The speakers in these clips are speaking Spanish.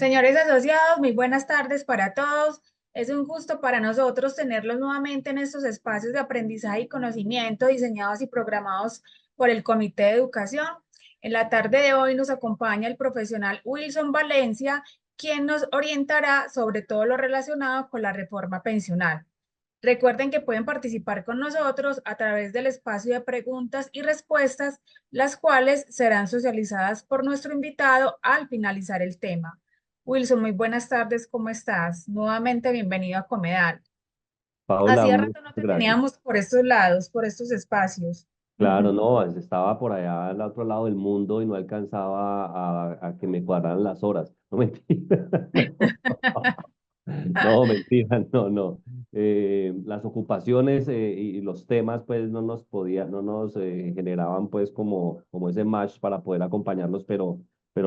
Señores asociados, muy buenas tardes para todos. Es un gusto para nosotros tenerlos nuevamente en estos espacios de aprendizaje y conocimiento diseñados y programados por el Comité de Educación. En la tarde de hoy nos acompaña el profesional Wilson Valencia, quien nos orientará sobre todo lo relacionado con la reforma pensional. Recuerden que pueden participar con nosotros a través del espacio de preguntas y respuestas, las cuales serán socializadas por nuestro invitado al finalizar el tema. Wilson, muy buenas tardes, ¿cómo estás? Nuevamente bienvenido a Comedal. Paola, Hacía muchas rato no te gracias. teníamos por estos lados, por estos espacios. Claro, no, estaba por allá al otro lado del mundo y no alcanzaba a que me cuadraran las horas. No, mentira. No, mentira, no, no. Las ocupaciones y los temas pues no nos generaban pues como ese match para poder acompañarlos, pero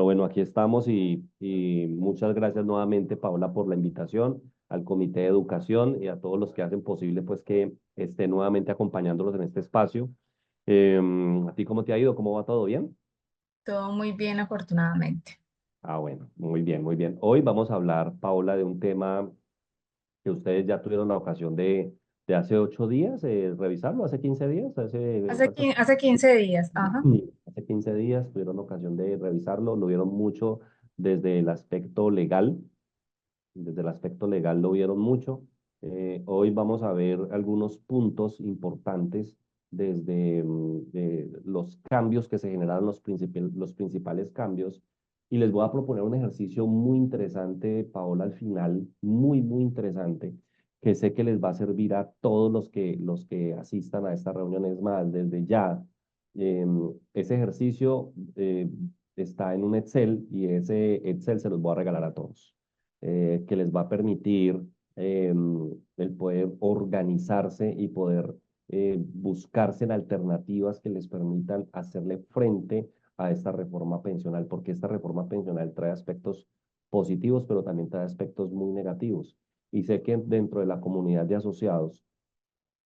bueno, aquí estamos y muchas gracias nuevamente, Paola, por la invitación al Comité de Educación y a todos los que hacen posible pues que esté nuevamente acompañándolos en este espacio. ¿A ti cómo te ha ido? ¿Cómo va todo bien? Todo muy bien, afortunadamente. Ah, bueno, muy bien, muy bien. Hoy vamos a hablar, Paola, de un tema que ustedes ya tuvieron la ocasión de hace 8 días, revisarlo, hace 15 días, ¿cuántos? Hace 15 días, ajá. Hace 15 días tuvieron ocasión de revisarlo, lo vieron mucho desde el aspecto legal, desde el aspecto legal lo vieron mucho. Hoy vamos a ver algunos puntos importantes desde de los cambios que se generaron, los principales cambios. Y les voy a proponer un ejercicio muy interesante, Paola, al final, muy, muy interesante, que sé que les va a servir a todos los que asistan a estas reuniones más. Desde ya, ese ejercicio está en un Excel y ese Excel se los voy a regalar a todos que les va a permitir el poder organizarse y poder buscarse en alternativas que les permitan hacerle frente a esta reforma pensional, porque esta reforma pensional trae aspectos positivos, pero también trae aspectos muy negativos. Y sé que dentro de la comunidad de asociados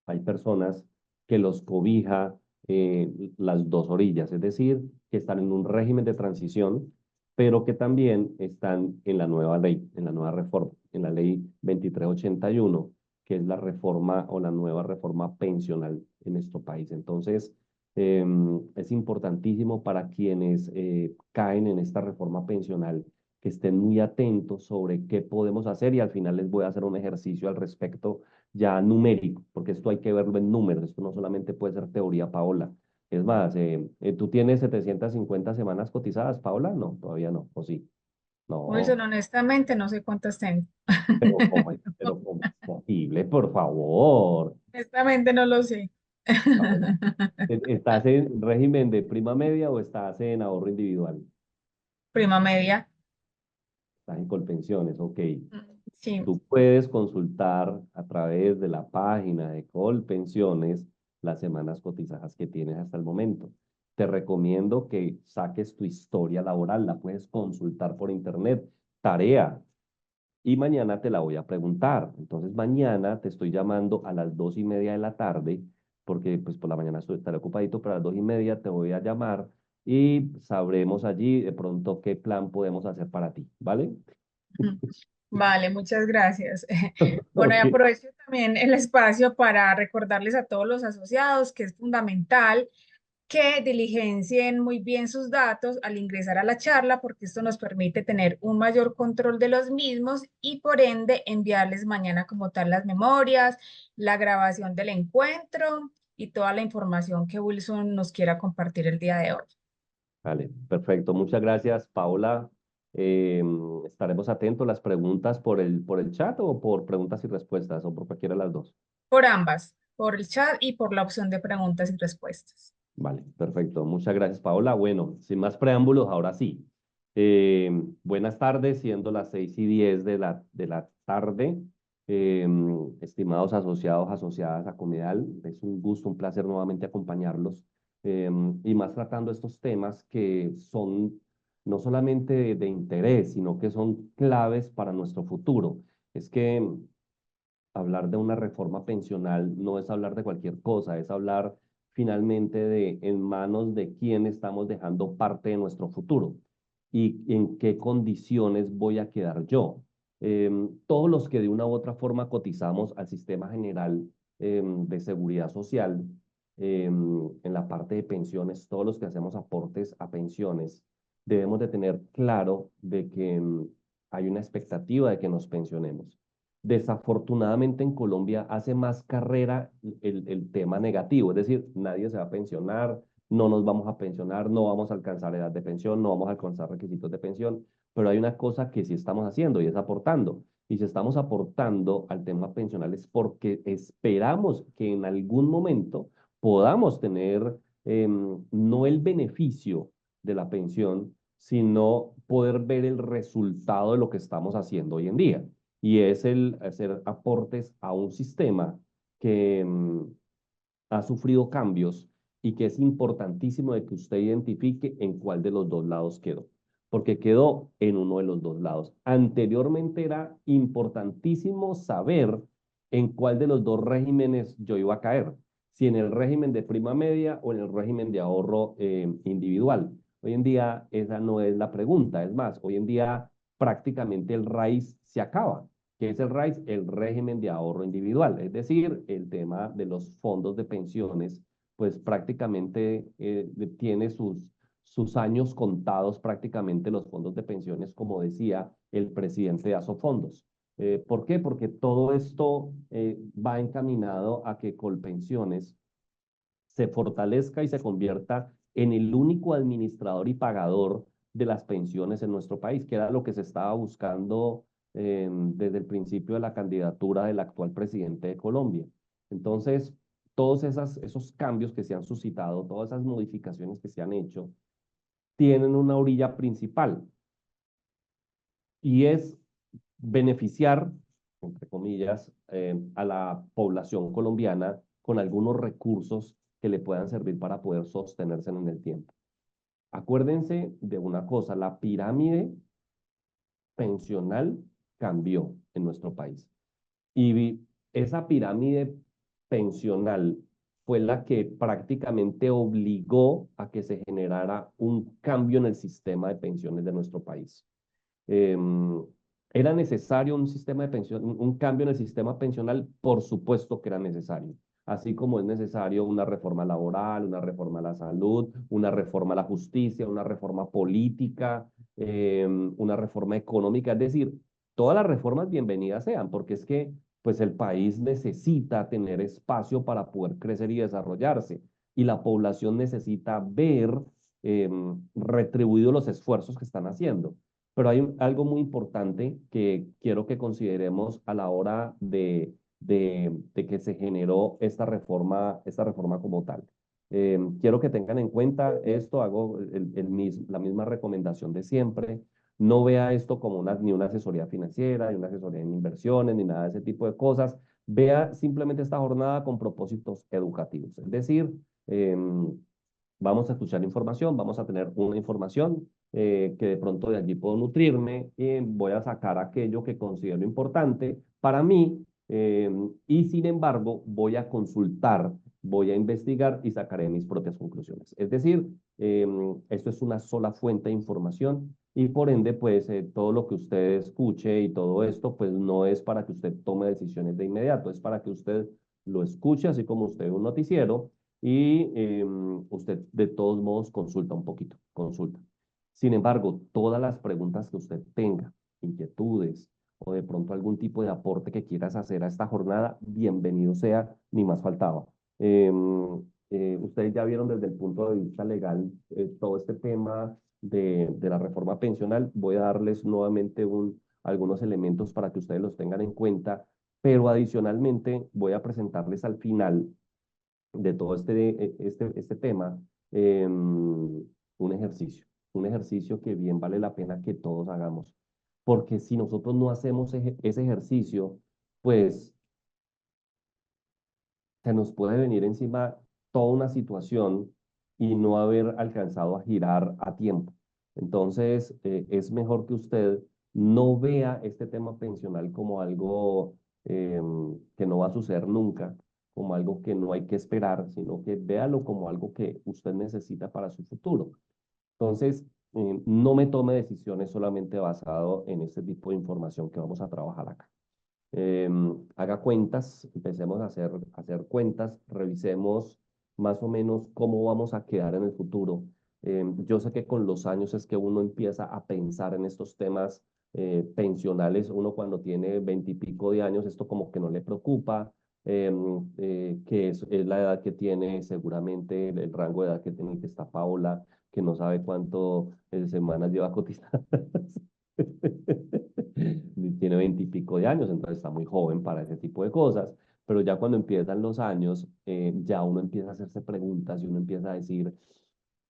hay personas que los cobija las dos orillas, es decir, que están en un régimen de transición, pero que también están en la nueva ley, en la nueva reforma, en la ley 2381, que es la reforma o la nueva reforma pensional en nuestro país. Entonces, es importantísimo para quienes caen en esta reforma pensional que estén muy atentos sobre qué podemos hacer y al final les voy a hacer un ejercicio al respecto ya numérico, porque esto hay que verlo en números, esto no solamente puede ser teoría, Paola. Es más, ¿tú tienes 750 semanas cotizadas, Paola? No, todavía no, ¿o sí? Wilson, No, honestamente, no sé cuántas tengo. pero ¿cómo es posible? Por favor. Honestamente, no lo sé. Paola, ¿estás en régimen de prima media o estás en ahorro individual? Prima media. Estás en Colpensiones, ok. Sí. Tú puedes consultar a través de la página de Colpensiones las semanas cotizadas que tienes hasta el momento. Te recomiendo que saques tu historia laboral, la puedes consultar por internet, tarea, y mañana te la voy a preguntar. Entonces mañana te estoy llamando a las 2:30 de la tarde, porque pues por la mañana estaré ocupadito, pero a las 2:30 te voy a llamar y sabremos allí de pronto qué plan podemos hacer para ti, ¿vale? Vale, muchas gracias. Bueno, y Ok. aprovecho también el espacio para recordarles a todos los asociados que es fundamental que diligencien muy bien sus datos al ingresar a la charla, porque esto nos permite tener un mayor control de los mismos y por ende enviarles mañana como tal las memorias, la grabación del encuentro y toda la información que Wilson nos quiera compartir el día de hoy. Vale, perfecto. Muchas gracias, Paola. Estaremos atentos a las preguntas por el chat o por preguntas y respuestas o por cualquiera de las dos. Por ambas, por el chat y por la opción de preguntas y respuestas. Vale, perfecto. Muchas gracias, Paola. Bueno, sin más preámbulos, ahora sí. Buenas tardes, siendo las 6:10 de la tarde. Estimados asociados, asociadas a Comedal, es un gusto, un placer nuevamente acompañarlos. Y más tratando estos temas que son no solamente de interés, sino que son claves para nuestro futuro. Es que hablar de una reforma pensional no es hablar de cualquier cosa, es hablar finalmente de en manos de quién estamos dejando parte de nuestro futuro. y en qué condiciones voy a quedar yo. Todos los que de una u otra forma cotizamos al sistema general de seguridad social, en la parte de pensiones, todos los que hacemos aportes a pensiones, debemos de tener claro de que hay una expectativa de que nos pensionemos. Desafortunadamente en Colombia hace más carrera el tema negativo, es decir, nadie se va a pensionar, no nos vamos a pensionar, no vamos a alcanzar edad de pensión, no vamos a alcanzar requisitos de pensión, pero hay una cosa que sí estamos haciendo y es aportando. Y si estamos aportando al tema pensional es porque esperamos que en algún momento podamos tener no el beneficio de la pensión, sino poder ver el resultado de lo que estamos haciendo hoy en día. Y es el hacer aportes a un sistema que ha sufrido cambios y que es importantísimo de que usted identifique en cuál de los dos lados quedó, porque quedó en uno de los dos lados. Anteriormente era importantísimo saber en cuál de los dos regímenes yo iba a caer, si en el régimen de prima media o en el régimen de ahorro individual. Hoy en día esa no es la pregunta, es más, hoy en día prácticamente el raíz se acaba. ¿Qué es el RAIS? El régimen de ahorro individual, es decir, el tema de los fondos de pensiones, pues prácticamente tiene sus años contados prácticamente los fondos de pensiones, como decía el presidente de Asofondos. ¿Por qué? Porque todo esto va encaminado a que Colpensiones se fortalezca y se convierta en el único administrador y pagador de las pensiones en nuestro país, que era lo que se estaba buscando desde el principio de la candidatura del actual presidente de Colombia. Entonces, todos esos cambios que se han suscitado, todas esas modificaciones que se han hecho, tienen una orilla principal y es beneficiar, entre comillas, a la población colombiana con algunos recursos que le puedan servir para poder sostenerse en el tiempo. Acuérdense de una cosa, la pirámide pensional cambió en nuestro país. Y esa pirámide pensional fue la que prácticamente obligó a que se generara un cambio en el sistema de pensiones de nuestro país. ¿Era necesario un sistema de pensión, un cambio en el sistema pensional? Por supuesto que era necesario. Así como es necesario una reforma laboral, una reforma a la salud, una reforma a la justicia, una reforma política, una reforma económica. Es decir, todas las reformas bienvenidas sean, porque es que pues el país necesita tener espacio para poder crecer y desarrollarse. Y la población necesita ver retribuidos los esfuerzos que están haciendo. Pero hay algo muy importante que quiero que consideremos a la hora de que se generó esta reforma como tal. Quiero que tengan en cuenta esto, hago la misma recomendación de siempre. No vea esto como ni una asesoría financiera, ni una asesoría en inversiones, ni nada de ese tipo de cosas. Vea simplemente esta jornada con propósitos educativos. Es decir, vamos a escuchar información, vamos a tener una información que de pronto de allí puedo nutrirme y voy a sacar aquello que considero importante para mí y sin embargo voy a consultar, voy a investigar y sacaré mis propias conclusiones. Es decir, esto es una sola fuente de información y por ende pues todo lo que usted escuche y todo esto pues no es para que usted tome decisiones de inmediato, es para que usted lo escuche así como usted un noticiero y usted de todos modos consulta un poquito, consulta. Sin embargo, todas las preguntas que usted tenga, inquietudes o de pronto algún tipo de aporte que quieras hacer a esta jornada, bienvenido sea, ni más faltaba. Ustedes ya vieron desde el punto de vista legal todo este tema de la reforma pensional. Voy a darles nuevamente algunos elementos para que ustedes los tengan en cuenta, pero adicionalmente voy a presentarles al final de todo este tema, un ejercicio que bien vale la pena que todos hagamos, porque si nosotros no hacemos ese ejercicio, pues se nos puede venir encima toda una situación y no haber alcanzado a girar a tiempo. Entonces, es mejor que usted no vea este tema pensional como algo que no va a suceder nunca, como algo que no hay que esperar, sino que véalo como algo que usted necesita para su futuro. Entonces, no me tome decisiones solamente basado en este tipo de información que vamos a trabajar acá. Haga cuentas, empecemos a hacer cuentas, revisemos más o menos cómo vamos a quedar en el futuro. Yo sé que con los años es que uno empieza a pensar en estos temas pensionales. Uno cuando tiene 20 y pico de años, esto como que no le preocupa, que es la edad que tiene seguramente, el rango de edad que tiene, que está Paola, que no sabe cuánto semanas lleva cotizando. Tiene 20 y pico de años, entonces está muy joven para ese tipo de cosas, pero ya cuando empiezan los años, ya uno empieza a hacerse preguntas y uno empieza a decir,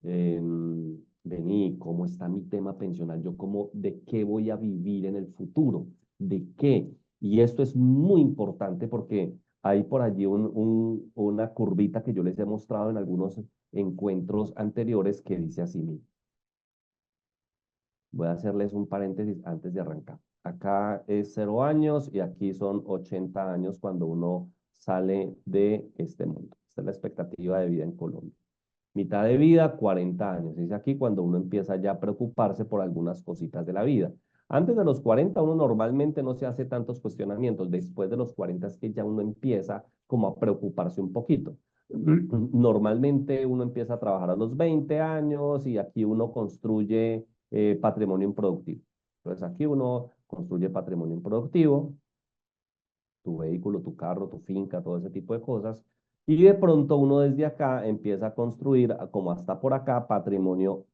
vení, ¿cómo está mi tema pensional? Yo cómo, ¿de qué voy a vivir en el futuro? ¿De qué? Y esto es muy importante porque hay por allí una curvita que yo les he mostrado en algunos encuentros anteriores que dice así, mira, voy a hacerles un paréntesis antes de arrancar. Acá es 0 años y aquí son 80 años cuando uno sale de este mundo. Esta es la expectativa de vida en Colombia. Mitad de vida, 40 años. Es aquí cuando uno empieza ya a preocuparse por algunas cositas de la vida. Antes de los 40 uno normalmente no se hace tantos cuestionamientos. Después de los 40 es que ya uno empieza como a preocuparse un poquito. Normalmente uno empieza a trabajar a los 20 años y aquí uno construye patrimonio improductivo. Entonces aquí uno construye patrimonio improductivo, tu vehículo, tu carro, tu finca, todo ese tipo de cosas. Y de pronto uno desde acá empieza a construir, como hasta por acá, patrimonio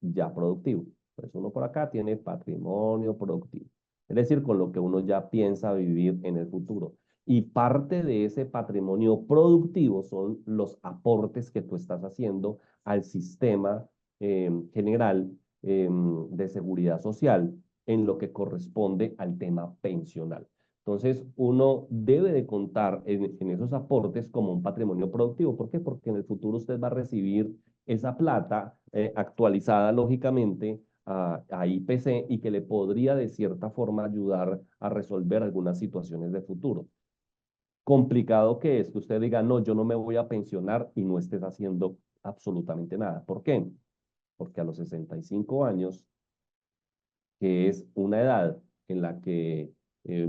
ya productivo. Entonces uno por acá tiene patrimonio productivo. Es decir, con lo que uno ya piensa vivir en el futuro. Y parte de ese patrimonio productivo son los aportes que tú estás haciendo al sistema general de seguridad social en lo que corresponde al tema pensional. Entonces, uno debe de contar en esos aportes como un patrimonio productivo. ¿Por qué? Porque en el futuro usted va a recibir esa plata actualizada, lógicamente, a IPC y que le podría de cierta forma ayudar a resolver algunas situaciones de futuro. Complicado que es que usted diga, no, yo no me voy a pensionar y no estés haciendo absolutamente nada. ¿Por qué? Porque a los 65 años que es una edad en la que,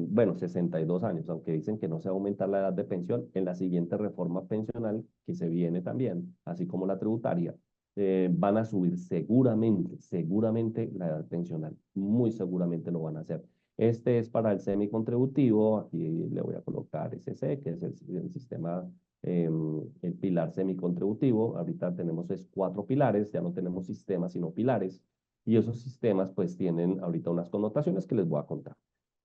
bueno, 62 años, aunque dicen que no se va a aumentar la edad de pensión, en la siguiente reforma pensional que se viene también, así como la tributaria, van a subir seguramente la edad pensional, muy seguramente lo van a hacer. Este es para el semicontributivo, aquí le voy a colocar SC, que es el sistema, el pilar semicontributivo. Ahorita tenemos 4 pilares, ya no tenemos sistemas, sino pilares. Y esos sistemas pues tienen ahorita unas connotaciones que les voy a contar.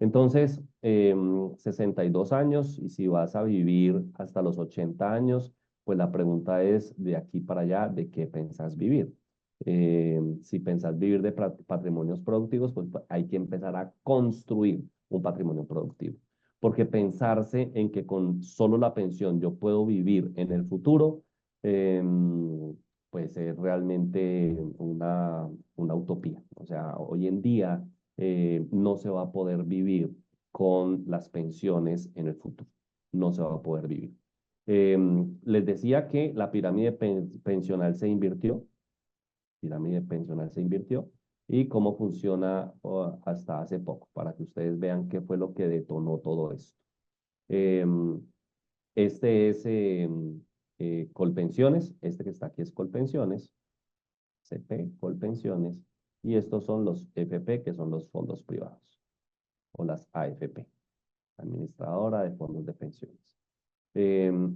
Entonces, 62 años y si vas a vivir hasta los 80 años, pues la pregunta es de aquí para allá, ¿de qué pensás vivir? Si pensás vivir de patrimonios productivos, pues hay que empezar a construir un patrimonio productivo. Porque pensarse en que con solo la pensión yo puedo vivir en el futuro, eh, pues es realmente una utopía. O sea, hoy en día no se va a poder vivir con las pensiones en el futuro. No se va a poder vivir. Les decía que la pirámide pensional se invirtió. Pirámide pensional se invirtió. Y cómo funciona hasta hace poco, para que ustedes vean qué fue lo que detonó todo esto. Em, este es Colpensiones, este que está aquí es Colpensiones, CP, Colpensiones, y estos son los FP, que son los fondos privados, o las AFP, Administradora de Fondos de Pensiones.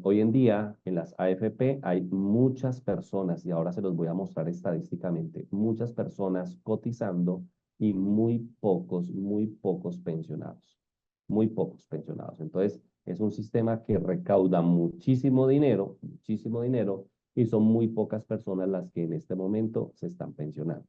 Hoy en día, en las AFP hay muchas personas, y ahora se los voy a mostrar estadísticamente, muchas personas cotizando y muy pocos pensionados. Muy pocos pensionados. Entonces, es un sistema que recauda muchísimo dinero, y son muy pocas personas las que en este momento se están pensionando.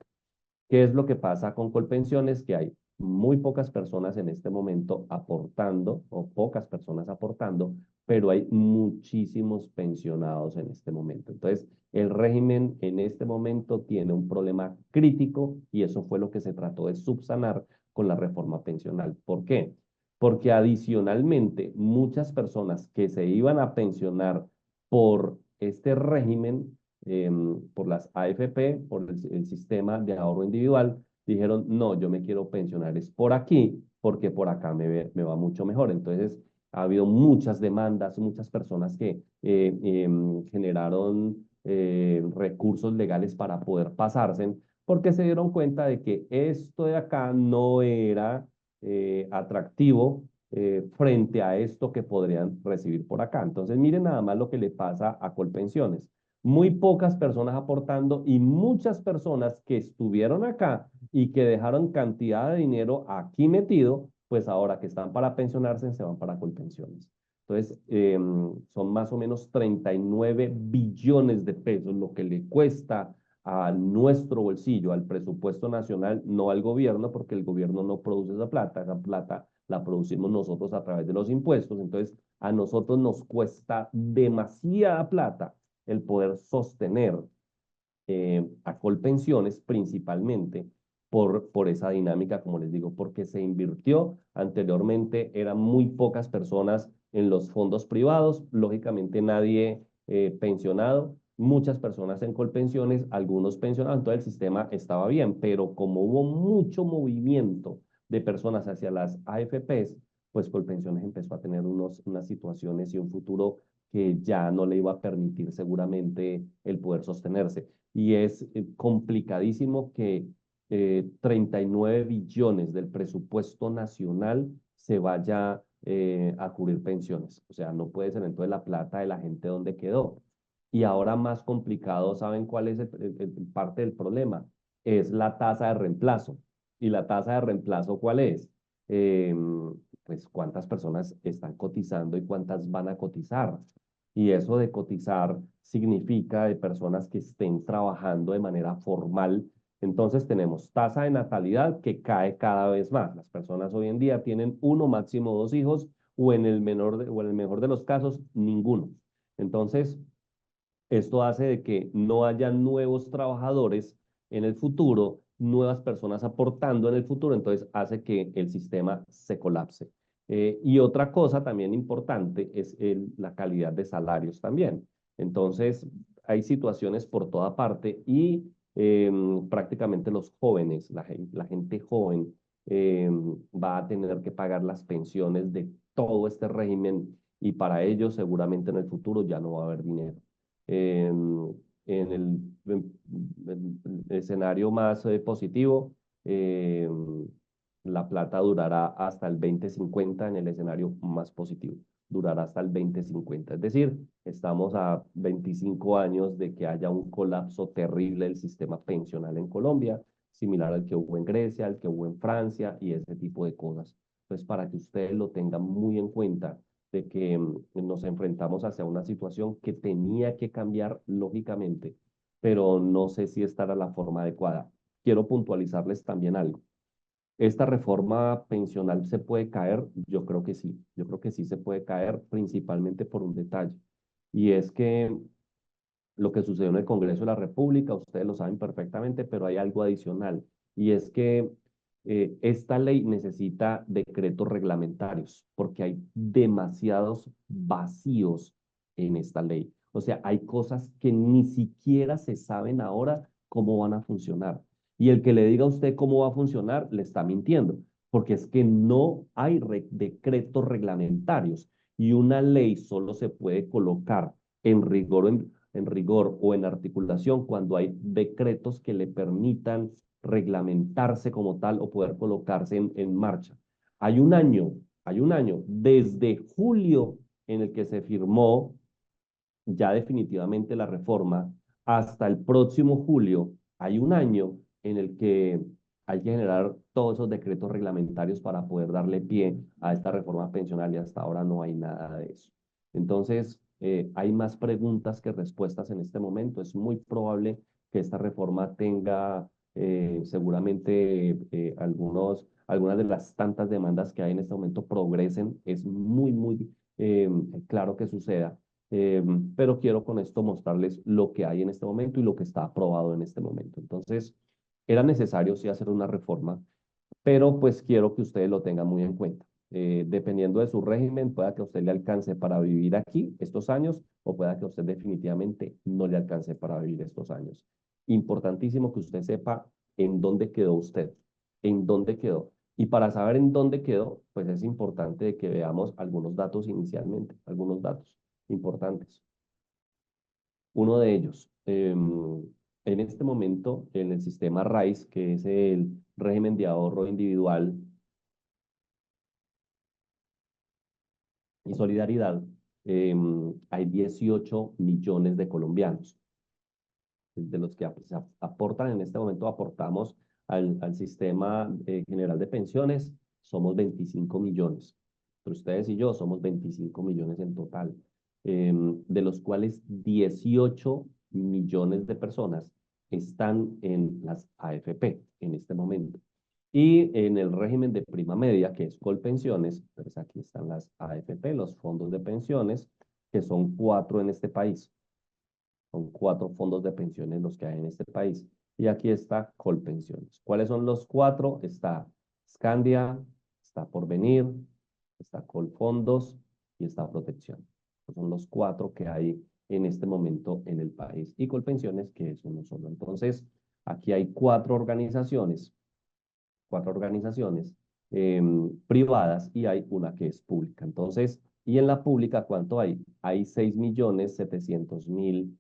¿Qué es lo que pasa con Colpensiones? Que hay muy pocas personas en este momento aportando, o pocas personas aportando, pero hay muchísimos pensionados en este momento. Entonces, el régimen en este momento tiene un problema crítico y eso fue lo que se trató de subsanar con la reforma pensional. ¿Por qué? Porque adicionalmente, muchas personas que se iban a pensionar por este régimen por las AFP, por el sistema de ahorro individual, dijeron, no, yo me quiero pensionar es por aquí, porque por acá me va mucho mejor. Entonces, ha habido muchas demandas, muchas personas que generaron recursos legales para poder pasarse, porque se dieron cuenta de que esto de acá no era atractivo frente a esto que podrían recibir por acá. Entonces, miren nada más lo que le pasa a Colpensiones. Muy pocas personas aportando y muchas personas que estuvieron acá y que dejaron cantidad de dinero aquí metido, pues ahora que están para pensionarse, se van para Colpensiones. Entonces, son más o menos 39 billones de pesos lo que le cuesta a nuestro bolsillo, al presupuesto nacional, no al gobierno, porque el gobierno no produce esa plata la producimos nosotros a través de los impuestos. Entonces, a nosotros nos cuesta demasiada plata el poder sostener a Colpensiones principalmente por esa dinámica, como les digo, porque se invirtió anteriormente, eran muy pocas personas en los fondos privados, lógicamente nadie pensionado, muchas personas en Colpensiones, algunos pensionados, entonces el sistema estaba bien, pero como hubo mucho movimiento de personas hacia las AFPs, pues Colpensiones empezó a tener unas situaciones y un futuro que ya no le iba a permitir seguramente el poder sostenerse. Y es complicadísimo que 39 billones del presupuesto nacional se vaya a cubrir pensiones. O sea, no puede ser entonces la plata de la gente donde quedó. Y ahora más complicado, ¿saben cuál es parte del problema? Es la tasa de reemplazo. ¿Y la tasa de reemplazo cuál es? Pues cuántas personas están cotizando y cuántas van a cotizar. Y eso de cotizar significa de personas que estén trabajando de manera formal. Entonces tenemos tasa de natalidad que cae cada vez más. Las personas hoy en día tienen uno, máximo dos hijos, o o en el mejor de los casos, ninguno. Entonces, esto hace de que no haya nuevos trabajadores en el futuro, nuevas personas aportando en el futuro, entonces hace que el sistema se colapse. Y otra cosa también importante es la calidad de salarios también. Entonces, hay situaciones por toda parte y prácticamente los jóvenes, la gente joven, va a tener que pagar las pensiones de todo este régimen y para ellos seguramente en el futuro ya no va a haber dinero. En el escenario más positivo, eh, la plata durará hasta el 2050 en el escenario más positivo, durará hasta el 2050. Es decir, estamos a 25 años de que haya un colapso terrible del sistema pensional en Colombia, similar al que hubo en Grecia, al que hubo en Francia y ese tipo de cosas. Pues para que ustedes lo tengan muy en cuenta de que nos enfrentamos hacia una situación que tenía que cambiar lógicamente, pero no sé si esta era la forma adecuada. Quiero puntualizarles también algo. ¿Esta reforma pensional se puede caer? Yo creo que sí. Yo creo que sí se puede caer principalmente por un detalle. Y es que lo que sucedió en el Congreso de la República, ustedes lo saben perfectamente, pero hay algo adicional. Y es que esta ley necesita decretos reglamentarios porque hay demasiados vacíos en esta ley. O sea, hay cosas que ni siquiera se saben ahora cómo van a funcionar. Y el que le diga a usted cómo va a funcionar, le está mintiendo, porque es que no hay decretos reglamentarios y una ley solo se puede colocar en rigor, en rigor o en articulación cuando hay decretos que le permitan reglamentarse como tal o poder colocarse en marcha. Hay un año, hay un año, desde julio en el que se firmó ya definitivamente la reforma, hasta el próximo julio, hay un año en el que hay que generar todos esos decretos reglamentarios para poder darle pie a esta reforma pensional y hasta ahora no hay nada de eso. Entonces, hay más preguntas que respuestas en este momento. Es muy probable que esta reforma tenga seguramente algunas de las tantas demandas que hay en este momento progresen. Es muy claro que suceda. Pero quiero con esto mostrarles lo que hay en este momento y lo que está aprobado en este momento. Entonces, era necesario sí hacer una reforma, pero pues quiero que ustedes lo tengan muy en cuenta. dependiendo de su régimen, pueda que a usted le alcance para vivir aquí estos años o pueda que a usted definitivamente no le alcance para vivir estos años. Importantísimo que usted sepa en dónde quedó usted, en dónde quedó. Y para saber en dónde quedó, pues es importante que veamos algunos datos inicialmente, algunos datos importantes. Uno de ellos, en este momento, en el sistema RAIS, que es el régimen de ahorro individual y solidaridad, hay 18 millones de colombianos, de los que aportan en este momento, aportamos al sistema general de pensiones, somos 25 millones. Entre ustedes y yo somos 25 millones en total, de los cuales 18 millones de personas están en las AFP en este momento. Y en el régimen de prima media, que es Colpensiones, pues aquí están las AFP, los fondos de pensiones, que son 4 en este país. Son 4 fondos de pensiones los que hay en este país. Y aquí está Colpensiones. ¿Cuáles son los 4? Está Scandia, está Porvenir, está Colfondos y está Protección. Son los 4 que hay en este momento en el país. Y Colpensiones, que es uno solo. Entonces, aquí hay 4 organizaciones privadas y hay una que es pública. Entonces, y en la pública, ¿cuánto hay? Hay 6.700.000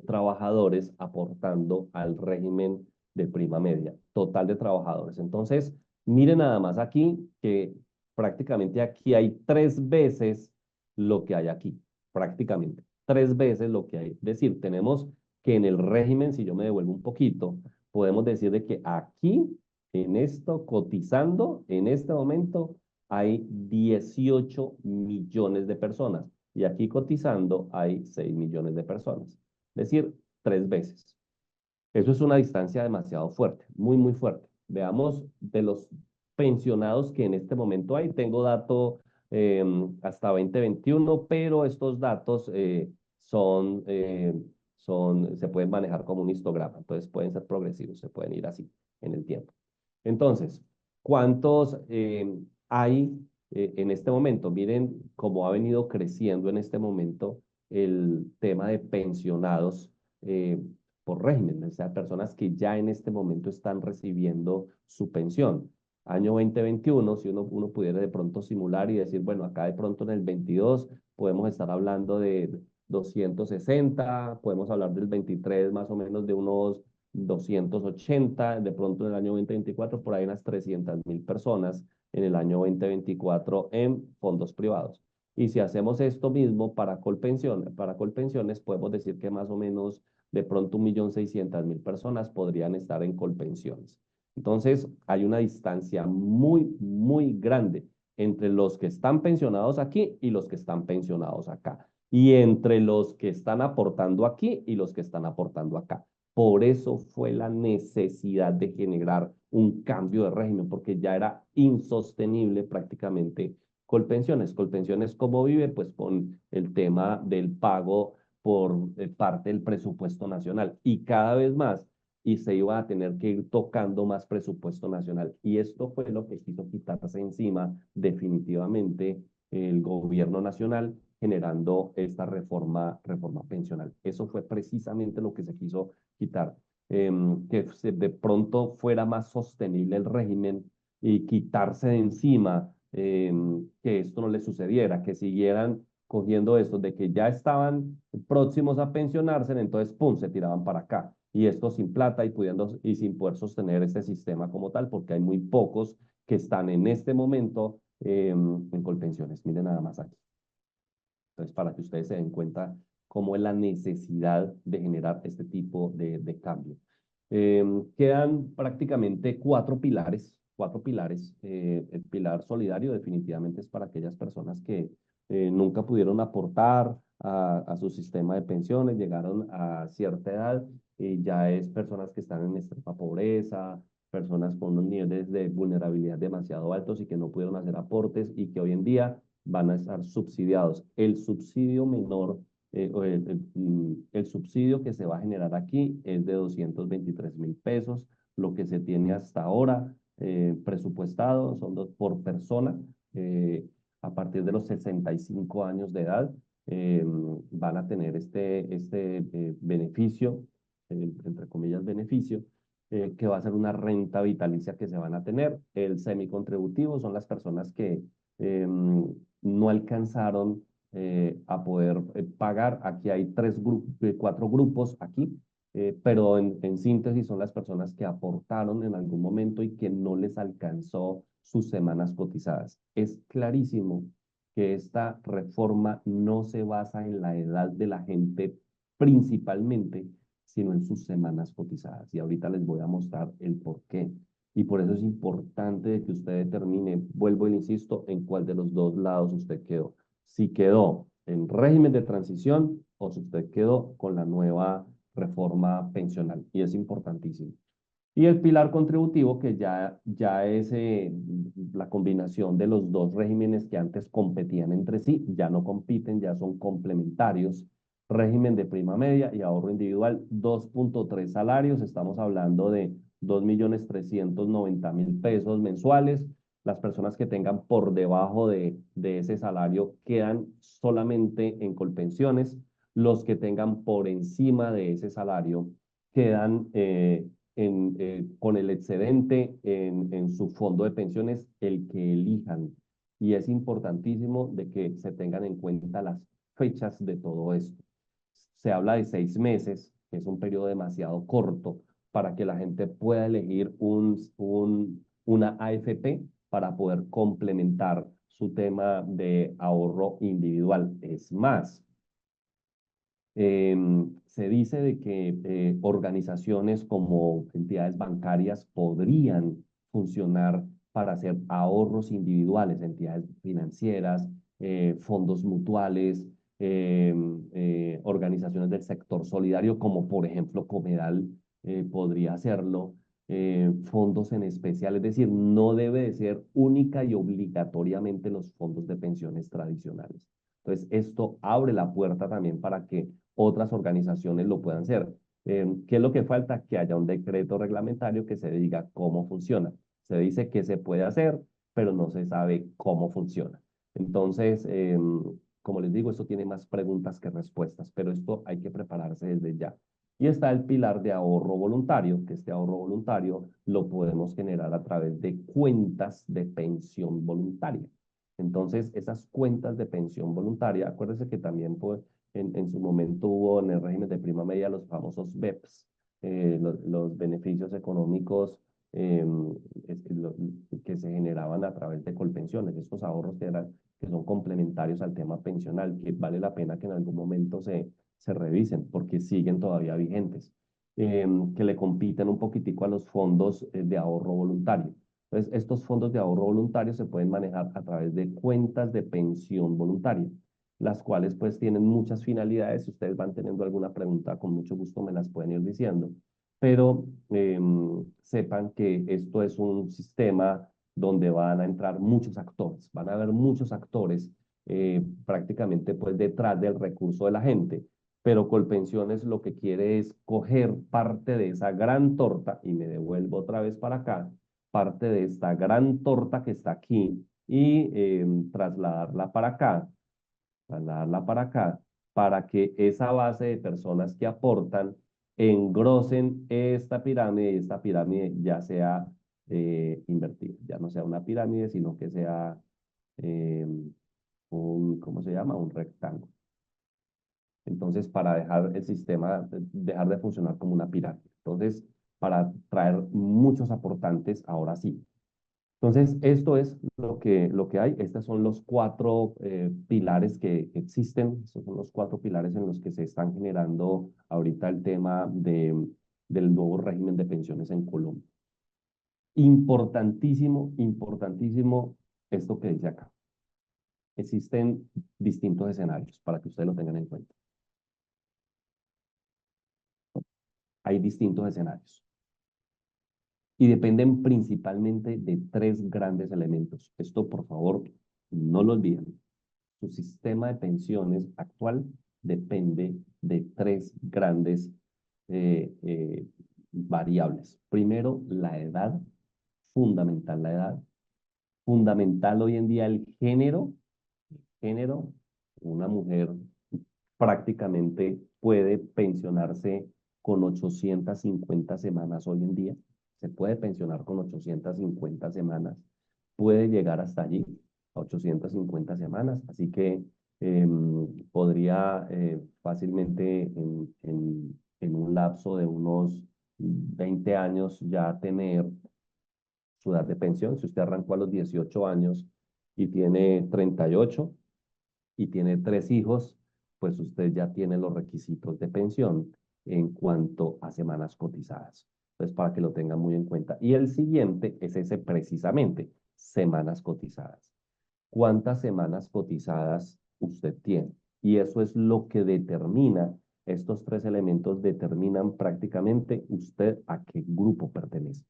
trabajadores aportando al régimen de prima media, total de trabajadores. Entonces, miren nada más aquí que prácticamente aquí hay 3 veces lo que hay aquí, prácticamente 3 veces lo que hay. Es decir, tenemos que en el régimen, si yo me devuelvo un poquito, podemos decir de que aquí en esto, cotizando, en este momento, hay 18 millones de personas. Y aquí cotizando hay 6 millones de personas. Es decir, 3 veces. Eso es una distancia demasiado fuerte, muy, muy fuerte. Veamos de los pensionados que en este momento hay. Tengo dato hasta 2021, pero estos datos se pueden manejar como un histograma. Entonces pueden ser progresivos, se pueden ir así en el tiempo. Entonces, ¿cuántos hay en este momento? Miren cómo ha venido creciendo en este momento el tema de pensionados por régimen, o sea, personas que ya en este momento están recibiendo su pensión. Año 2021, si uno pudiera de pronto simular y decir, bueno, acá de pronto en el 22 podemos estar hablando de 260, podemos hablar del 23 más o menos de unos 280, de pronto en el año 2024 por ahí unas 300.000 personas en el año 2024 en fondos privados. Y si hacemos esto mismo para Colpensiones, podemos decir que más o menos de pronto 1.600.000 personas podrían estar en Colpensiones. Entonces, hay una distancia muy, muy grande entre los que están pensionados aquí y los que están pensionados acá. Y entre los que están aportando aquí y los que están aportando acá. Por eso fue la necesidad de generar un cambio de régimen, porque ya era insostenible prácticamente Colpensiones. Colpensiones, ¿cómo vive? Pues con el tema del pago por parte del presupuesto nacional. Y cada vez más, y se iba a tener que ir tocando más presupuesto nacional. Y esto fue lo que quiso quitarse encima definitivamente el gobierno nacional, generando esta reforma pensional. Eso fue precisamente lo que se quiso quitar, que de pronto fuera más sostenible el régimen y quitarse de encima que esto no le sucediera, que siguieran cogiendo esto de que ya estaban próximos a pensionarse, entonces pum, se tiraban para acá. Y esto sin plata y sin poder sostener este sistema como tal, porque hay muy pocos que están en este momento en Colpensiones. Miren nada más aquí. Entonces, para que ustedes se den cuenta cómo es la necesidad de generar este tipo de cambio. Quedan prácticamente 4 pilares, 4 pilares. El pilar solidario definitivamente es para aquellas personas que nunca pudieron aportar a su sistema de pensiones, llegaron a cierta edad y ya es personas que están en extrema pobreza, personas con unos niveles de vulnerabilidad demasiado altos y que no pudieron hacer aportes y que hoy en día van a estar subsidiados. El subsidio menor, el subsidio que se va a generar aquí es de 223.000 pesos. Lo que se tiene hasta ahora presupuestado son por persona, a partir de los 65 años de edad, van a tener este beneficio, entre comillas beneficio, que va a ser una renta vitalicia que se van a tener. El semicontributivo son las personas que no alcanzaron a poder pagar. Aquí hay cuatro grupos aquí, pero en síntesis son las personas que aportaron en algún momento y que no les alcanzó sus semanas cotizadas. Es clarísimo que esta reforma no se basa en la edad de la gente principalmente, sino en sus semanas cotizadas. Y ahorita les voy a mostrar el por qué. Y por eso es importante que usted determine, vuelvo y le insisto, en cuál de los dos lados usted quedó. Si quedó en régimen de transición o si usted quedó con la nueva reforma pensional. Y es importantísimo. Y el pilar contributivo, que ya es la combinación de los dos regímenes que antes competían entre sí, ya no compiten, ya son complementarios. Régimen de prima media y ahorro individual, 2.3 salarios, estamos hablando de 2.390.000 pesos mensuales. Las personas que tengan por debajo de ese salario quedan solamente en Colpensiones. Los que tengan por encima de ese salario quedan con el excedente en su fondo de pensiones, el que elijan. Y es importantísimo de que se tengan en cuenta las fechas de todo esto. Se habla de 6 meses, que es un periodo demasiado corto para que la gente pueda elegir una AFP para poder complementar su tema de ahorro individual. Es más, se dice de que organizaciones como entidades bancarias podrían funcionar para hacer ahorros individuales, entidades financieras, fondos mutuales, organizaciones del sector solidario, como por ejemplo Comedal podría hacerlo, fondos en especial, es decir, no debe de ser única y obligatoriamente los fondos de pensiones tradicionales. Entonces, esto abre la puerta también para que otras organizaciones lo puedan hacer. ¿Qué es lo que falta? Que haya un decreto reglamentario que se diga cómo funciona. Se dice que se puede hacer, pero no se sabe cómo funciona. Entonces, como les digo, esto tiene más preguntas que respuestas, pero esto hay que prepararse desde ya. Y está el pilar de ahorro voluntario, que este ahorro voluntario lo podemos generar a través de cuentas de pensión voluntaria. Entonces, esas cuentas de pensión voluntaria, acuérdense que también en su momento hubo en el régimen de prima media los famosos BEPS, los beneficios económicos eh, que se generaban a través de colpensiones, estos ahorros que son complementarios al tema pensional, que vale la pena que en algún momento se revisen porque siguen todavía vigentes, que le compiten un poquitico a los fondos de ahorro voluntario. Entonces, estos fondos de ahorro voluntario se pueden manejar a través de cuentas de pensión voluntaria, las cuales pues tienen muchas finalidades. Si ustedes van teniendo alguna pregunta, con mucho gusto me las pueden ir diciendo. Pero sepan que esto es un sistema donde van a entrar muchos actores, van a haber muchos actores prácticamente pues detrás del recurso de la gente. Pero Colpensiones lo que quiere es coger parte de esa gran torta, y me devuelvo otra vez para acá, parte de esta gran torta que está aquí y trasladarla para acá, para que esa base de personas que aportan engrosen esta pirámide y esta pirámide ya sea invertida, ya no sea una pirámide, sino que sea eh, ¿cómo se llama? Un rectángulo. Entonces, para dejar el sistema, dejar de funcionar como una pirámide. Entonces, para traer muchos aportantes, ahora sí. Entonces, esto es lo que hay. Estos son los cuatro pilares que existen. Estos son los cuatro pilares en los que se están generando ahorita el tema del nuevo régimen de pensiones en Colombia. Importantísimo, importantísimo esto que dice acá. Existen distintos escenarios para que ustedes lo tengan en cuenta. Hay distintos escenarios y dependen principalmente de tres grandes elementos. Esto, por favor, no lo olviden. Su sistema de pensiones actual depende de tres grandes variables. Primero, la edad, fundamental la edad. fundamental hoy en día el género, una mujer prácticamente puede pensionarse con 850 semanas hoy en día. Se puede pensionar con 850 semanas. Puede llegar hasta allí, a 850 semanas. Así que podría fácilmente en un lapso de unos 20 años ya tener su edad de pensión. Si usted arrancó a los 18 años y tiene 38 y tiene 3 hijos, pues usted ya tiene los requisitos de pensión en cuanto a semanas cotizadas. Entonces, para que lo tengan muy en cuenta. Y el siguiente es ese precisamente, semanas cotizadas. ¿Cuántas semanas cotizadas usted tiene? Y eso es lo que determina, estos 3 elementos determinan prácticamente usted a qué grupo pertenece.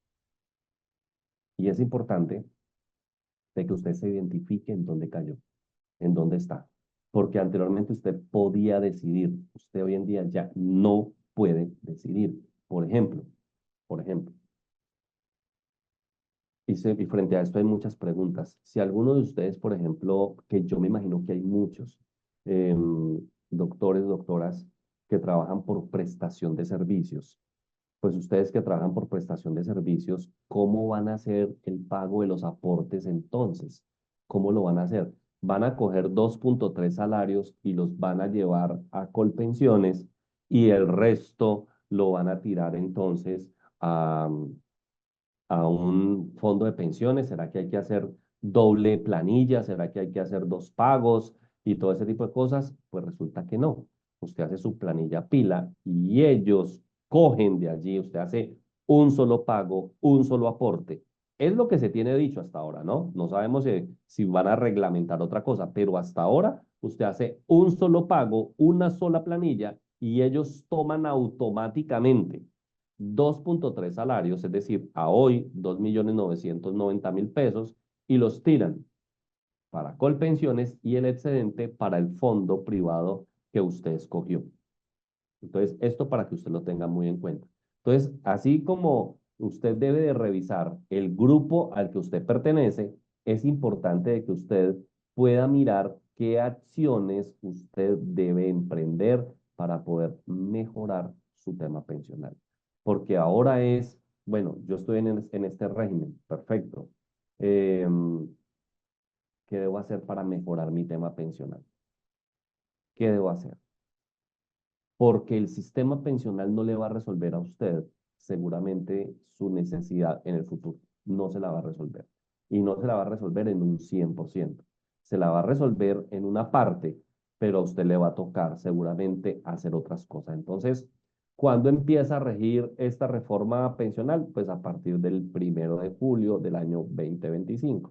Y es importante de que usted se identifique en dónde cayó, en dónde está. Porque anteriormente usted podía decidir, usted hoy en día ya no puede decidir. Por ejemplo, y frente a esto hay muchas preguntas. Si alguno de ustedes, por ejemplo, que yo me imagino que hay muchos doctores, doctoras que trabajan por prestación de servicios, pues ustedes que trabajan por prestación de servicios, ¿cómo van a hacer el pago de los aportes entonces? ¿Cómo lo van a hacer? Van a coger 2.3 salarios y los van a llevar a Colpensiones y el resto lo van a tirar entonces a un fondo de pensiones. ¿Será que hay que hacer doble planilla? ¿Será que hay que hacer 2 pagos y todo ese tipo de cosas? Pues resulta que no. Usted hace su planilla pila y ellos cogen de allí, usted hace un solo pago, un solo aporte. Es lo que se tiene dicho hasta ahora, ¿no? No sabemos si van a reglamentar otra cosa, pero hasta ahora usted hace un solo pago, una sola planilla y ellos toman automáticamente 2.3 salarios, es decir, a hoy 2.990.000 pesos y los tiran para Colpensiones y el excedente para el fondo privado que usted escogió. Entonces, esto para que usted lo tenga muy en cuenta. Entonces, así como usted debe de revisar el grupo al que usted pertenece, es importante de que usted pueda mirar qué acciones usted debe emprender para poder mejorar su tema pensional. Porque ahora es, bueno, yo estoy en este régimen, perfecto. Eh, ¿Qué debo hacer para mejorar mi tema pensional? ¿Qué debo hacer? Porque el sistema pensional no le va a resolver a usted seguramente su necesidad en el futuro. No se la va a resolver. Y no se la va a resolver en un 100%. Se la va a resolver en una parte, pero a usted le va a tocar seguramente hacer otras cosas. Entonces, ¿cuándo empieza a regir esta reforma pensional? Pues a partir del 1 de julio del año 2025.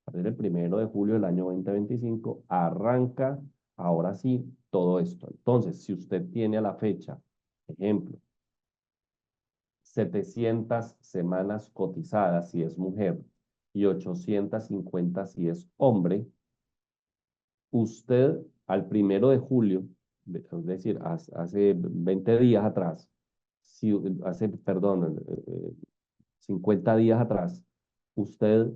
A partir del 1 de julio del año 2025 arranca ahora sí todo esto. Entonces, si usted tiene a la fecha, ejemplo, 700 semanas cotizadas si es mujer y 850 si es hombre, usted al 1 de julio, es decir, hace 20 días atrás, perdón, 50 días atrás, usted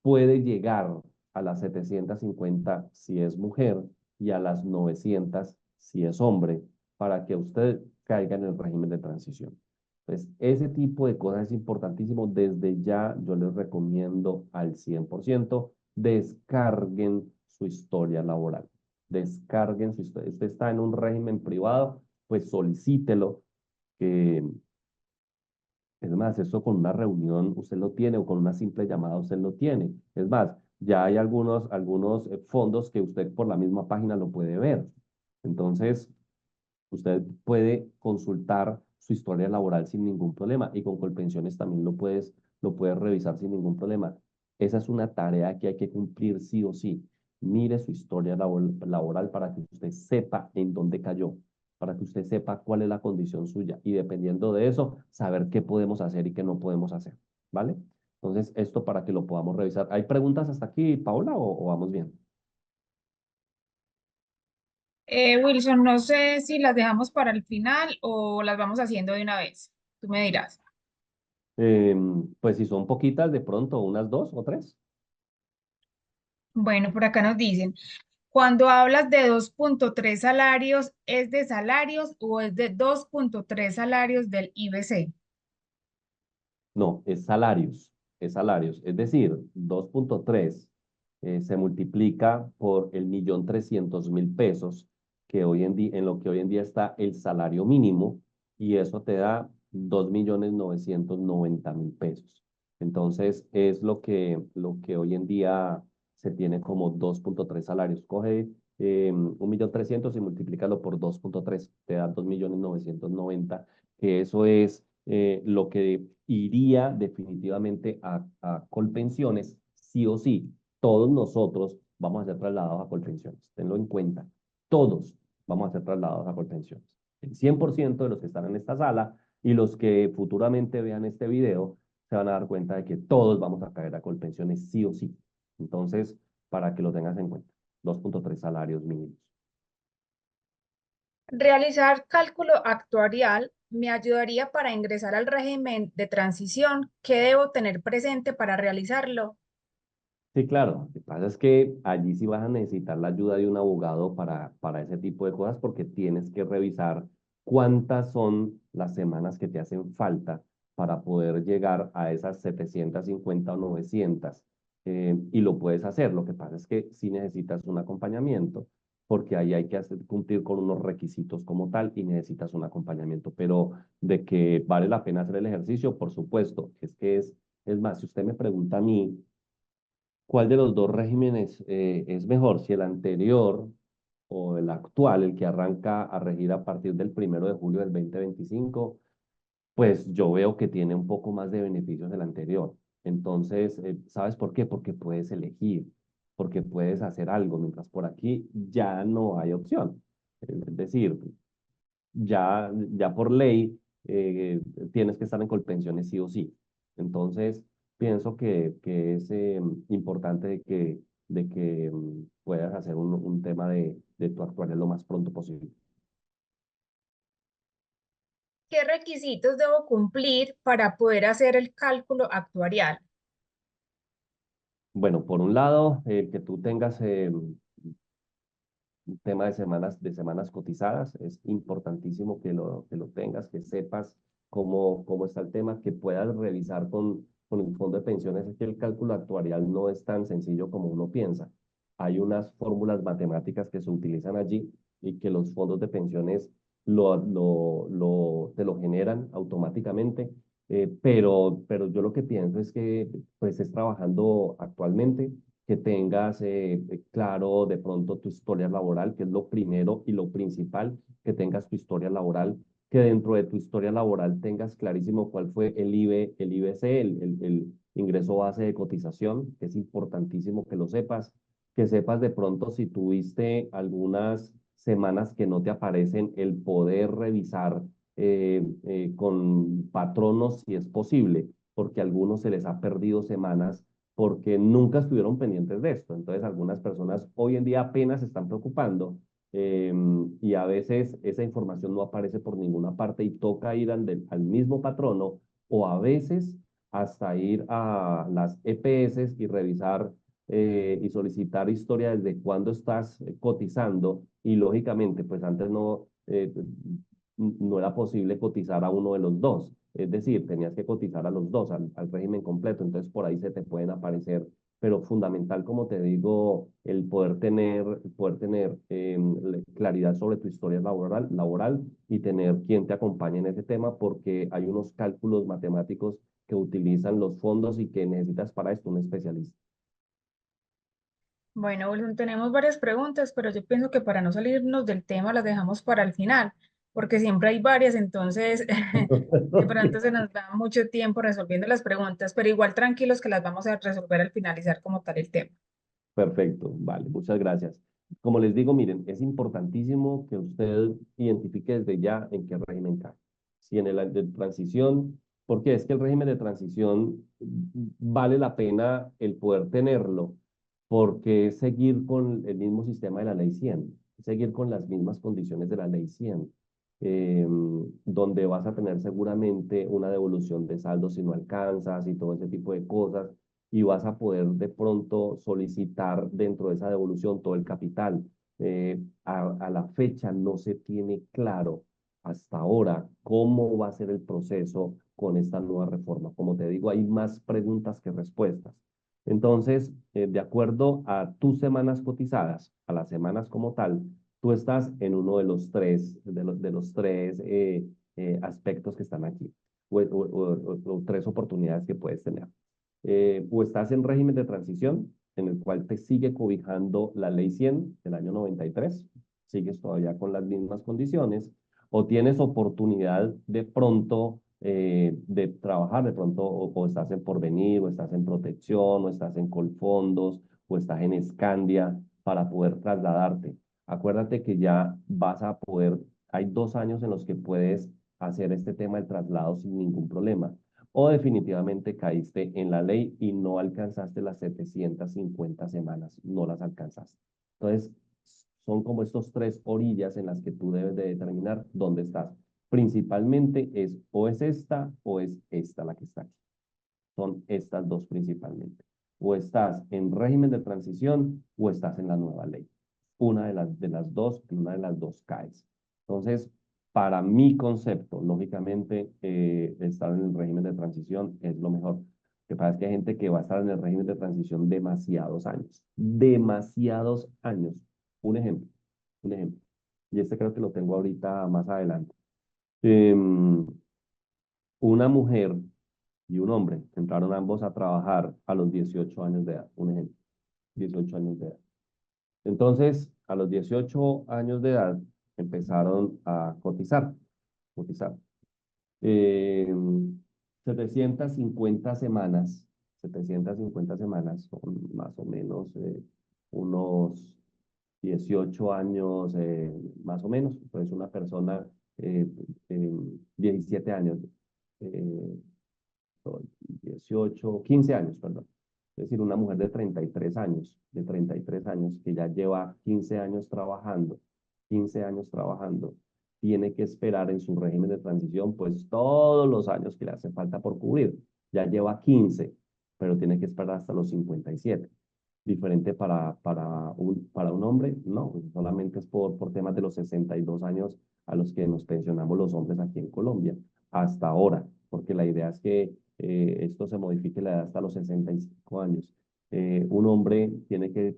puede llegar a las 750 si es mujer y a las 900 si es hombre, para que usted caiga en el régimen de transición. Entonces, ese tipo de cosas es importantísimo. Desde ya yo les recomiendo al 100%, descarguen su historia laboral. Descarguen su historia. Usted está en un régimen privado, pues solicítelo. Es más, eso con una reunión usted lo tiene o con una simple llamada usted lo tiene. Es más, ya hay algunos fondos que usted por la misma página lo puede ver. Entonces, usted puede consultar su historia laboral sin ningún problema y con Colpensiones también lo puedes revisar sin ningún problema. Esa es una tarea que hay que cumplir sí o sí. Mire su historia laboral para que usted sepa en dónde cayó, para que usted sepa cuál es la condición suya y dependiendo de eso, saber qué podemos hacer y qué no podemos hacer, ¿vale? Entonces, esto para que lo podamos revisar. ¿Hay preguntas hasta aquí, Paola, o vamos bien? Wilson, no sé si las dejamos para el final o las vamos haciendo de una vez. Tú me dirás. Pues si son poquitas, de pronto unas 2 o 3. Bueno, por acá nos dicen, cuando hablas de 2,3 salarios, ¿es de salarios o es de 2,3 salarios del IBC? No, es salarios. Es decir, 2.3 se multiplica por el 1.300.000 pesos que hoy en día, en lo que hoy en día está el salario mínimo, y eso te da 2.990.000 pesos. Entonces, es lo que hoy en día se tiene como 2.3 salarios. Coge 1.300.000 y multiplícalo por 2.3, te da 2.990.000, que eso es lo que iría definitivamente a Colpensiones, sí o sí. Todos nosotros vamos a ser trasladados a Colpensiones, tenlo en cuenta. Todos vamos a ser trasladados a Colpensiones. El 100% de los que están en esta sala y los que futuramente vean este video se van a dar cuenta de que todos vamos a caer a Colpensiones, sí o sí. Entonces, para que lo tengas en cuenta, 2.3 salarios mínimos. Realizar cálculo actuarial me ayudaría para ingresar al régimen de transición. ¿Qué debo tener presente para realizarlo? Sí, claro. Lo que pasa es que allí sí vas a necesitar la ayuda de un abogado para ese tipo de cosas, porque tienes que revisar cuántas son las semanas que te hacen falta para poder llegar a esas 750 o 900. Y lo puedes hacer. Lo que pasa es que sí necesitas un acompañamiento, porque ahí hay que cumplir con unos requisitos como tal y necesitas un acompañamiento. Pero de que vale la pena hacer el ejercicio, por supuesto. Es más, si usted me pregunta a mí, ¿cuál de los dos regímenes es mejor? Si el anterior o el actual, el que arranca a regir a partir del 1 de julio del 2025, pues yo veo que tiene un poco más de beneficios el anterior. Entonces, ¿sabes por qué? Porque puedes elegir, porque puedes hacer algo, mientras por aquí ya no hay opción. Es decir, ya por ley tienes que estar en Colpensiones sí o sí. Entonces, pienso que es importante de que puedas hacer un tema de tu actuario lo más pronto posible. ¿Qué requisitos debo cumplir para poder hacer el cálculo actuarial? Bueno, por un lado, que tú tengas un tema de semanas cotizadas, es importantísimo que lo tengas, que sepas cómo está el tema, que puedas revisar con el fondo de pensiones. Es que el cálculo actuarial no es tan sencillo como uno piensa. Hay unas fórmulas matemáticas que se utilizan allí y que los fondos de pensiones te lo generan automáticamente. Pero yo lo que pienso es que pues estés trabajando actualmente, que tengas claro de pronto tu historia laboral, que es lo primero y lo principal, que tengas tu historia laboral, que dentro de tu historia laboral tengas clarísimo cuál fue el IBC, el ingreso base de cotización, que es importantísimo que sepas de pronto si tuviste algunas semanas que no te aparecen, el poder revisar con patronos si es posible, porque a algunos se les ha perdido semanas porque nunca estuvieron pendientes de esto. Entonces, algunas personas hoy en día apenas se están preocupando, eh, y a veces esa información no aparece por ninguna parte y toca ir al mismo patrono, o a veces hasta ir a las EPS y revisar y solicitar historia desde cuándo estás cotizando, y lógicamente pues antes no era posible cotizar a uno de los dos. Es decir, tenías que cotizar a los dos, al régimen completo, entonces por ahí se te pueden aparecer, pero fundamental, como te digo, el poder tener claridad sobre tu historia laboral y tener quien te acompañe en ese tema, porque hay unos cálculos matemáticos que utilizan los fondos y que necesitas para esto un especialista. Bueno, Wilson, tenemos varias preguntas, pero yo pienso que para no salirnos del tema las dejamos para el final, porque siempre hay varias, entonces de pronto se nos da mucho tiempo resolviendo las preguntas, pero igual tranquilos que las vamos a resolver al finalizar como tal el tema. Perfecto, vale, muchas gracias. Como les digo, miren, es importantísimo que usted identifique desde ya en qué régimen cae. Si en el de transición, porque es que el régimen de transición vale la pena el poder tenerlo, porque es seguir con el mismo sistema de la ley 100, seguir con las mismas condiciones de la ley 100, eh, donde vas a tener seguramente una devolución de saldo si no alcanzas y todo ese tipo de cosas. y vas a poder de pronto solicitar dentro de esa devolución todo el capital. A la fecha no se tiene claro hasta ahora cómo va a ser el proceso con esta nueva reforma. Como te digo, hay más preguntas que respuestas. Entonces, de acuerdo a tus semanas cotizadas, a las semanas como tal, tú estás en uno de los tres, aspectos que están aquí, o tres oportunidades que puedes tener. O estás en régimen de transición, en el cual te sigue cobijando la ley 100 del año 93, sigues todavía con las mismas condiciones, o tienes oportunidad de pronto de trabajar, de pronto, o estás en Porvenir, o estás en Protección, o estás en Colfondos, o estás en Escandia, para poder trasladarte. Acuérdate que ya vas a poder, hay 2 años en los que puedes hacer este tema del traslado sin ningún problema. O definitivamente caíste en la ley y no alcanzaste las 750 semanas, no las alcanzaste. Entonces, son como estos tres orillas en las que tú debes de determinar dónde estás. Principalmente es esta o es esta la que está aquí. Son estas dos principalmente. O estás en régimen de transición o estás en la nueva ley. Una de las dos, en una de las dos caes. Entonces, para mi concepto, lógicamente, estar en el régimen de transición es lo mejor. Lo que pasa es que hay gente que va a estar en el régimen de transición demasiados años. Demasiados años. Un ejemplo, un ejemplo. Y este creo que lo tengo ahorita más adelante. Una mujer y un hombre entraron ambos a trabajar a los 18 años de edad, un ejemplo, 18 años de edad. Entonces, a los 18 años de edad empezaron a cotizar. Eh, 750 semanas, 750 semanas son más o menos unos 18 años, más o menos. Entonces, una persona, eh, 17 años, eh, 18, 15 años, perdón. Es decir, una mujer de 33 años que ya lleva 15 años trabajando, 15 años trabajando, tiene que esperar en su régimen de transición, pues todos los años que le hace falta por cubrir. Ya lleva 15, pero tiene que esperar hasta los 57. Diferente para un hombre, no, pues solamente es por temas de los 62 años a los que nos pensionamos los hombres aquí en Colombia, hasta ahora, porque la idea es que esto se modifique la edad hasta los 65 años. Un hombre tiene que,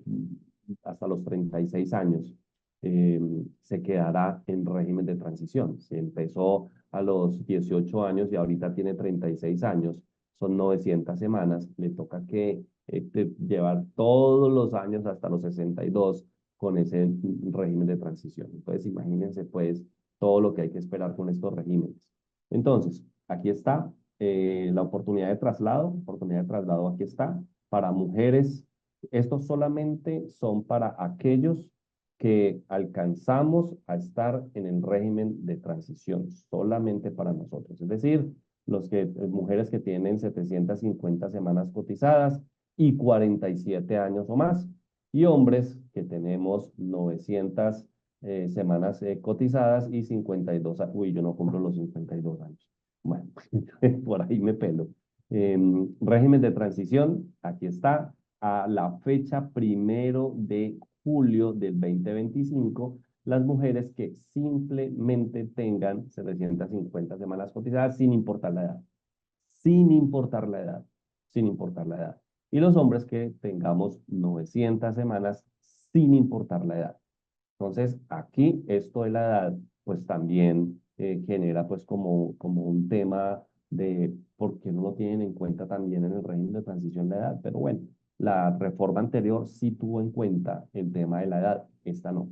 hasta los 36 años, se quedará en régimen de transición. Si empezó a los 18 años y ahorita tiene 36 años, son 900 semanas, le toca que llevar todos los años hasta los 62 con ese régimen de transición. Entonces, imagínense pues todo lo que hay que esperar con estos regímenes. Entonces, aquí está la oportunidad de traslado aquí está para mujeres. Estos solamente son para aquellos que alcanzamos a estar en el régimen de transición, solamente para nosotros. Es decir, mujeres que tienen 750 semanas cotizadas y 47 años o más, y hombres que tenemos 900 semanas cotizadas y 52 años. Uy, yo no cumplo los 52 años. Bueno, por ahí me pelo. Régimen de transición, aquí está, a la fecha 1 de julio del 2025, las mujeres que simplemente tengan 750 semanas cotizadas sin importar la edad, sin importar la edad, sin importar la edad. Y los hombres que tengamos 900 semanas sin importar la edad. Entonces, aquí esto de la edad, pues también genera pues como un tema de por qué no lo tienen en cuenta también en el régimen de transición de edad. Pero bueno, la reforma anterior sí tuvo en cuenta el tema de la edad, esta no.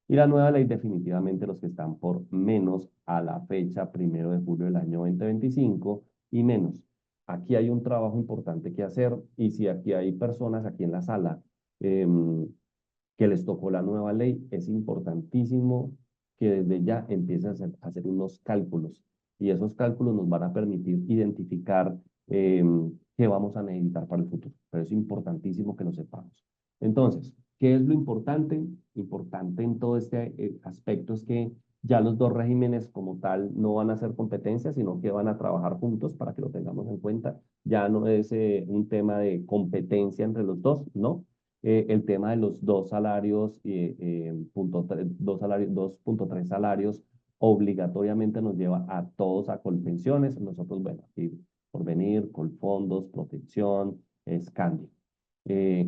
Y la nueva ley definitivamente los que están por menos a la fecha 1 de julio del año 2025 y menos. Aquí hay un trabajo importante que hacer y si aquí hay personas aquí en la sala que les tocó la nueva ley, es importantísimo que desde ya empiecen a hacer unos cálculos y esos cálculos nos van a permitir identificar qué vamos a necesitar para el futuro. Pero es importantísimo que lo sepamos. Entonces, ¿qué es lo importante? Importante en todo este aspecto es que Ya los dos regímenes como tal no van a ser competencia, sino que van a trabajar juntos para que lo tengamos en cuenta. Ya no es un tema de competencia entre los dos, ¿no? El tema de los dos salarios, dos salarios, 2.3 salarios, obligatoriamente nos lleva a todos a Colpensiones. Nosotros, bueno, aquí Porvenir, Colfondos, Protección, Scandia.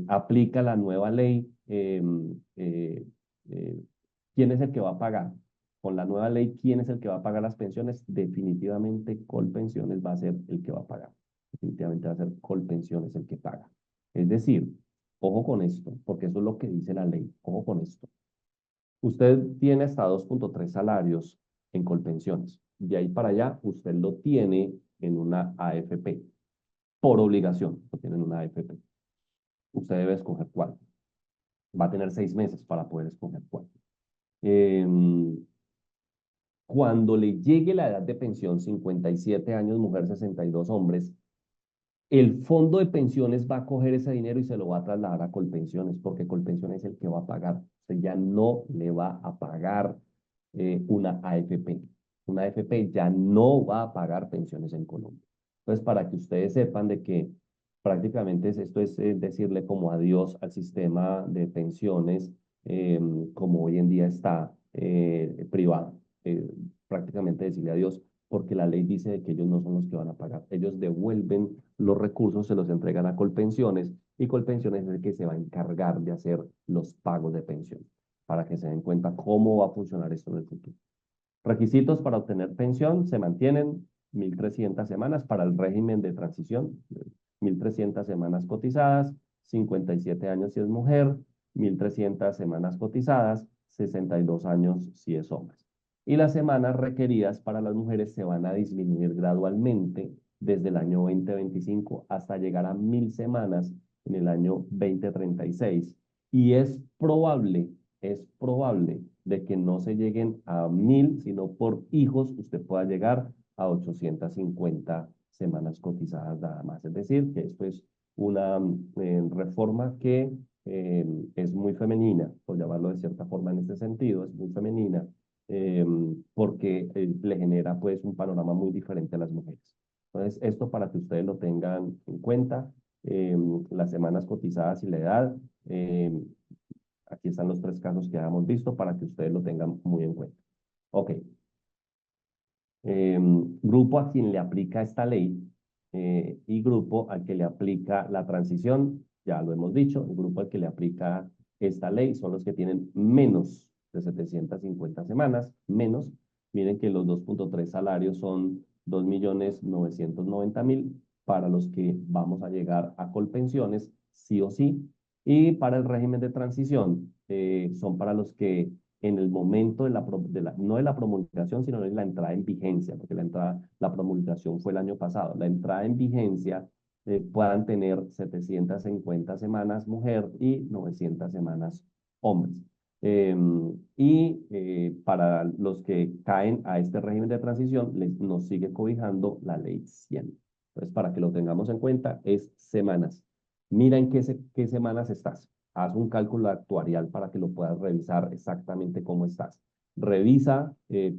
Aplica la nueva ley. Eh, ¿Quién es el que va a pagar? Con la nueva ley, ¿quién es el que va a pagar las pensiones? Definitivamente Colpensiones va a ser el que va a pagar. Definitivamente va a ser Colpensiones el que paga. Es decir, ojo con esto, porque eso es lo que dice la ley. Ojo con esto. Usted tiene hasta 2.3 salarios en Colpensiones. De ahí para allá, usted lo tiene en una AFP. Por obligación, lo tiene en una AFP. Usted debe escoger cuál. Va a tener 6 meses para poder escoger cuál. Eh, Cuando le llegue la edad de pensión, 57 años, mujer, 62 hombres, el fondo de pensiones va a coger ese dinero y se lo va a trasladar a Colpensiones, porque Colpensiones es el que va a pagar. Usted ya no le va a pagar una AFP. Una AFP ya no va a pagar pensiones en Colombia. Entonces, para que ustedes sepan de que prácticamente esto es decirle como adiós al sistema de pensiones como hoy en día está privado. Prácticamente decirle adiós porque la ley dice de que ellos no son los que van a pagar. Ellos devuelven los recursos, se los entregan a Colpensiones y Colpensiones es el que se va a encargar de hacer los pagos de pensión para que se den cuenta cómo va a funcionar esto en el futuro. Requisitos para obtener pensión se mantienen 1.300 semanas para el régimen de transición, 1.300 semanas cotizadas, 57 años si es mujer, 1.300 semanas cotizadas, 62 años si es hombre. Y las semanas requeridas para las mujeres se van a disminuir gradualmente desde el año 2025 hasta llegar a 1.000 semanas en el año 2036. Y es probable de que no se lleguen a 1.000, sino por hijos usted pueda llegar a 850 semanas cotizadas nada más. Es decir, que esto es una reforma que es muy femenina, por llamarlo de cierta forma en este sentido, es muy femenina, eh, porque le genera pues un panorama muy diferente a las mujeres. Entonces, esto para que ustedes lo tengan en cuenta, las semanas cotizadas y la edad, eh, aquí están los 3 casos que habíamos visto para que ustedes lo tengan muy en cuenta. Ok. Grupo a quien le aplica esta ley y grupo al que le aplica la transición, ya lo hemos dicho, el grupo al que le aplica esta ley son los que tienen menos de 750 semanas, menos. Miren que los 2.3 salarios son 2.990.000 para los que vamos a llegar a Colpensiones, sí o sí. Y para el régimen de transición, son para los que en el momento no de la promulgación, sino de la entrada en vigencia, porque la promulgación fue el año pasado. La entrada en vigencia puedan tener 750 semanas mujer y 900 semanas hombres. Para los que caen a este régimen de transición, nos sigue cobijando la ley 100. Entonces, para que lo tengamos en cuenta, es semanas. Mira en qué semanas estás. Haz un cálculo actuarial para que lo puedas revisar exactamente cómo estás. Revisa,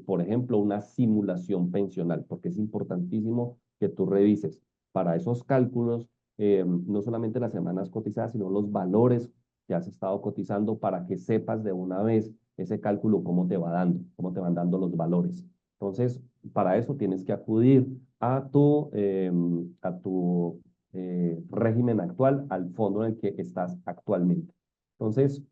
por ejemplo, una simulación pensional, porque es importantísimo que tú revises para esos cálculos no solamente las semanas cotizadas, sino los valores que has estado cotizando para que sepas de una vez ese cálculo cómo te va dando, cómo te van dando los valores. Entonces, para eso tienes que acudir a tu régimen actual, al fondo en el que estás actualmente. Entonces,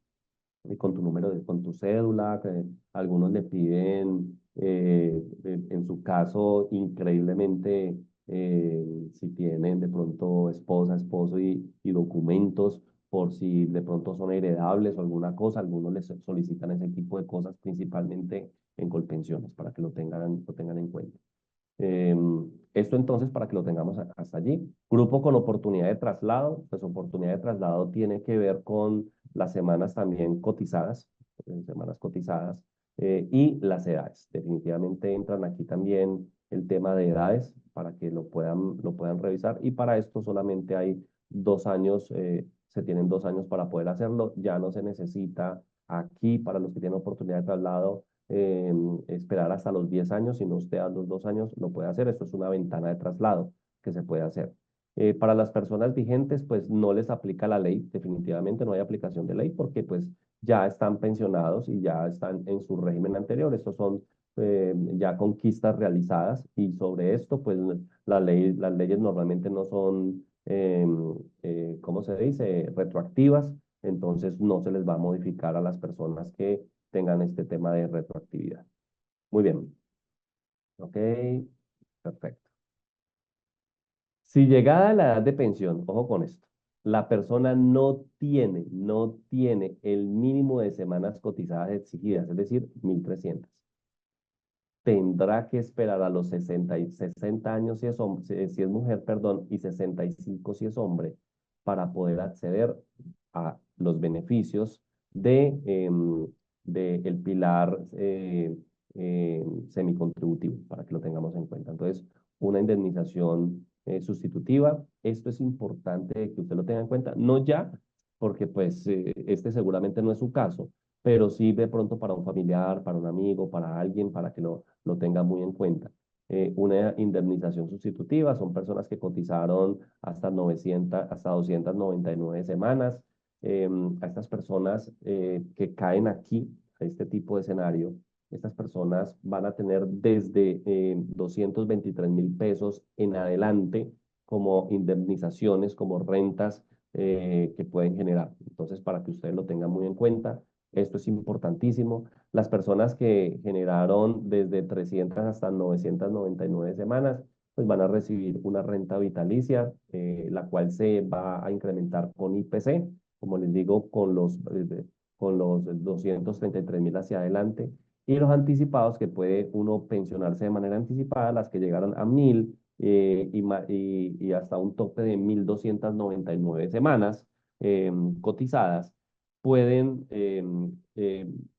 con tu con tu cédula, que algunos le piden, en su caso, increíblemente, si tienen de pronto esposa, esposo y documentos, por si de pronto son heredables o alguna cosa, algunos les solicitan ese tipo de cosas, principalmente en Colpensiones, para que lo tengan en cuenta. Esto entonces para que lo tengamos hasta allí. Grupo con oportunidad de traslado, pues oportunidad de traslado tiene que ver con las semanas también cotizadas, y las edades. Definitivamente entran aquí también el tema de edades para que lo puedan revisar y para esto solamente hay 2 años, se tienen 2 años para poder hacerlo. Ya no se necesita aquí para los que tienen oportunidad de traslado esperar hasta los 10 años, si no usted a los 2 años lo puede hacer. Esto es una ventana de traslado que se puede hacer. Para las personas vigentes, pues no les aplica la ley, definitivamente no hay aplicación de ley porque pues ya están pensionados y ya están en su régimen anterior. Estos son ya conquistas realizadas y sobre esto, pues las leyes normalmente no son, ¿cómo se dice?, retroactivas, entonces no se les va a modificar a las personas que tengan este tema de retroactividad. Muy bien, ok, perfecto. Si llegada a la edad de pensión, ojo con esto, la persona no tiene el mínimo de semanas cotizadas exigidas, es decir, 1.300. Tendrá que esperar a los 60 años si es, si es mujer, perdón, y 65 si es hombre, para poder acceder a los beneficios de el pilar semicontributivo, para que lo tengamos en cuenta. Entonces, una indemnización sustitutiva, esto es importante que usted lo tenga en cuenta, no ya, porque pues este seguramente no es su caso, pero sí de pronto para un familiar, para un amigo, para alguien, para que lo tenga muy en cuenta. Una indemnización sustitutiva son personas que cotizaron hasta 900, hasta 299 semanas. A estas personas que caen aquí, a este tipo de escenario, estas personas van a tener desde 223.000 pesos en adelante como indemnizaciones, como rentas que pueden generar. Entonces, para que ustedes lo tengan muy en cuenta, esto es importantísimo. Las personas que generaron desde 300 hasta 999 semanas, pues van a recibir una renta vitalicia, la cual se va a incrementar con IPC, como les digo, con los 233.000 hacia adelante. Y los anticipados, que puede uno pensionarse de manera anticipada, las que llegaron a 1.000 y hasta un tope de 1.299 semanas cotizadas, pueden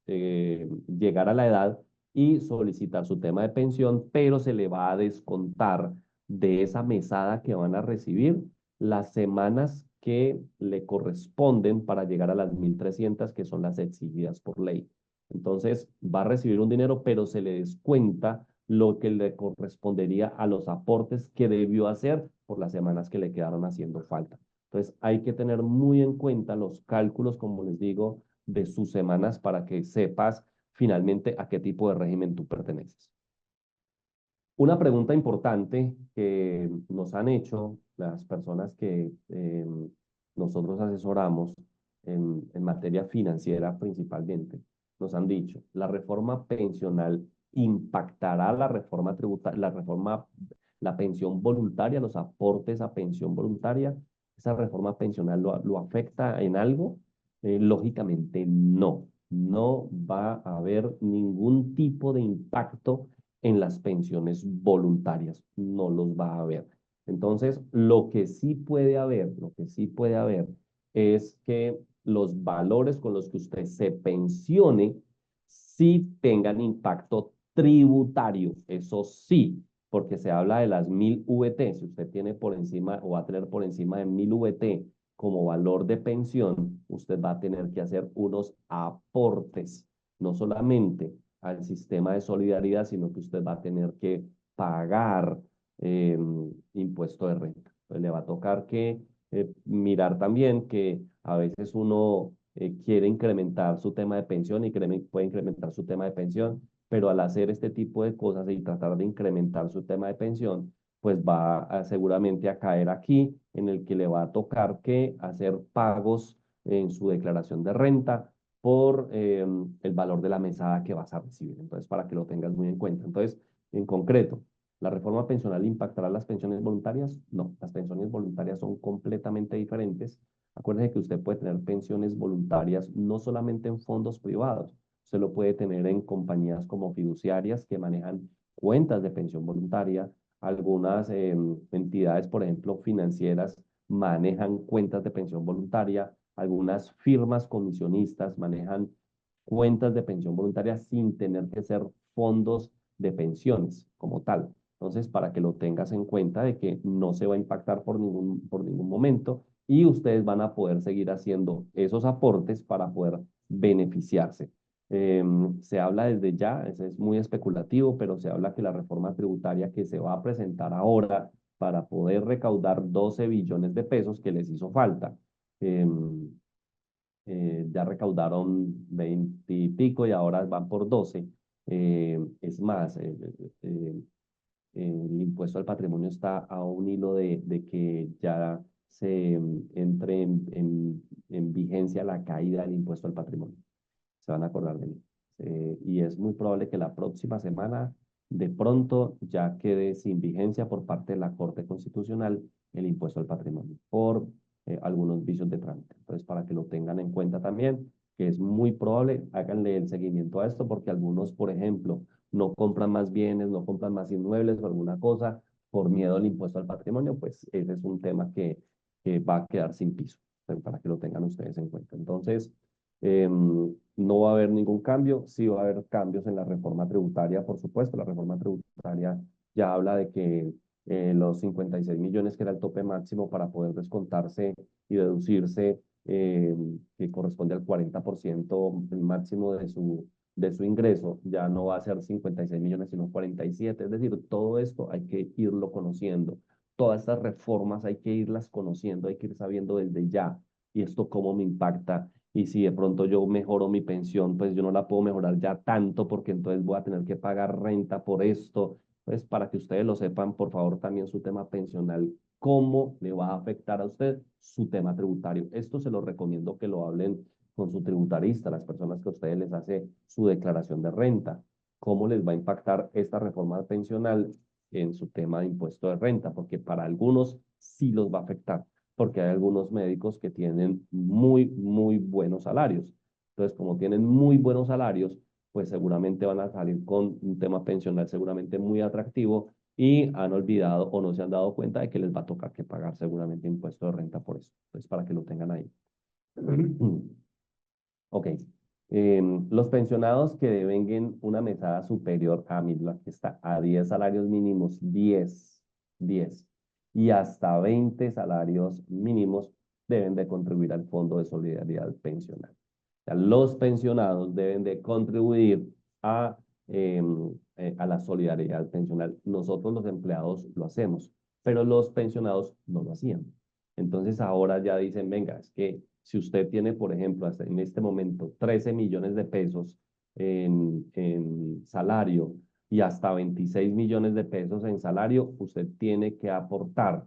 llegar a la edad y solicitar su tema de pensión, pero se le va a descontar de esa mesada que van a recibir las semanas que le corresponden para llegar a las 1.300, que son las exigidas por ley. Entonces, va a recibir un dinero, pero se le descuenta lo que le correspondería a los aportes que debió hacer por las semanas que le quedaron haciendo falta. Entonces, hay que tener muy en cuenta los cálculos, como les digo, de sus semanas para que sepas finalmente a qué tipo de régimen tú perteneces. Una pregunta importante que nos han hecho las personas que nosotros asesoramos en materia financiera principalmente, nos han dicho, ¿la reforma pensional impactará la reforma tributaria, la pensión voluntaria, los aportes a pensión voluntaria? ¿Esa reforma pensional lo afecta en algo? Lógicamente no, no va a haber ningún tipo de impacto en las pensiones voluntarias, no los va a haber. Entonces, lo que sí puede haber es que los valores con los que usted se pensione sí tengan impacto tributario, eso sí, porque se habla de las 1.000 VT. Si usted tiene por encima o va a tener por encima de 1.000 VT como valor de pensión, usted va a tener que hacer unos aportes, no solamente al sistema de solidaridad, sino que usted va a tener que pagar impuesto de renta. Entonces le va a tocar que mirar también que a veces uno quiere incrementar su tema de pensión y puede incrementar su tema de pensión, pero al hacer este tipo de cosas y tratar de incrementar su tema de pensión, pues va seguramente a caer aquí en el que le va a tocar que hacer pagos en su declaración de renta por el valor de la mesada que vas a recibir. Entonces, para que lo tengas muy en cuenta. Entonces, en concreto, ¿la reforma pensional impactará las pensiones voluntarias? No, las pensiones voluntarias son completamente diferentes. Acuérdese que usted puede tener pensiones voluntarias no solamente en fondos privados, usted lo puede tener en compañías como fiduciarias que manejan cuentas de pensión voluntaria. Algunas entidades, por ejemplo, financieras, manejan cuentas de pensión voluntaria. Algunas firmas comisionistas manejan cuentas de pensión voluntaria sin tener que ser fondos de pensiones como tal. Entonces, para que lo tengas en cuenta de que no se va a impactar por ningún momento y ustedes van a poder seguir haciendo esos aportes para poder beneficiarse. Se habla desde ya, es muy especulativo, pero se habla que la reforma tributaria que se va a presentar ahora para poder recaudar 12 billones de pesos que les hizo falta. Ya recaudaron 20 y pico y ahora van por 12. Es más, el impuesto al patrimonio está a un hilo de que ya se entre en vigencia la caída del impuesto al patrimonio. Se van a acordar de mí. Y es muy probable que la próxima semana de pronto ya quede sin vigencia por parte de la Corte Constitucional el impuesto al patrimonio por algunos vicios de trámite. Entonces, para que lo tengan en cuenta también, que es muy probable, háganle el seguimiento a esto porque algunos, por ejemplo, no compran más bienes, no compran más inmuebles o alguna cosa por miedo al impuesto al patrimonio, pues ese es un tema que va a quedar sin piso, para que lo tengan ustedes en cuenta. Entonces, no va a haber ningún cambio, sí va a haber cambios en la reforma tributaria, por supuesto. La reforma tributaria ya habla de que los 56 millones, que era el tope máximo para poder descontarse y deducirse, que corresponde al 40% el máximo de su ingreso, ya no va a ser 56 millones, sino 47. Es decir, todo esto hay que irlo conociendo. Todas estas reformas hay que irlas conociendo, hay que ir sabiendo desde ya. Y esto cómo me impacta y si de pronto yo mejoro mi pensión, pues yo no la puedo mejorar ya tanto porque entonces voy a tener que pagar renta por esto. Pues para que ustedes lo sepan, por favor, también su tema pensional, cómo le va a afectar a usted su tema tributario. Esto se lo recomiendo que lo hablen con su tributarista, las personas que a ustedes les hace su declaración de renta. ¿Cómo les va a impactar esta reforma pensional en su tema de impuesto de renta? Porque para algunos sí los va a afectar porque hay algunos médicos que tienen muy buenos salarios. Entonces, como tienen muy buenos salarios, pues seguramente van a salir con un tema pensional seguramente muy atractivo y han olvidado o no se han dado cuenta de que les va a tocar que pagar seguramente impuesto de renta por eso. Entonces, para que lo tengan ahí. Ok. Los pensionados que devenguen una mesada superior a, aquí está, a 10 salarios mínimos, 10 y hasta 20 salarios mínimos deben de contribuir al Fondo de Solidaridad Pensional. O sea, los pensionados deben de contribuir a la solidaridad pensional. Nosotros los empleados lo hacemos, pero los pensionados no lo hacían. Entonces ahora ya dicen, venga, es que si usted tiene, por ejemplo, hasta en este momento 13 millones de pesos en salario y hasta 26 millones de pesos en salario, usted tiene que aportar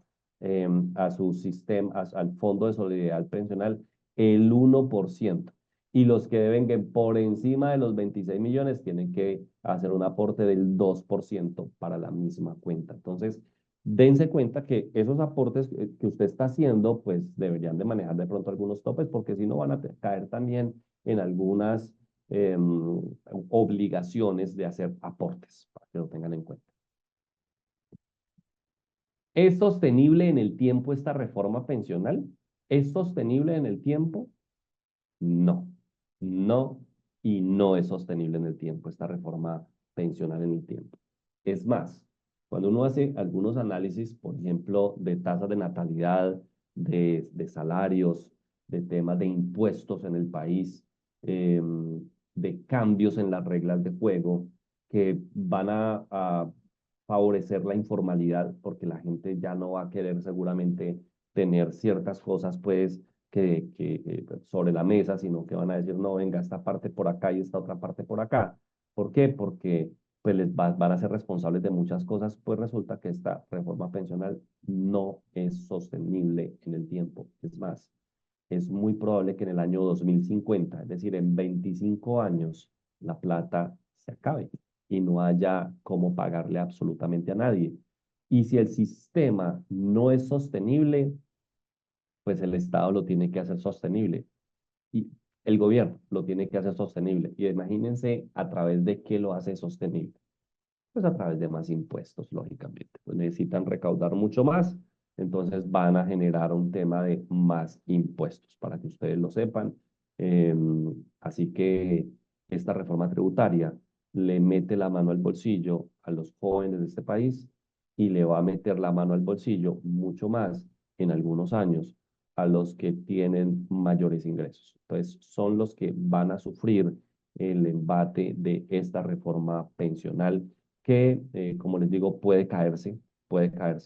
a su sistema, al Fondo de Solidaridad Pensional, el 1%. Y los que deben que por encima de los 26 millones tienen que hacer un aporte del 2% para la misma cuenta. Entonces, dense cuenta que esos aportes que usted está haciendo, pues deberían de manejar de pronto algunos topes, porque si no van a caer también en algunas obligaciones de hacer aportes, para que lo tengan en cuenta. ¿Es sostenible en el tiempo esta reforma pensional? ¿Es sostenible en el tiempo? No, no y no es sostenible en el tiempo esta reforma pensional en el tiempo. Es más, cuando uno hace algunos análisis, por ejemplo, de tasas de natalidad, de salarios, de temas de impuestos en el país, de cambios en las reglas de juego que van a favorecer la informalidad, porque la gente ya no va a querer seguramente tener ciertas cosas, pues, sobre la mesa, sino que van a decir, no, venga, esta parte por acá y esta otra parte por acá. ¿Por qué? Porque pues van a ser responsables de muchas cosas, pues resulta que esta reforma pensional no es sostenible en el tiempo. Es más, es muy probable que en el año 2050, es decir, en 25 años, la plata se acabe y no haya cómo pagarle absolutamente a nadie. Y si el sistema no es sostenible, pues el Estado lo tiene que hacer sostenible y el gobierno lo tiene que hacer sostenible. Y imagínense a través de qué lo hace sostenible. Pues a través de más impuestos, lógicamente. Pues necesitan recaudar mucho más, entonces van a generar un tema de más impuestos, para que ustedes lo sepan. Así que esta reforma tributaria le mete la mano al bolsillo a los jóvenes de este país y le va a meter la mano al bolsillo mucho más en algunos años a los que tienen mayores ingresos. Entonces, son los que van a sufrir el embate de esta reforma pensional que, como les digo, puede caerse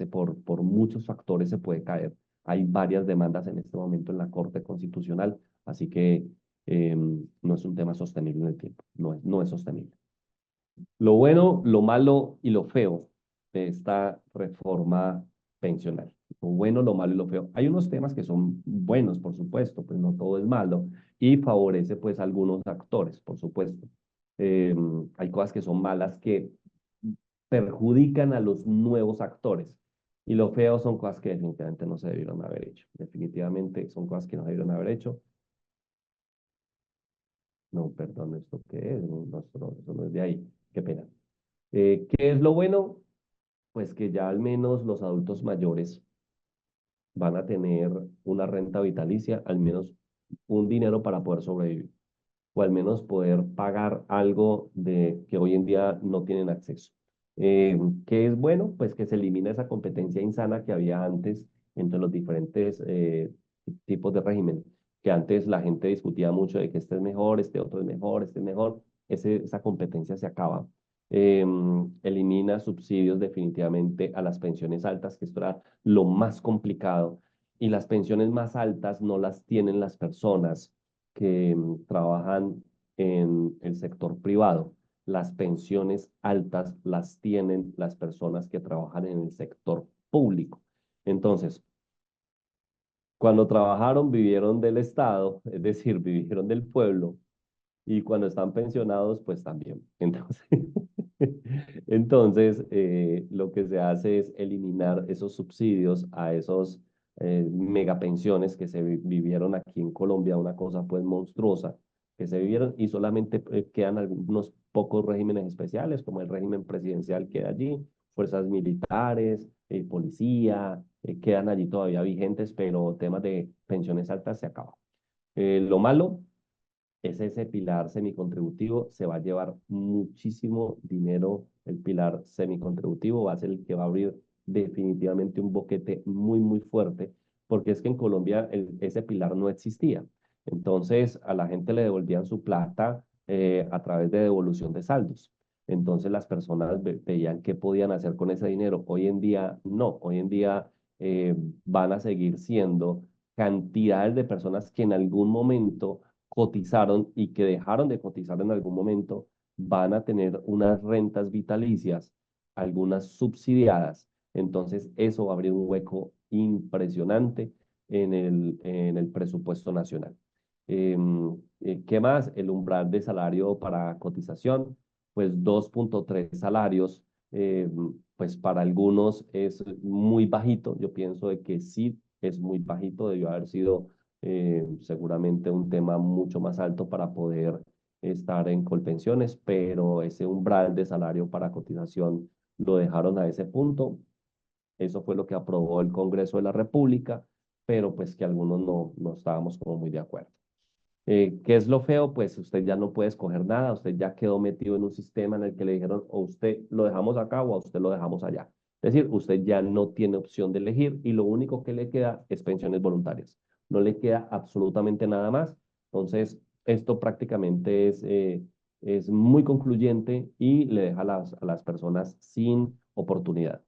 por muchos factores, se puede caer. Hay varias demandas en este momento en la Corte Constitucional, así que no es un tema sostenible en el tiempo, no es sostenible. Lo bueno, lo malo y lo feo de esta reforma pensional. Lo bueno, lo malo y lo feo. Hay unos temas que son buenos, por supuesto, pues no todo es malo y favorece pues a algunos actores, por supuesto. Hay cosas que son malas que perjudican a los nuevos actores. Y lo feo son cosas que definitivamente no se debieron haber hecho. Definitivamente son cosas que no debieron haber hecho. No, perdón, ¿esto qué es? No, eso no es de ahí. Qué pena. ¿Qué es lo bueno? Pues que ya al menos los adultos mayores van a tener una renta vitalicia, al menos un dinero para poder sobrevivir, o al menos poder pagar algo de que hoy en día no tienen acceso. ¿Qué es bueno? Pues que se elimina esa competencia insana que había antes entre los diferentes tipos de régimen, que antes la gente discutía mucho de que este es mejor, este otro es mejor, este es mejor. Esa competencia se acaba. Elimina subsidios definitivamente a las pensiones altas, que esto era lo más complicado, y las pensiones más altas no las tienen las personas que trabajan en el sector privado. Las pensiones altas las tienen las personas que trabajan en el sector público. Entonces, cuando trabajaron, vivieron del Estado, es decir, vivieron del pueblo, y cuando están pensionados, pues también. Lo que se hace es eliminar esos subsidios a esos megapensiones que se vivieron aquí en Colombia, una cosa pues monstruosa que se vivieron y solamente quedan algunos pocos regímenes especiales, como el régimen presidencial queda allí, fuerzas militares, policía, quedan allí todavía vigentes, pero temas de pensiones altas se acaban. Lo malo es ese pilar semicontributivo, se va a llevar muchísimo dinero. El pilar semicontributivo va a ser el que va a abrir definitivamente un boquete muy, muy fuerte, porque es que en Colombia ese pilar no existía. Entonces a la gente le devolvían su plata a través de devolución de saldos. Entonces las personas veían qué podían hacer con ese dinero. Hoy en día no, hoy en día eh, van a seguir siendo cantidades de personas que en algún momento cotizaron y que dejaron de cotizar en algún momento, van a tener unas rentas vitalicias, algunas subsidiadas. Entonces, eso va a abrir un hueco impresionante en el presupuesto nacional. ¿Qué más? El umbral de salario para cotización, pues 2.3 salarios, pues para algunos es muy bajito. Yo pienso de que sí es muy bajito, debió haber sido seguramente un tema mucho más alto para poder estar en Colpensiones, pero ese umbral de salario para cotización lo dejaron a ese punto. Eso fue lo que aprobó el Congreso de la República, pero pues que algunos no estábamos como muy de acuerdo. ¿Qué es lo feo? Pues usted ya no puede escoger nada, usted ya quedó metido en un sistema en el que le dijeron o usted lo dejamos acá o a usted lo dejamos allá. Es decir, usted ya no tiene opción de elegir y lo único que le queda es pensiones voluntarias. No le queda absolutamente nada más. Entonces, esto prácticamente es muy concluyente y le deja a las personas sin oportunidad.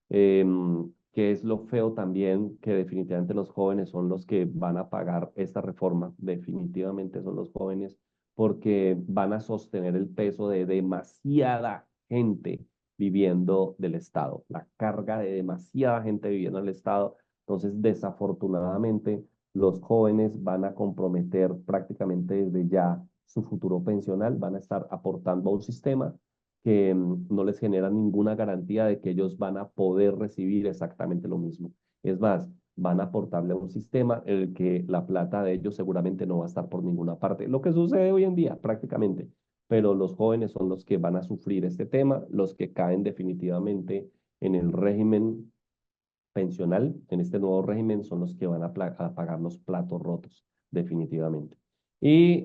Que es lo feo también, que definitivamente los jóvenes son los que van a pagar esta reforma, definitivamente son los jóvenes, porque van a sostener el peso de demasiada gente viviendo del Estado, la carga de demasiada gente viviendo del Estado. Entonces, desafortunadamente, los jóvenes van a comprometer prácticamente desde ya su futuro pensional, van a estar aportando a un sistema que no les genera ninguna garantía de que ellos van a poder recibir exactamente lo mismo. Es más, van a aportarle a un sistema en el que la plata de ellos seguramente no va a estar por ninguna parte. Lo que sucede hoy en día prácticamente, pero los jóvenes son los que van a sufrir este tema, los que caen definitivamente en el régimen pensional, en este nuevo régimen, son los que van a pagar los platos rotos, definitivamente. Y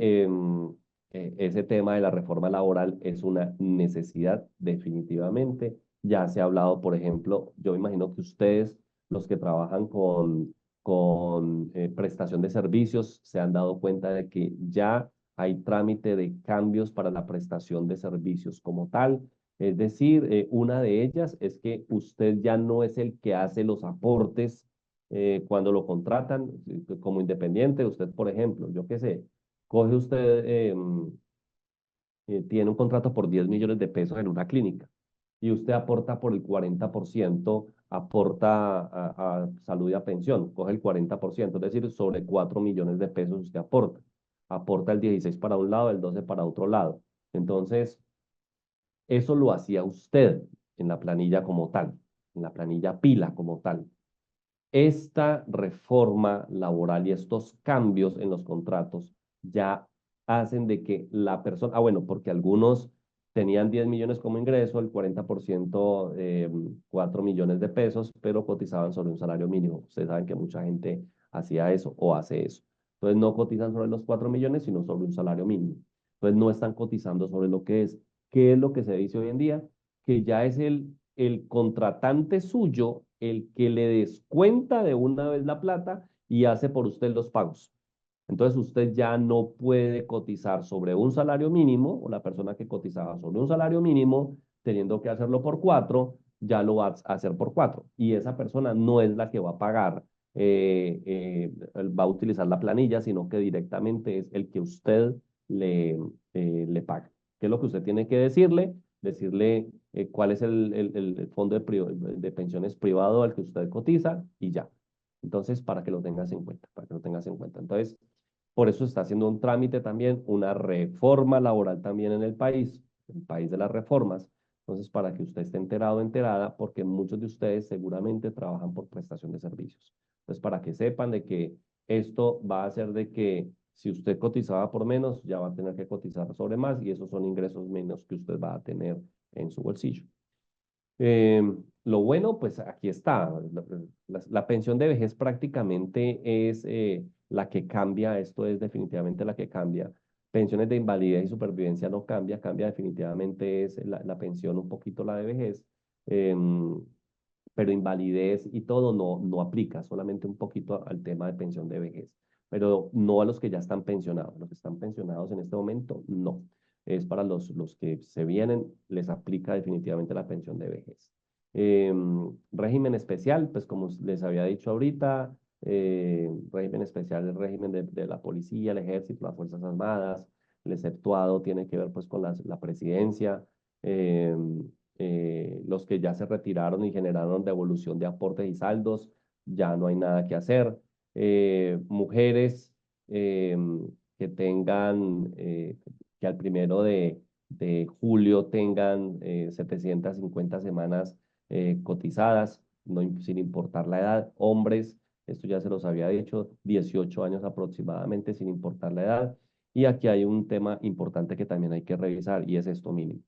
ese tema de la reforma laboral es una necesidad, definitivamente. Ya se ha hablado, por ejemplo, yo imagino que ustedes, los que trabajan con prestación de servicios, se han dado cuenta de que ya hay trámite de cambios para la prestación de servicios como tal. Es decir, una de ellas es que usted ya no es el que hace los aportes cuando lo contratan como independiente. Usted, por ejemplo, yo qué sé, coge usted, tiene un contrato por 10 millones de pesos en una clínica y usted aporta por el 40%, aporta a salud y a pensión, coge el 40%, es decir, sobre 4 millones de pesos usted aporta. Aporta el 16 para un lado, el 12 para otro lado. Entonces, eso lo hacía usted en la planilla como tal, en la planilla pila como tal. Esta reforma laboral y estos cambios en los contratos ya hacen de que la persona, bueno, porque algunos tenían 10 millones como ingreso, el 40%, 4 millones de pesos, pero cotizaban sobre un salario mínimo. Ustedes saben que mucha gente hacía eso o hace eso. Entonces no cotizan sobre los 4 millones, sino sobre un salario mínimo. Entonces no están cotizando sobre lo que es. ¿Qué es lo que se dice hoy en día? Que ya es el contratante suyo el que le descuenta de una vez la plata y hace por usted los pagos. Entonces usted ya no puede cotizar sobre un salario mínimo, o la persona que cotizaba sobre un salario mínimo, teniendo que hacerlo por 4, ya lo va a hacer por 4. Y esa persona no es la que va a pagar, va a utilizar la planilla, sino que directamente es el que usted le paga. ¿Qué es lo que usted tiene que decirle? Decirle cuál es el fondo de pensiones privado al que usted cotiza y ya. Entonces, para que lo tengas en cuenta, para que lo tengas en cuenta. Entonces, por eso está haciendo un trámite también, una reforma laboral también en el país de las reformas. Entonces, para que usted esté enterado o enterada, porque muchos de ustedes seguramente trabajan por prestación de servicios. Entonces, para que sepan de que esto va a hacer de que si usted cotizaba por menos, ya va a tener que cotizar sobre más y esos son ingresos menos que usted va a tener en su bolsillo. Eh, lo bueno, pues aquí está. La pensión de vejez prácticamente es la que cambia, esto es definitivamente la que cambia. Pensiones de invalidez y supervivencia no cambia, cambia definitivamente es la pensión, un poquito la de vejez, pero invalidez y todo no aplica, solamente un poquito al tema de pensión de vejez, pero no a los que ya están pensionados. Los que están pensionados en este momento, no. Es para los que se vienen, les aplica definitivamente la pensión de vejez. Régimen especial, pues como les había dicho ahorita, régimen especial, el régimen de la policía, el ejército, las Fuerzas Armadas, el exceptuado tiene que ver pues con la presidencia, eh, los que ya se retiraron y generaron devolución de aportes y saldos, ya no hay nada que hacer. Mujeres eh, que tengan, que al 1 de julio tengan 750 semanas cotizadas, no, sin importar la edad. Hombres, esto ya se los había dicho, 18 años aproximadamente, sin importar la edad. Y aquí hay un tema importante que también hay que revisar y es esto mínimo.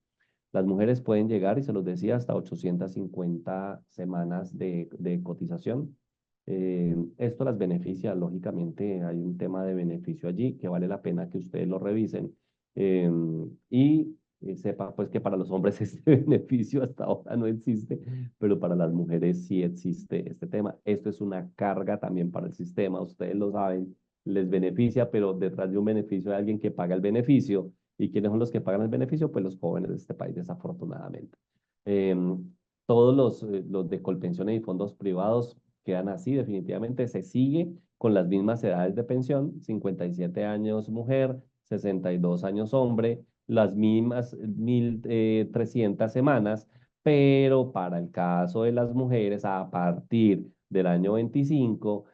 Las mujeres pueden llegar, y se los decía, hasta 850 semanas de cotización. Esto las beneficia, lógicamente hay un tema de beneficio allí que vale la pena que ustedes lo revisen. Eh, y sepa pues que para los hombres este beneficio hasta ahora no existe, pero para las mujeres sí existe este tema. Esto es una carga también para el sistema, ustedes lo saben, les beneficia, pero detrás de un beneficio hay alguien que paga el beneficio. ¿Y quiénes son los que pagan el beneficio? Pues los jóvenes de este país, desafortunadamente. Todos los de Colpensiones y fondos privados quedan así, definitivamente. Se sigue con las mismas edades de pensión: 57 años mujer, 62 años hombre, las mismas 1.300 semanas, pero para el caso de las mujeres, a partir del año 25,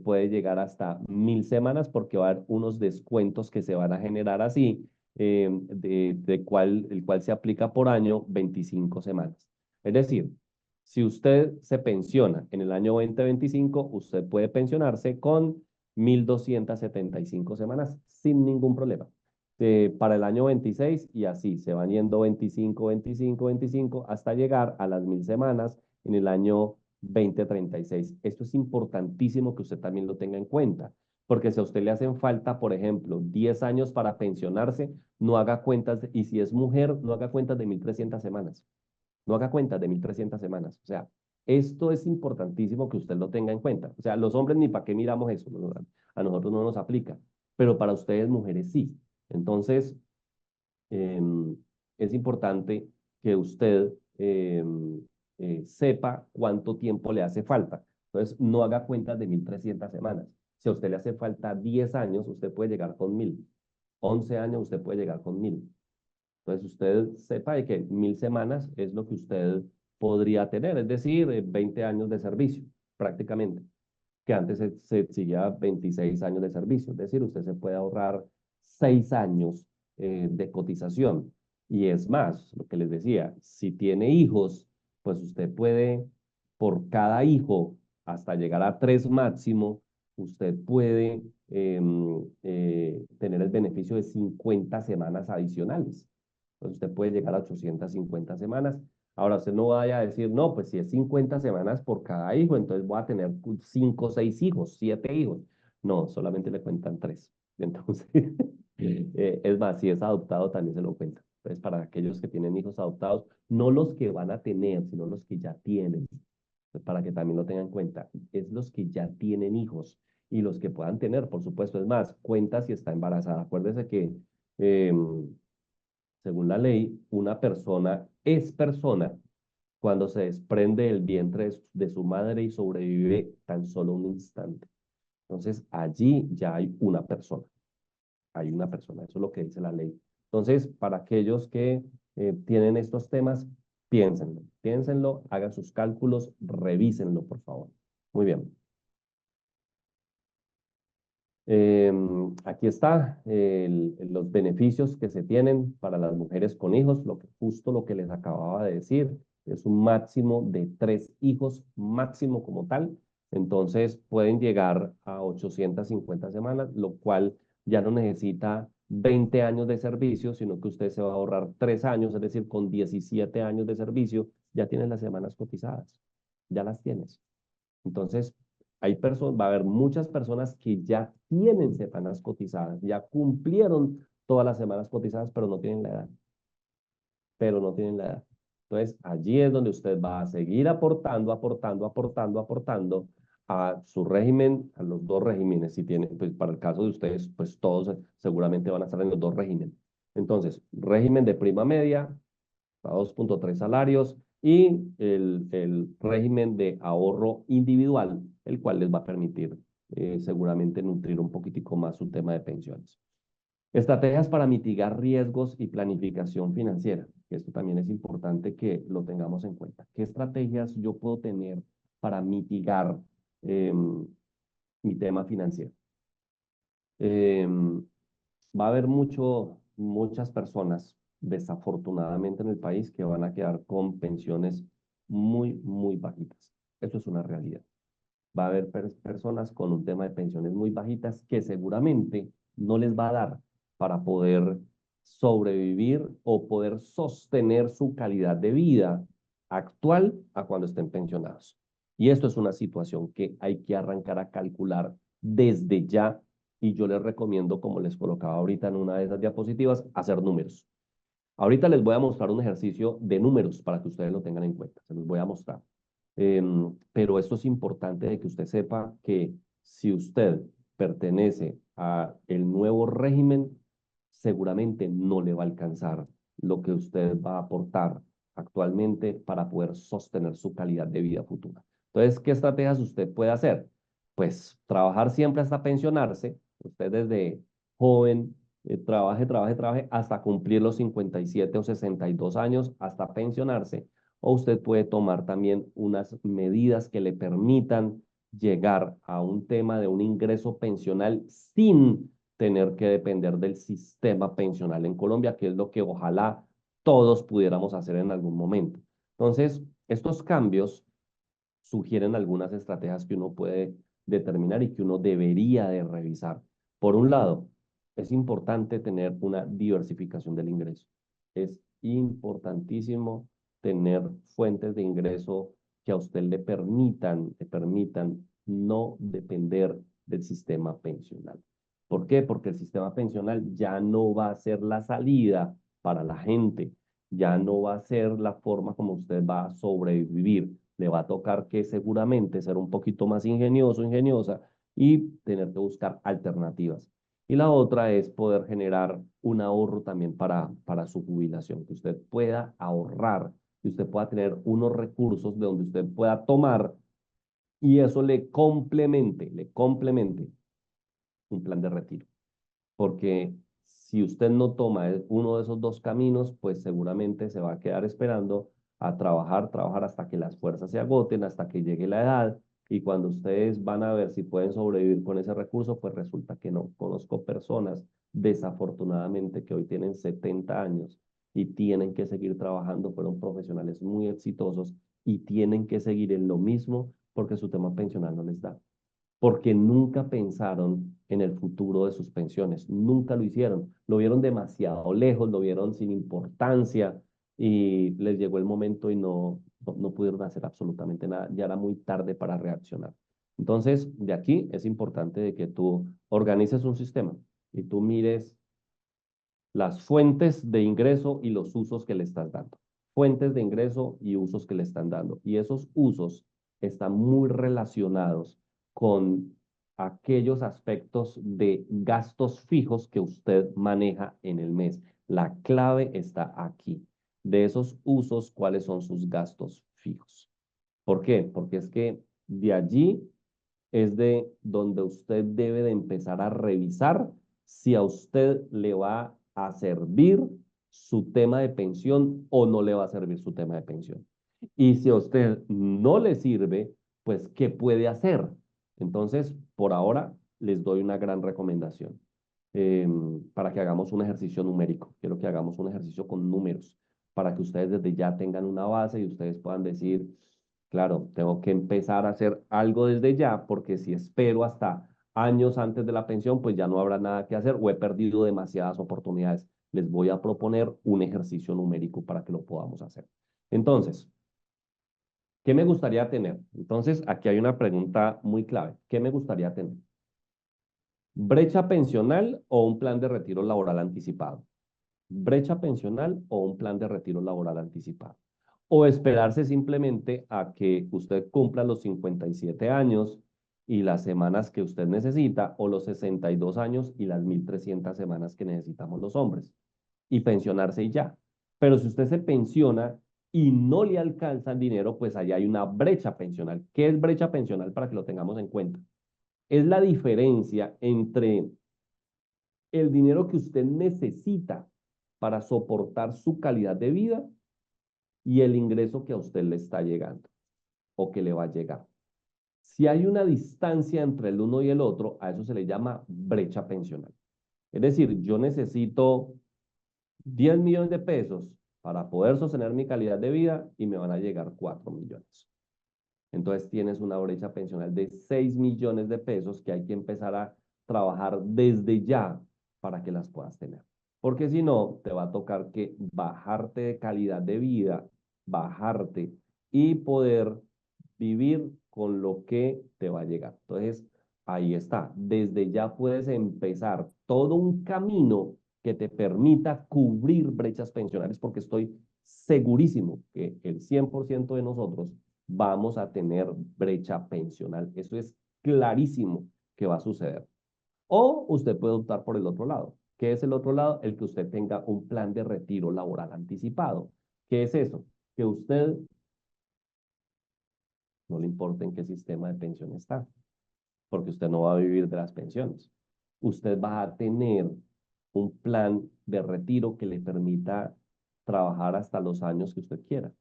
puede llegar hasta 1.000 semanas porque va a haber unos descuentos que se van a generar así, el cual se aplica por año 25 semanas. Es decir, si usted se pensiona en el año 2025, usted puede pensionarse con 1.275 semanas sin ningún problema. Para el año 26 y así se van yendo 25, 25, 25 hasta llegar a las 1.000 semanas en el año 2036. Esto es importantísimo que usted también lo tenga en cuenta, porque si a usted le hacen falta, por ejemplo, 10 años para pensionarse, no haga cuentas, y si es mujer, no haga cuentas de 1.300 semanas. No haga cuentas de 1.300 semanas. O sea, esto es importantísimo que usted lo tenga en cuenta. O sea, los hombres ni para qué miramos eso, ¿no? A nosotros no nos aplica, pero para ustedes mujeres sí. Entonces, es importante que usted sepa cuánto tiempo le hace falta. Entonces, no haga cuentas de 1.300 semanas. Si a usted le hace falta 10 años, usted puede llegar con 1.000. 11 años, usted puede llegar con 1.000. Entonces, usted sepa de que 1.000 semanas es lo que usted podría tener, es decir, 20 años de servicio, prácticamente, que antes se exigía 26 años de servicio. Es decir, usted se puede ahorrar 6 años de cotización. Y es más, lo que les decía, si tiene hijos, pues usted puede, por cada hijo, hasta llegar a 3 máximo, usted puede tener el beneficio de 50 semanas adicionales. Entonces usted puede llegar a 850 semanas. Ahora usted no vaya a decir, no, pues si es 50 semanas por cada hijo, entonces voy a tener 5, 6 hijos, 7 hijos. No, solamente le cuentan 3. Entonces, es más, si es adoptado también se lo cuenta. Entonces, para aquellos que tienen hijos adoptados, no los que van a tener, sino los que ya tienen, pues para que también lo tengan en cuenta, es los que ya tienen hijos y los que puedan tener, por supuesto, es más, cuenta si está embarazada. Acuérdese que eh, según la ley, una persona es persona cuando se desprende del vientre de su madre y sobrevive tan solo un instante. Entonces, allí ya hay una persona, eso es lo que dice la ley. Entonces, para aquellos que tienen estos temas, piénsenlo, piénsenlo, hagan sus cálculos, revísenlo, por favor. Muy bien. Aquí está los beneficios que se tienen para las mujeres con hijos, justo lo que les acababa de decir, es un máximo de 3 hijos, máximo como tal, entonces pueden llegar a 850 semanas, lo cual ya no necesita 20 años de servicio, sino que usted se va a ahorrar 3 años, es decir, con 17 años de servicio, ya tienes las semanas cotizadas, ya las tienes. Entonces, va a haber muchas personas que ya tienen semanas cotizadas, ya cumplieron todas las semanas cotizadas, pero no tienen la edad. Pero no tienen la edad. Entonces, allí es donde usted va a seguir aportando, aportando, aportando, aportando a su régimen, a los 2 regímenes. Si tiene, pues para el caso de ustedes, pues todos seguramente van a estar en los 2 regímenes. Entonces, régimen de prima media, a 2.3 salarios, y el régimen de ahorro individual, el cual les va a permitir seguramente nutrir un poquitico más su tema de pensiones. Estrategias para mitigar riesgos y planificación financiera. Esto también es importante que lo tengamos en cuenta. ¿Qué estrategias yo puedo tener para mitigar mi tema financiero? Va a haber muchas personas, desafortunadamente en el país, que van a quedar con pensiones muy, muy bajitas. Eso es una realidad. Va a haber personas con un tema de pensiones muy bajitas que seguramente no les va a dar para poder sobrevivir o poder sostener su calidad de vida actual a cuando estén pensionados. Y esto es una situación que hay que arrancar a calcular desde ya, y yo les recomiendo, como les colocaba ahorita en una de esas diapositivas, hacer números. Ahorita les voy a mostrar un ejercicio de números para que ustedes lo tengan en cuenta. Se los voy a mostrar. Pero esto es importante de que usted sepa que si usted pertenece a el nuevo régimen, seguramente no le va a alcanzar lo que usted va a aportar actualmente para poder sostener su calidad de vida futura. Entonces, ¿qué estrategias usted puede hacer? Pues trabajar siempre hasta pensionarse. Usted desde joven trabaje, trabaje, trabaje hasta cumplir los 57 o 62 años, hasta pensionarse. O usted puede tomar también unas medidas que le permitan llegar a un tema de un ingreso pensional sin tener que depender del sistema pensional en Colombia, que es lo que ojalá todos pudiéramos hacer en algún momento. Entonces, estos cambios sugieren algunas estrategias que uno puede determinar y que uno debería de revisar. Por un lado, es importante tener una diversificación del ingreso. Es importantísimo tener fuentes de ingreso que a usted le permitan no depender del sistema pensional. ¿Por qué? Porque el sistema pensional ya no va a ser la salida para la gente, ya no va a ser la forma como usted va a sobrevivir. Le va a tocar que seguramente ser un poquito más ingenioso, ingeniosa, y tener que buscar alternativas. Y la otra es poder generar un ahorro también para su jubilación, que usted pueda ahorrar, que usted pueda tener unos recursos de donde usted pueda tomar y eso le complemente un plan de retiro. Porque si usted no toma uno de esos dos caminos, pues seguramente se va a quedar esperando a trabajar, trabajar hasta que las fuerzas se agoten, hasta que llegue la edad, y cuando ustedes van a ver si pueden sobrevivir con ese recurso, pues resulta que no. Conozco personas, desafortunadamente, que hoy tienen 70 años y tienen que seguir trabajando, fueron profesionales muy exitosos y tienen que seguir en lo mismo porque su tema pensional no les da porque nunca pensaron en el futuro de sus pensiones, nunca lo hicieron, lo vieron demasiado lejos, lo vieron sin importancia y les llegó el momento y no pudieron hacer absolutamente nada, ya era muy tarde para reaccionar. Entonces, de aquí es importante de que tú organices un sistema y tú mires las fuentes de ingreso y los usos que le estás dando. Fuentes de ingreso y usos que le están dando. Y esos usos están muy relacionados con aquellos aspectos de gastos fijos que usted maneja en el mes. La clave está aquí. De esos usos, ¿cuáles son sus gastos fijos? ¿Por qué? Porque es que de allí es de donde usted debe de empezar a revisar si a usted le va a servir su tema de pensión o no le va a servir su tema de pensión. Y si a usted no le sirve, pues, ¿qué puede hacer? Entonces, por ahora, les doy una gran recomendación para que hagamos un ejercicio numérico. Quiero que hagamos un ejercicio con números para que ustedes desde ya tengan una base y ustedes puedan decir, claro, tengo que empezar a hacer algo desde ya, porque si espero hasta años antes de la pensión, pues ya no habrá nada que hacer o he perdido demasiadas oportunidades. Les voy a proponer un ejercicio numérico para que lo podamos hacer. Entonces, ¿qué me gustaría tener? Entonces, aquí hay una pregunta muy clave. ¿Qué me gustaría tener? ¿Brecha pensional o un plan de retiro laboral anticipado? Brecha pensional o un plan de retiro laboral anticipado. O esperarse simplemente a que usted cumpla los 57 años y las semanas que usted necesita, o los 62 años y las 1.300 semanas que necesitamos los hombres, y pensionarse y ya. Pero si usted se pensiona y no le alcanza el dinero, pues allá hay una brecha pensional. ¿Qué es brecha pensional para que lo tengamos en cuenta? Es la diferencia entre el dinero que usted necesita para soportar su calidad de vida y el ingreso que a usted le está llegando o que le va a llegar. Si hay una distancia entre el uno y el otro, a eso se le llama brecha pensional. Es decir, yo necesito 10 millones de pesos para poder sostener mi calidad de vida y me van a llegar 4 millones. Entonces tienes una brecha pensional de 6 millones de pesos que hay que empezar a trabajar desde ya para que las puedas tener. Porque si no, te va a tocar que bajarte de calidad de vida, bajarte y poder vivir con lo que te va a llegar. Entonces, ahí está. Desde ya puedes empezar todo un camino que te permita cubrir brechas pensionales, porque estoy segurísimo que el 100% de nosotros vamos a tener brecha pensional. Eso es clarísimo que va a suceder. O usted puede optar por el otro lado. ¿Qué es el otro lado? El que usted tenga un plan de retiro laboral anticipado. ¿Qué es eso? Que usted no le importa en qué sistema de pensión está, porque usted no va a vivir de las pensiones. Usted va a tener un plan de retiro que le permita trabajar hasta los años que usted quiera.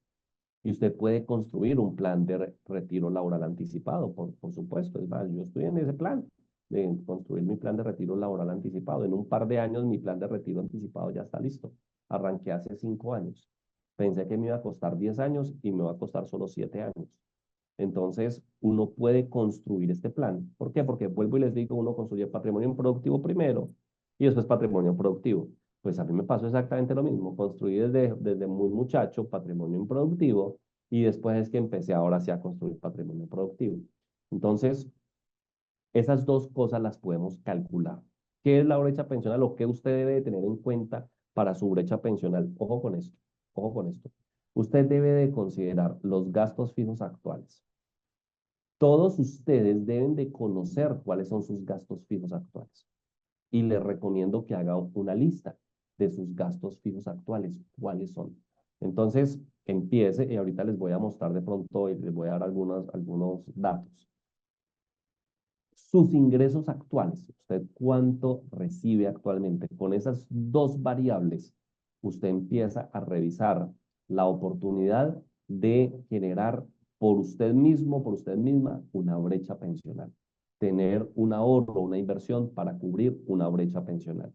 Y usted puede construir un plan de retiro laboral anticipado, por supuesto. Es más, yo estoy en ese plan de construir mi plan de retiro laboral anticipado. En un par de años mi plan de retiro anticipado ya está listo. Arranqué hace 5 años. Pensé que me iba a costar 10 años y me va a costar solo 7 años. Entonces, uno puede construir este plan. ¿Por qué? Porque vuelvo y les digo, uno construye patrimonio productivo primero y después patrimonio productivo. Pues a mí me pasó exactamente lo mismo. Construí desde muy muchacho patrimonio improductivo y después es que empecé ahora sí a construir patrimonio productivo. Entonces, esas dos cosas las podemos calcular. ¿Qué es la brecha pensional o qué usted debe de tener en cuenta para su brecha pensional? Ojo con esto, ojo con esto. Usted debe de considerar los gastos fijos actuales. Todos ustedes deben de conocer cuáles son sus gastos fijos actuales. y le recomiendo que haga una lista de sus gastos fijos actuales, cuáles son. Entonces, empiece y ahorita les voy a mostrar de pronto y les voy a dar algunos datos. Sus ingresos actuales, usted cuánto recibe actualmente. Con esas dos variables, usted empieza a revisar la oportunidad de generar por usted mismo, por usted misma, una brecha pensional. Tener un ahorro, una inversión para cubrir una brecha pensional.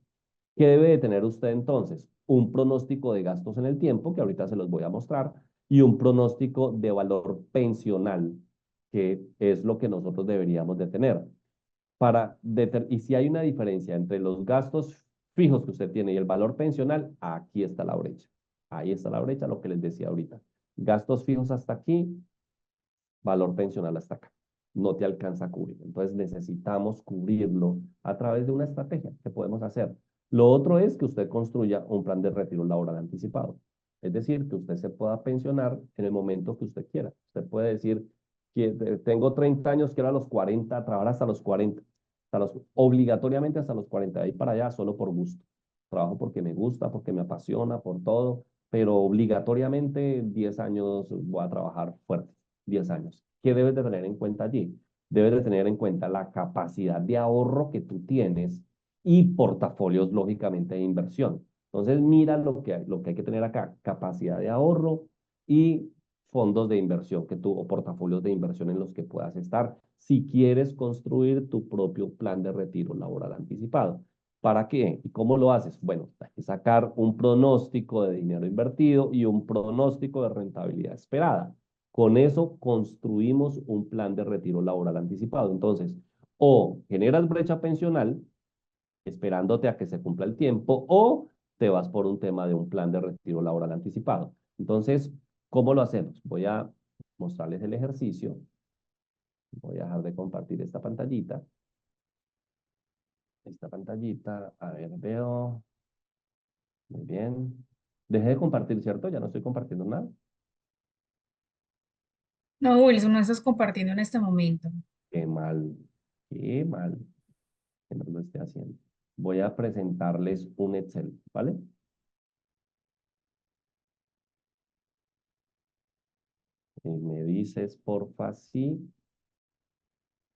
¿Qué debe de tener usted entonces? Un pronóstico de gastos en el tiempo, que ahorita se los voy a mostrar, y un pronóstico de valor pensional, que es lo que nosotros deberíamos de tener y si hay una diferencia entre los gastos fijos que usted tiene y el valor pensional, aquí está la brecha. Ahí está la brecha, lo que les decía ahorita. Gastos fijos hasta aquí, valor pensional hasta acá. No te alcanza a cubrir. Entonces necesitamos cubrirlo a través de una estrategia que podemos hacer. Lo otro es que usted construya un plan de retiro laboral anticipado. Es decir, que usted se pueda pensionar en el momento que usted quiera. Usted puede decir que tengo 30 años, quiero a los 40, trabajar hasta los 40, obligatoriamente hasta los 40, de ahí para allá solo por gusto. Trabajo porque me gusta, porque me apasiona, por todo, pero obligatoriamente 10 años voy a trabajar fuerte. 10 años. ¿Qué debes de tener en cuenta allí? Debes de tener en cuenta la capacidad de ahorro que tú tienes y portafolios, lógicamente, de inversión. Entonces, mira lo que hay que tener acá, capacidad de ahorro y fondos de inversión o portafolios de inversión en los que puedas estar si quieres construir tu propio plan de retiro laboral anticipado. ¿Para qué? ¿Y cómo lo haces? Bueno, hay que sacar un pronóstico de dinero invertido y un pronóstico de rentabilidad esperada. Con eso construimos un plan de retiro laboral anticipado. Entonces, o generas brecha pensional esperándote a que se cumpla el tiempo, o te vas por un tema de un plan de retiro laboral anticipado. Entonces, ¿cómo lo hacemos? Voy a mostrarles el ejercicio. Voy a dejar de compartir esta pantallita. A ver, veo. Muy bien. Dejé de compartir, ¿cierto? Ya no estoy compartiendo nada. No, Wilson, no estás compartiendo en este momento. Qué mal, qué mal que no lo esté haciendo. Voy a presentarles un Excel, ¿vale? Me dices, porfa, si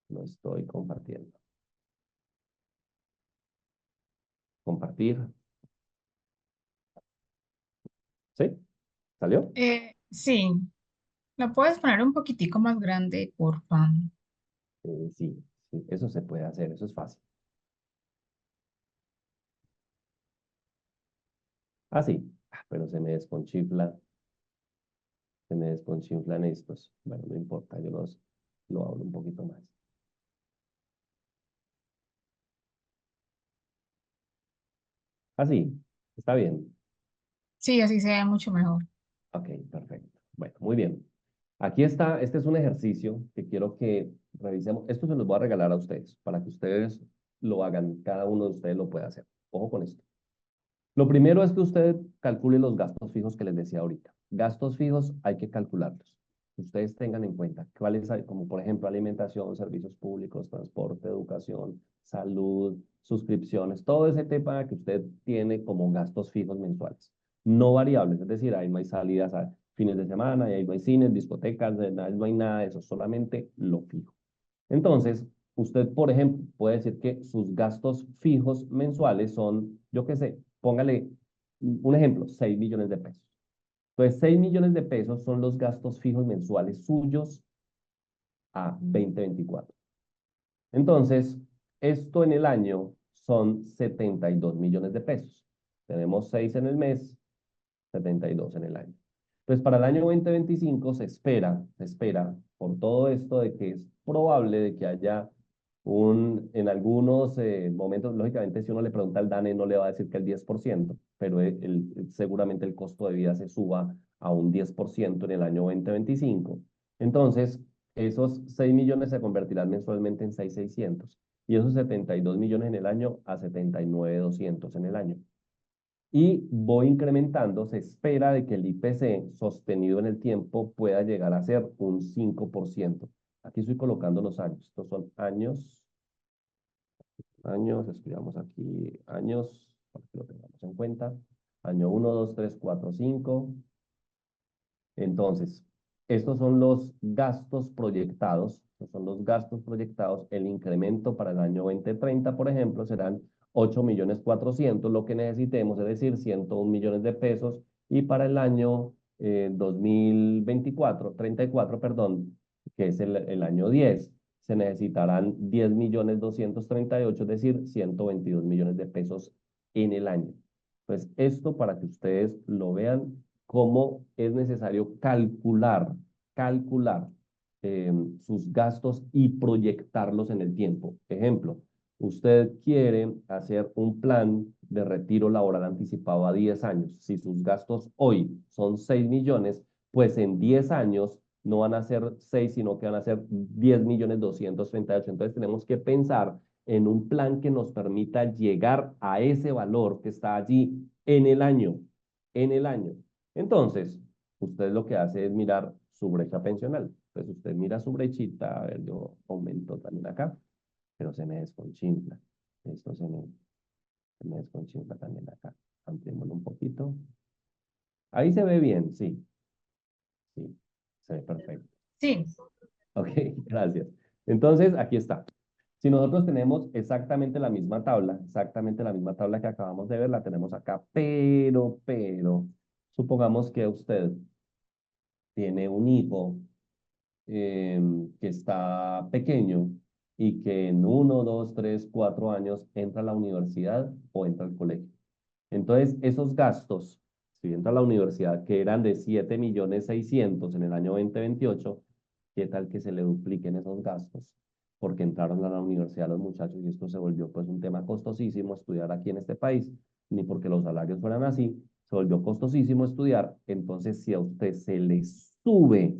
lo estoy compartiendo. Compartir. ¿Sí? ¿Salió? Sí, ¿lo puedes poner un poquitico más grande, porfa? Sí, sí, eso se puede hacer, eso es fácil. Ah, sí. Pero se me desconchinflan estos. Bueno, no importa, lo abro un poquito más. Ah, sí, está bien. Sí, así se ve mucho mejor. Ok, perfecto. Bueno, muy bien. Aquí está, este es un ejercicio que quiero que revisemos. Esto se los voy a regalar a ustedes para que ustedes lo hagan, cada uno de ustedes lo puede hacer. Ojo con esto. Lo primero es que usted calcule los gastos fijos que les decía ahorita. Gastos fijos hay que calcularlos. Ustedes tengan en cuenta cuáles hay, como por ejemplo alimentación, servicios públicos, transporte, educación, salud, suscripciones, todo ese tema que usted tiene como gastos fijos mensuales. No variables, es decir, ahí no hay salidas a fines de semana, ahí no hay cines, discotecas, no hay nada de eso, solamente lo fijo. Entonces, usted, por ejemplo, puede decir que sus gastos fijos mensuales son, yo qué sé, póngale un ejemplo, 6 millones de pesos. Entonces, 6 millones de pesos son los gastos fijos mensuales suyos a 2024. Entonces, esto en el año son 72 millones de pesos. Tenemos 6 en el mes, 72 en el año. Pues para el año 2025 se espera por todo esto de que es probable de que haya en algunos momentos, lógicamente si uno le pregunta al DANE no le va a decir que el 10%, pero seguramente el costo de vida se suba a un 10% en el año 2025. Entonces, esos 6 millones se convertirán mensualmente en 6,600 y esos 72 millones en el año a 79,200 en el año y voy incrementando, se espera de que el IPC sostenido en el tiempo pueda llegar a ser un 5%. Aquí estoy colocando los años. Estos son años años, escribamos aquí años, para que lo tengamos en cuenta. Año 1, 2, 3, 4, 5. Entonces, estos son los gastos proyectados. Estos son los gastos proyectados. El incremento para el año 2030, por ejemplo, serán 8.400.000, lo que necesitemos, es decir, 101 millones de pesos. Y para el año 34, perdón, que es el año 10, se necesitarán 10.238.000, es decir, 122 millones de pesos en el año. Pues esto para que ustedes lo vean cómo es necesario calcular sus gastos y proyectarlos en el tiempo. Ejemplo, usted quiere hacer un plan de retiro laboral anticipado a 10 años. Si sus gastos hoy son 6 millones, pues en 10 años no van a ser 6, sino que van a ser 10.238.000. Entonces tenemos que pensar en un plan que nos permita llegar a ese valor que está allí en el año, en el año. Entonces, usted lo que hace es mirar su brecha pensional. Entonces, usted mira su brechita, a ver, yo aumento también acá, pero se me desconchimpla. Esto se me desconchimpla también acá. Ampliémoslo un poquito. Ahí se ve bien, sí, sí, se ve perfecto. Sí, Ok, gracias. Entonces, aquí está. Si nosotros tenemos exactamente la misma tabla, que acabamos de ver, la tenemos acá, pero, supongamos que usted tiene un hijo que está pequeño y que en 1, 2, 3, 4 años entra a la universidad o entra al colegio. Entonces, esos gastos, si entra a la universidad, que eran de 7.600.000 en el año 2028, ¿qué tal que se le dupliquen esos gastos? Porque entraron a la universidad los muchachos y esto se volvió pues un tema costosísimo estudiar aquí en este país, ni porque los salarios fueran así, se volvió costosísimo estudiar. Entonces, si a usted se le sube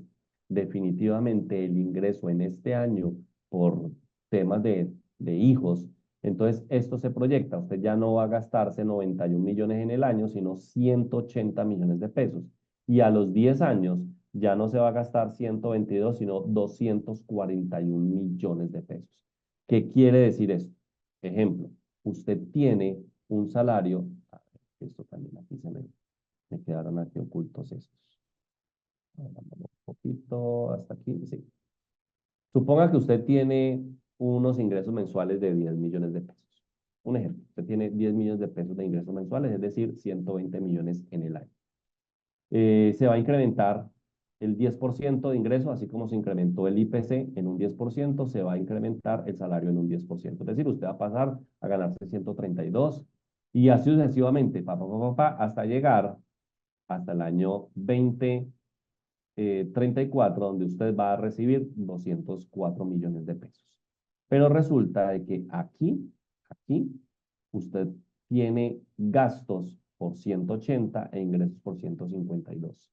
definitivamente el ingreso en este año por temas de hijos, entonces esto se proyecta. Usted ya no va a gastarse 91 millones en el año, sino 180 millones de pesos. Y a los 10 años ya no se va a gastar 122, sino 241 millones de pesos. ¿Qué quiere decir esto? Ejemplo, usted tiene un salario, a ver, esto también aquí me quedaron aquí ocultos estos. Un poquito hasta aquí, sí. Suponga que usted tiene unos ingresos mensuales de 10 millones de pesos. Un ejemplo, usted tiene 10 millones de pesos de ingresos mensuales, es decir, 120 millones en el año. Se va a incrementar el 10% de ingreso, así como se incrementó el IPC en un 10%, se va a incrementar el salario en un 10%. Es decir, usted va a pasar a ganarse 132 y así sucesivamente, hasta llegar hasta el año 2034, donde usted va a recibir 204 millones de pesos. Pero resulta de que aquí, usted tiene gastos por 180 e ingresos por 152.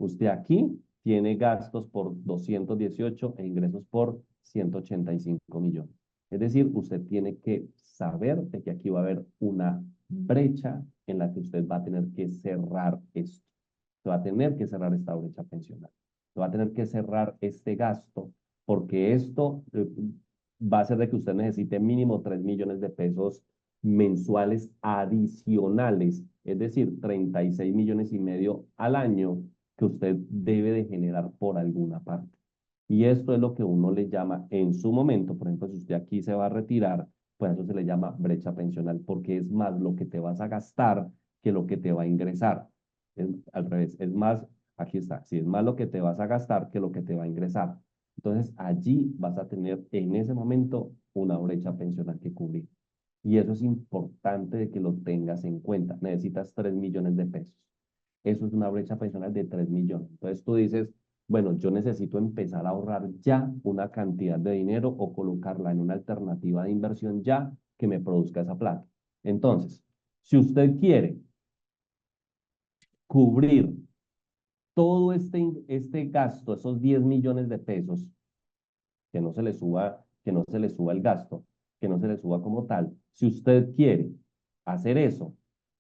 Usted aquí tiene gastos por 218 e ingresos por 185 millones. Es decir, usted tiene que saber de que aquí va a haber una brecha en la que usted va a tener que cerrar esto. Se va a tener que cerrar esta brecha pensional. Se va a tener que cerrar este gasto porque esto va a hacer de que usted necesite mínimo 3 millones de pesos mensuales adicionales, es decir, 36,5 millones al año que usted debe de generar por alguna parte. Y esto es lo que uno le llama en su momento, por ejemplo, si usted aquí se va a retirar, pues eso se le llama brecha pensional, porque es más lo que te vas a gastar que lo que te va a ingresar. Es, al revés, es más, aquí está, si es más lo que te vas a gastar que lo que te va a ingresar. Entonces allí vas a tener en ese momento una brecha pensional que cubrir. Y eso es importante de que lo tengas en cuenta. Necesitas 3 millones de pesos. Eso es una brecha pensional de 3 millones. Entonces tú dices, bueno, yo necesito empezar a ahorrar ya una cantidad de dinero o colocarla en una alternativa de inversión ya que me produzca esa plata. Entonces, si usted quiere cubrir todo este gasto, esos 10 millones de pesos, que no se le suba el gasto, que no se le suba como tal. Si usted quiere hacer eso,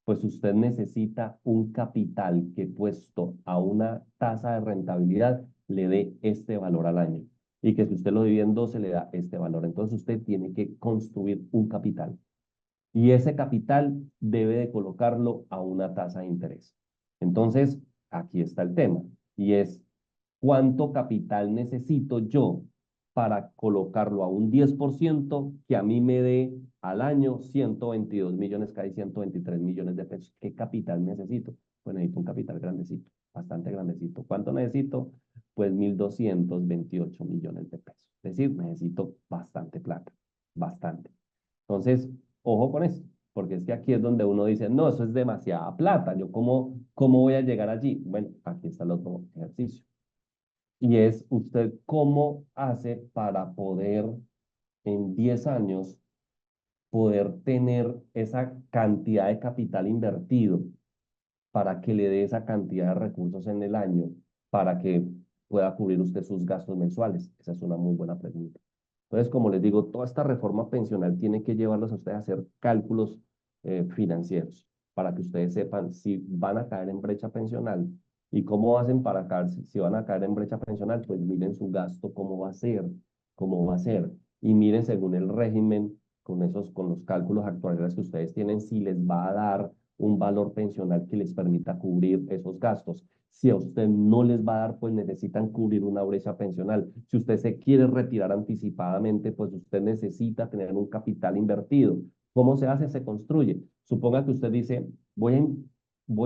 pues usted necesita un capital que puesto a una tasa de rentabilidad le dé este valor al año. y que si usted lo divide en 2 se le da este valor. Entonces usted tiene que construir un capital y ese capital debe de colocarlo a una tasa de interés. Entonces, aquí está el tema y es cuánto capital necesito yo para colocarlo a un 10% que a mí me dé al año 122 millones, casi 123 millones de pesos. ¿Qué capital necesito? Pues necesito un capital grandecito, bastante grandecito. ¿Cuánto necesito? Pues 1.228 millones de pesos. Es decir, necesito bastante plata, bastante. Entonces, ojo con eso, porque es que aquí es donde uno dice, no, eso es demasiada plata, yo cómo voy a llegar allí. Bueno, aquí está el otro ejercicio. Y es usted cómo hace para poder en 10 años poder tener esa cantidad de capital invertido para que le dé esa cantidad de recursos en el año para que pueda cubrir usted sus gastos mensuales. Esa es una muy buena pregunta. Entonces, como les digo, toda esta reforma pensional tiene que llevarlos a ustedes a hacer cálculos financieros para que ustedes sepan si van a caer en brecha pensional y cómo hacen para caer, si van a caer en brecha pensional, pues miren su gasto, cómo va a ser, y miren según el régimen, con los cálculos actuales que ustedes tienen, si les va a dar un valor pensional que les permita cubrir esos gastos. Si a usted no les va a dar, pues necesitan cubrir una brecha pensional. Si usted se quiere retirar anticipadamente, pues usted necesita tener un capital invertido. ¿Cómo se hace? Se construye. Suponga que usted dice, voy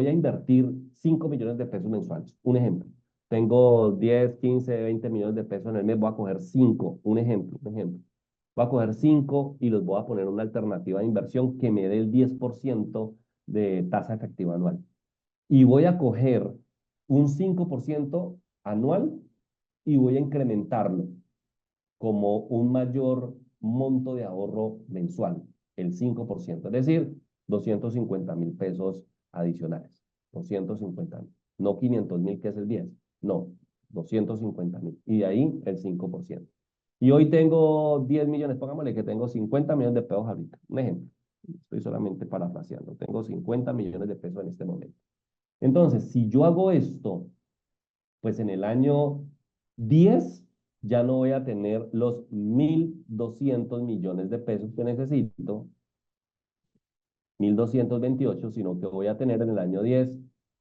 a invertir 5 millones de pesos mensuales. Un ejemplo. Tengo 10, 15, 20 millones de pesos en el mes, voy a coger 5. Un ejemplo, un ejemplo. Voy a coger 5 y los voy a poner en una alternativa de inversión que me dé el 10% de tasa efectiva anual. Y voy a coger un 5% anual y voy a incrementarlo como un mayor monto de ahorro mensual, el 5%, es decir, 250.000 pesos adicionales, 250.000, no 500.000 que es el 10, no, 250.000, y de ahí el 5%. Y hoy tengo 10 millones, pongámosle que tengo 50 millones de pesos ahorita, un ejemplo, estoy solamente parafraseando, tengo 50 millones de pesos en este momento. Entonces, si yo hago esto, pues en el año 10 ya no voy a tener los 1.200 millones de pesos que necesito, 1.228, sino que voy a tener en el año 10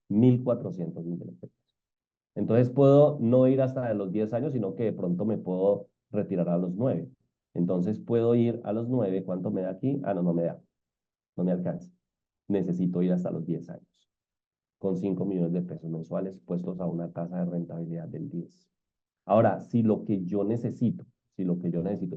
1.400 millones de pesos. Entonces puedo no ir hasta los 10 años, sino que de pronto me puedo retirar a los 9. Entonces puedo ir a los 9, ¿cuánto me da aquí? Ah, no, no me da, no me alcanza. Necesito ir hasta los 10 años, con 5 millones de pesos mensuales puestos a una tasa de rentabilidad del 10. Ahora, si lo que yo necesito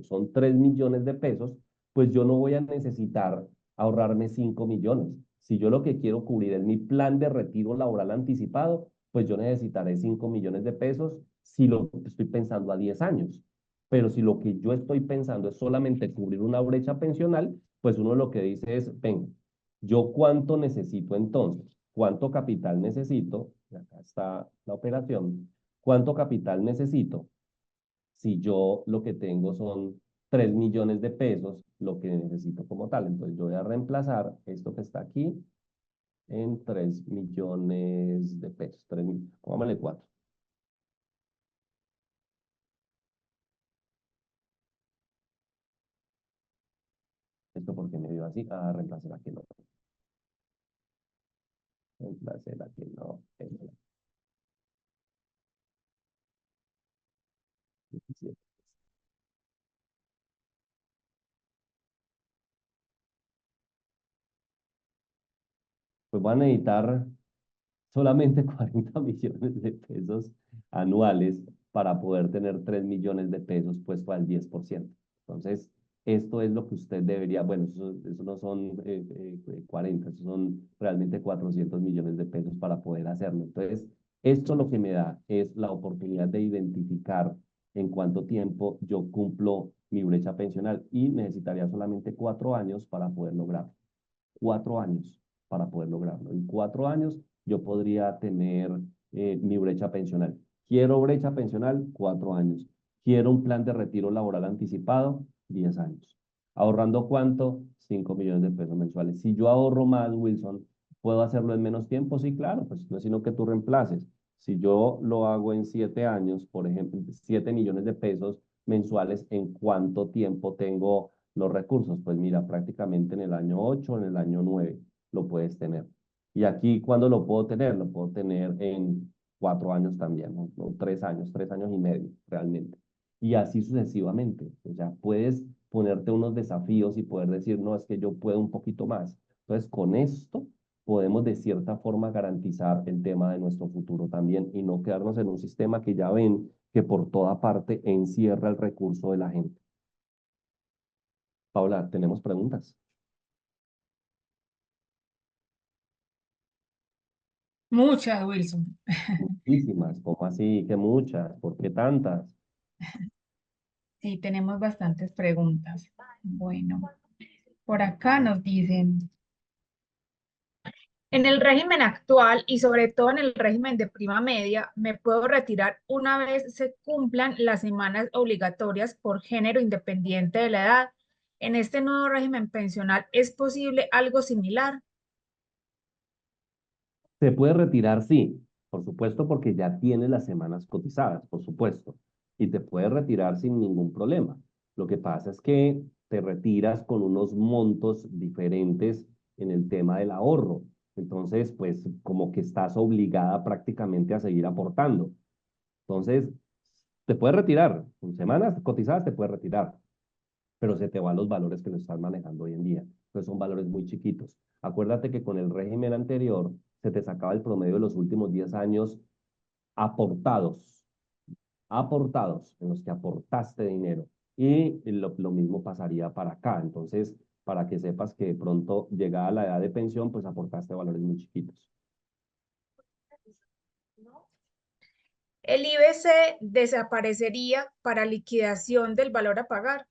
son 3 millones de pesos, pues yo no voy a necesitar ahorrarme 5 millones. Si yo lo que quiero cubrir es mi plan de retiro laboral anticipado, pues yo necesitaré 5 millones de pesos si lo estoy pensando a 10 años. Pero si lo que yo estoy pensando es solamente cubrir una brecha pensional, pues uno lo que dice es, ven, ¿yo cuánto necesito entonces? ¿Cuánto capital necesito? Acá está la operación. ¿Cuánto capital necesito? Si yo lo que tengo son 3 millones de pesos, lo que necesito como tal. Entonces yo voy a reemplazar esto que está aquí en 3 millones de pesos. 3 mil, póngale 4. ¿Esto porque me dio así? Ah, reemplacé la que no. Reemplacé la que no. Pues van a necesitar solamente 40 millones de pesos anuales para poder tener 3 millones de pesos puesto al 10%. Entonces, esto es lo que usted debería, bueno, eso no son 40, eso son realmente 400 millones de pesos para poder hacerlo. Entonces, esto lo que me da es la oportunidad de identificar en cuánto tiempo yo cumplo mi brecha pensional y necesitaría solamente 4 años para poder lograrlo. 4 años para poder lograrlo. En 4 años yo podría tener mi brecha pensional. Quiero brecha pensional, 4 años. Quiero un plan de retiro laboral anticipado, 10 años. ¿Ahorrando cuánto? 5 millones de pesos mensuales. Si yo ahorro más, Wilson, ¿puedo hacerlo en menos tiempo? Sí, claro, pues no es sino que tú reemplaces. Si yo lo hago en 7 años, por ejemplo, 7 millones de pesos, mensuales, ¿en cuánto tiempo tengo los recursos? Pues mira, prácticamente en el año 8, en el año 9 lo puedes tener. Y aquí, ¿cuándo lo puedo tener? Lo puedo tener en 4 años también, ¿no? O 3 años, 3 años y medio, realmente. Y así sucesivamente. O sea, puedes ponerte unos desafíos y poder decir, no, es que yo puedo un poquito más. Entonces, con esto podemos de cierta forma garantizar el tema de nuestro futuro también y no quedarnos en un sistema que ya ven que por toda parte encierra el recurso de la gente. Paula, ¿tenemos preguntas? Muchas, Wilson. Muchísimas. ¿Cómo así? ¿Qué muchas? ¿Por qué tantas? Sí, tenemos bastantes preguntas. Bueno, por acá nos dicen, en el régimen actual y sobre todo en el régimen de prima media, me puedo retirar una vez se cumplan las semanas obligatorias por género independiente de la edad. En este nuevo régimen pensional, ¿es posible algo similar? Se puede retirar, sí, por supuesto, porque ya tienes las semanas cotizadas, por supuesto, y te puedes retirar sin ningún problema. Lo que pasa es que te retiras con unos montos diferentes en el tema del ahorro. Entonces, pues como que estás obligada prácticamente a seguir aportando. Entonces, te puedes retirar, con semanas cotizadas te puedes retirar, pero se te van los valores que lo están manejando hoy en día. Entonces son valores muy chiquitos. Acuérdate que con el régimen anterior se te sacaba el promedio de los últimos 10 años aportados, aportados, en los que aportaste dinero. Y lo mismo pasaría para acá. Entonces, para que sepas que de pronto llegada la edad de pensión, pues aportaste valores muy chiquitos. El IBC desaparecería para liquidación del valor a pagar.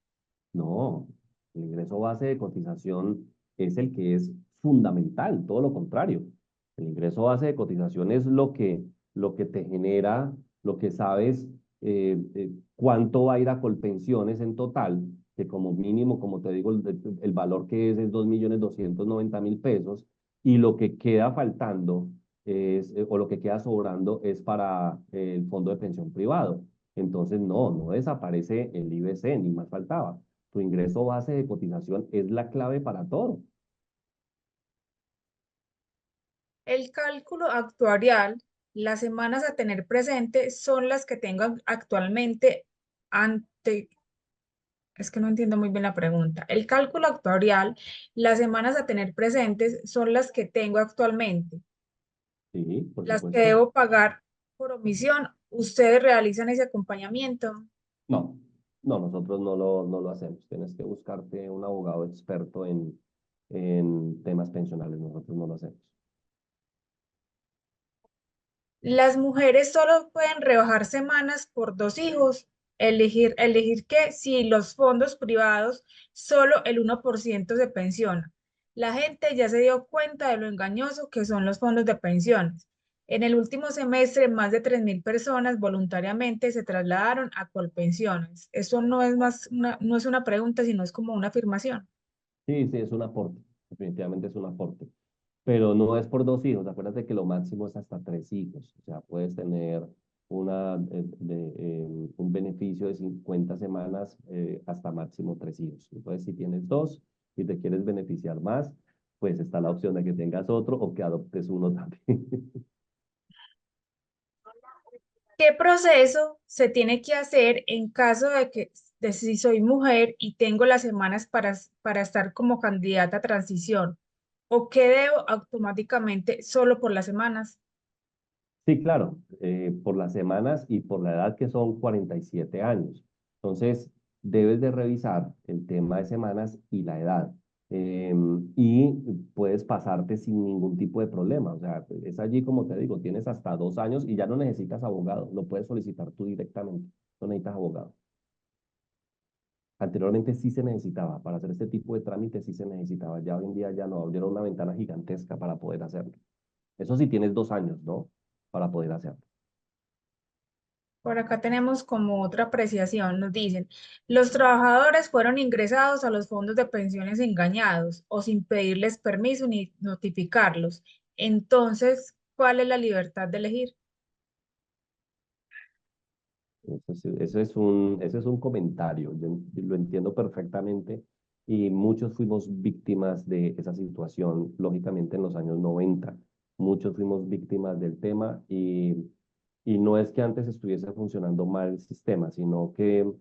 No, el ingreso base de cotización es el que es fundamental, todo lo contrario. El ingreso base de cotización es lo que te genera, lo que sabes cuánto va a ir a Colpensiones en total, que como mínimo, como te digo, el valor que es 2.290.000 pesos, y lo que queda faltando o lo que queda sobrando es para el fondo de pensión privado. Entonces, no desaparece el IBC, ni más faltaba. Tu ingreso base de cotización es la clave para todo. El cálculo actuarial, las semanas a tener presente son las que tengo actualmente ante, es que no entiendo muy bien la pregunta. El cálculo actuarial, las semanas a tener presentes son las que tengo actualmente, Sí, por las que supuesto. debo pagar por omisión. ¿Ustedes realizan ese acompañamiento? No, no, nosotros no lo hacemos. Tienes que buscarte un abogado experto en temas pensionales. Nosotros no lo hacemos. Las mujeres solo pueden rebajar semanas por dos hijos. Elegir que si los fondos privados, solo el 1% se pensiona. La gente ya se dio cuenta de lo engañoso que son los fondos de pensiones. En el último semestre, más de 3.000 personas voluntariamente se trasladaron a Colpensiones. Eso no es no es una pregunta, sino es como una afirmación. Sí, sí, es un aporte. Definitivamente es un aporte. Pero no es por 2 hijos. Acuérdate que lo máximo es hasta 3 hijos. O sea, puedes tener un beneficio de 50 semanas hasta máximo 3 hijos. Entonces, si tienes dos y te quieres beneficiar más, pues está la opción de que tengas otro o que adoptes uno también. ¿Qué proceso se tiene que hacer en caso de si soy mujer y tengo las semanas para estar como candidata a transición? ¿O qué debo automáticamente solo por las semanas? Sí, claro, por las semanas y por la edad que son 47 años. Entonces, debes de revisar el tema de semanas y la edad. Y puedes pasarte sin ningún tipo de problema. O sea, es allí, como te digo, tienes hasta 2 años y ya no necesitas abogado. Lo puedes solicitar tú directamente. No necesitas abogado. Anteriormente sí se necesitaba. Para hacer este tipo de trámites sí se necesitaba. Ya hoy en día ya no. Abrieron una ventana gigantesca para poder hacerlo. Eso sí tienes 2 años, ¿no? Para poder hacerlo. Por acá tenemos como otra apreciación. Nos dicen, los trabajadores fueron ingresados a los fondos de pensiones engañados o sin pedirles permiso ni notificarlos. Entonces, ¿cuál es la libertad de elegir? Ese es un comentario, yo lo entiendo perfectamente y muchos fuimos víctimas de esa situación, lógicamente en los años 90. Muchos fuimos víctimas del tema y no es que antes estuviese funcionando mal el sistema, sino que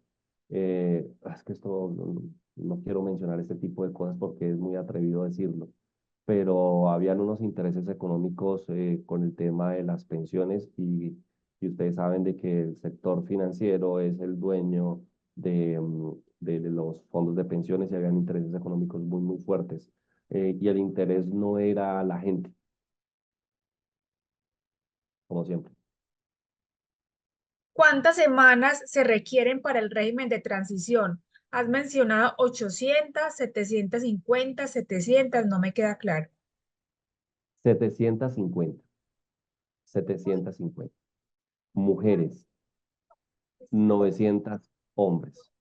es que esto no quiero mencionar este tipo de cosas porque es muy atrevido decirlo, pero habían unos intereses económicos con el tema de las pensiones y ustedes saben de que el sector financiero es el dueño de los fondos de pensiones y habían intereses económicos muy fuertes. Y el interés no era la gente, como siempre. ¿Cuántas semanas se requieren para el régimen de transición? Has mencionado 800, 750, 700, no me queda claro. 750, 750. Mujeres, 900 hombres.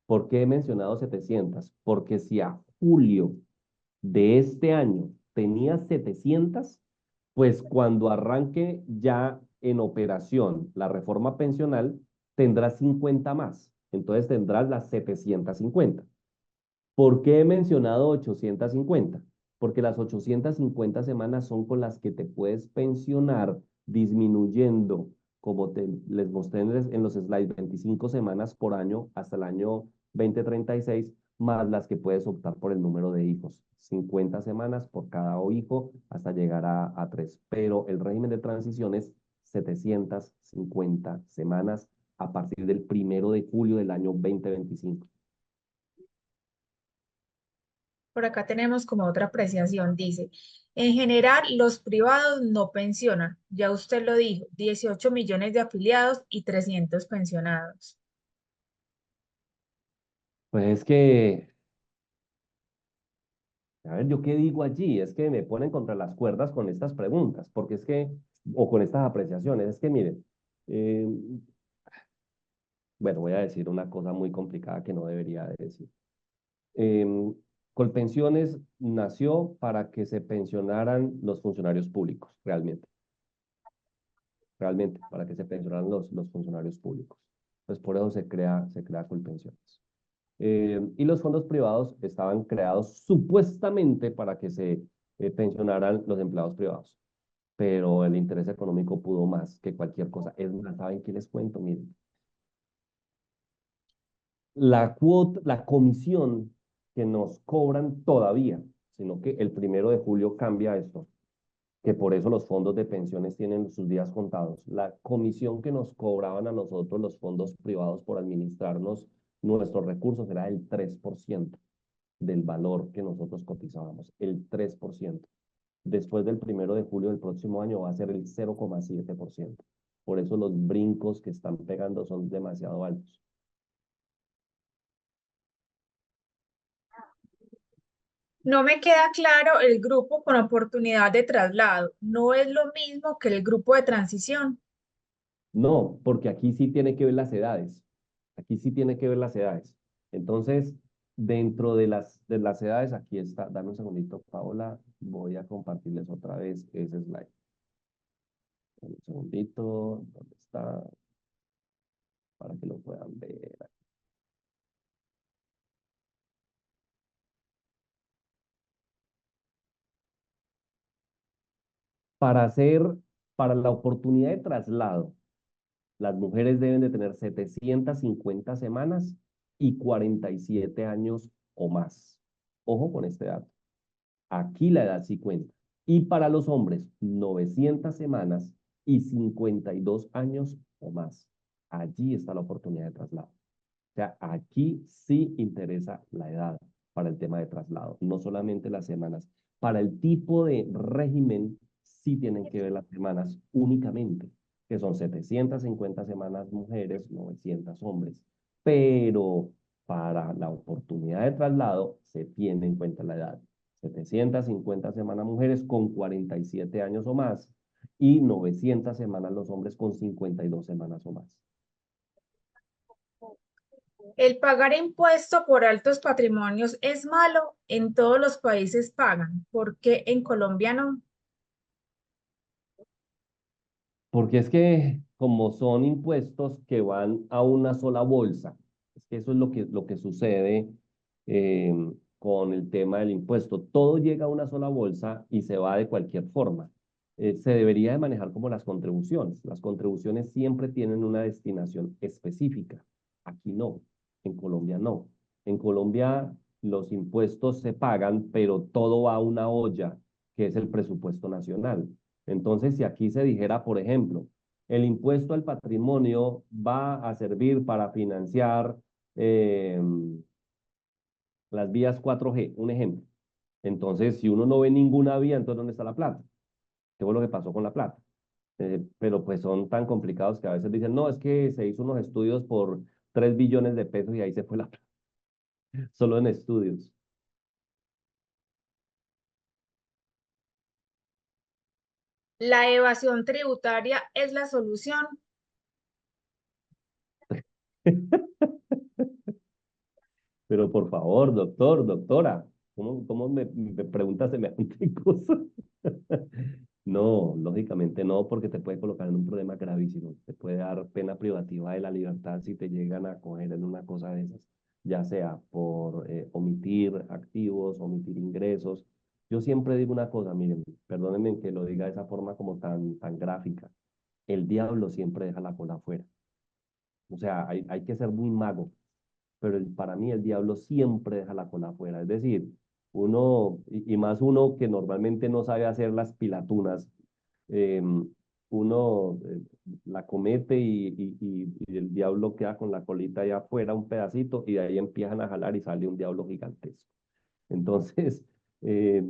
¿Por qué he mencionado 700? Porque si a julio de este año tenía 700, pues cuando arranque ya en operación la reforma pensional, tendrás 50 más. Entonces tendrás las 750. ¿Por qué he mencionado 850? Porque las 850 semanas son con las que te puedes pensionar disminuyendo, como les mostré en los slides, 25 semanas por año hasta el año 2036, más las que puedes optar por el número de hijos. 50 semanas por cada hijo hasta llegar a 3. Pero el régimen de transición es 750 semanas a partir del 1 de julio del año 2025. Por acá tenemos como otra apreciación, dice, en general los privados no pensionan, ya usted lo dijo, 18 millones de afiliados y 300 pensionados. Pues es que, a ver, ¿yo qué digo allí? Es que me ponen contra las cuerdas con estas preguntas, porque es que, o con estas apreciaciones, es que miren, eh, bueno, voy a decir una cosa muy complicada que no debería de decir. Eh, Colpensiones nació para que se pensionaran los funcionarios públicos, realmente, para que se pensionaran los funcionarios públicos. Pues por eso se crea Colpensiones. Y los fondos privados estaban creados supuestamente para que se pensionaran los empleados privados, pero el interés económico pudo más que cualquier cosa. Es más, ¿saben qué les cuento? Miren, la cuota, la comisión que nos cobran todavía, sino que el 1 de julio cambia esto, que por eso los fondos de pensiones tienen sus días contados. La comisión que nos cobraban a nosotros los fondos privados por administrarnos nuestros recursos era el 3% del valor que nosotros cotizábamos, el 3%. Después del 1 de julio del próximo año va a ser el 0,7%. Por eso los brincos que están pegando son demasiado altos. No me queda claro el grupo con oportunidad de traslado. No es lo mismo que el grupo de transición. No, porque aquí sí tiene que ver las edades. Aquí sí tiene que ver las edades. Entonces, dentro de las edades, aquí está. Dame un segundito, Paola. Voy a compartirles otra vez ese slide. Un segundito. ¿Dónde está? Para que lo puedan ver. Para hacer, para la oportunidad de traslado, las mujeres deben de tener 750 semanas y 47 años o más. Ojo con este dato. Aquí la edad sí cuenta. Y para los hombres, 900 semanas y 52 años o más. Allí está la oportunidad de traslado. O sea, aquí sí interesa la edad para el tema de traslado, no solamente las semanas. Para el tipo de régimen, sí tienen que ver las semanas únicamente, que son 750 semanas mujeres, 900 hombres. Pero para la oportunidad de traslado, se tiene en cuenta la edad. 750 semanas mujeres con 47 años o más y 900 semanas los hombres con 52 semanas o más. El pagar impuesto por altos patrimonios es malo. En todos los países pagan. ¿Por qué en Colombia no? Porque es que como son impuestos que van a una sola bolsa, es que eso es lo que sucede eh, con el tema del impuesto. Todo llega a una sola bolsa y se va de cualquier forma. Se debería de manejar como las contribuciones. Las contribuciones siempre tienen una destinación específica. Aquí no, en Colombia no. En Colombia los impuestos se pagan, pero todo va a una olla, que es el presupuesto nacional. Entonces, si aquí se dijera, por ejemplo, el impuesto al patrimonio va a servir para financiar eh, las vías 4G, un ejemplo. Entonces, si uno no ve ninguna vía, entonces ¿dónde está la plata? ¿Qué fue lo que pasó con la plata? Pero pues son tan complicados que a veces dicen, no, es que se hizo unos estudios por 3 billones de pesos y ahí se fue la plata, solo en estudios. ¿La evasión tributaria es la solución? Pero por favor, doctor, doctora, ¿cómo me preguntas semejante cosa? No, lógicamente no, porque te puede colocar en un problema gravísimo. Te puede dar pena privativa de la libertad si te llegan a coger en una cosa de esas, ya sea por omitir activos, omitir ingresos. Yo siempre digo una cosa, miren, perdónenme que lo diga de esa forma como tan gráfica. El diablo siempre deja la cola afuera. O sea, hay que ser muy mago, pero para mí el diablo siempre deja la cola afuera. Es decir, uno, y más uno que normalmente no sabe hacer las pilatunas, eh, uno la comete y el diablo queda con la colita allá afuera, un pedacito, y de ahí empiezan a jalar y sale un diablo gigantesco. Entonces, eh,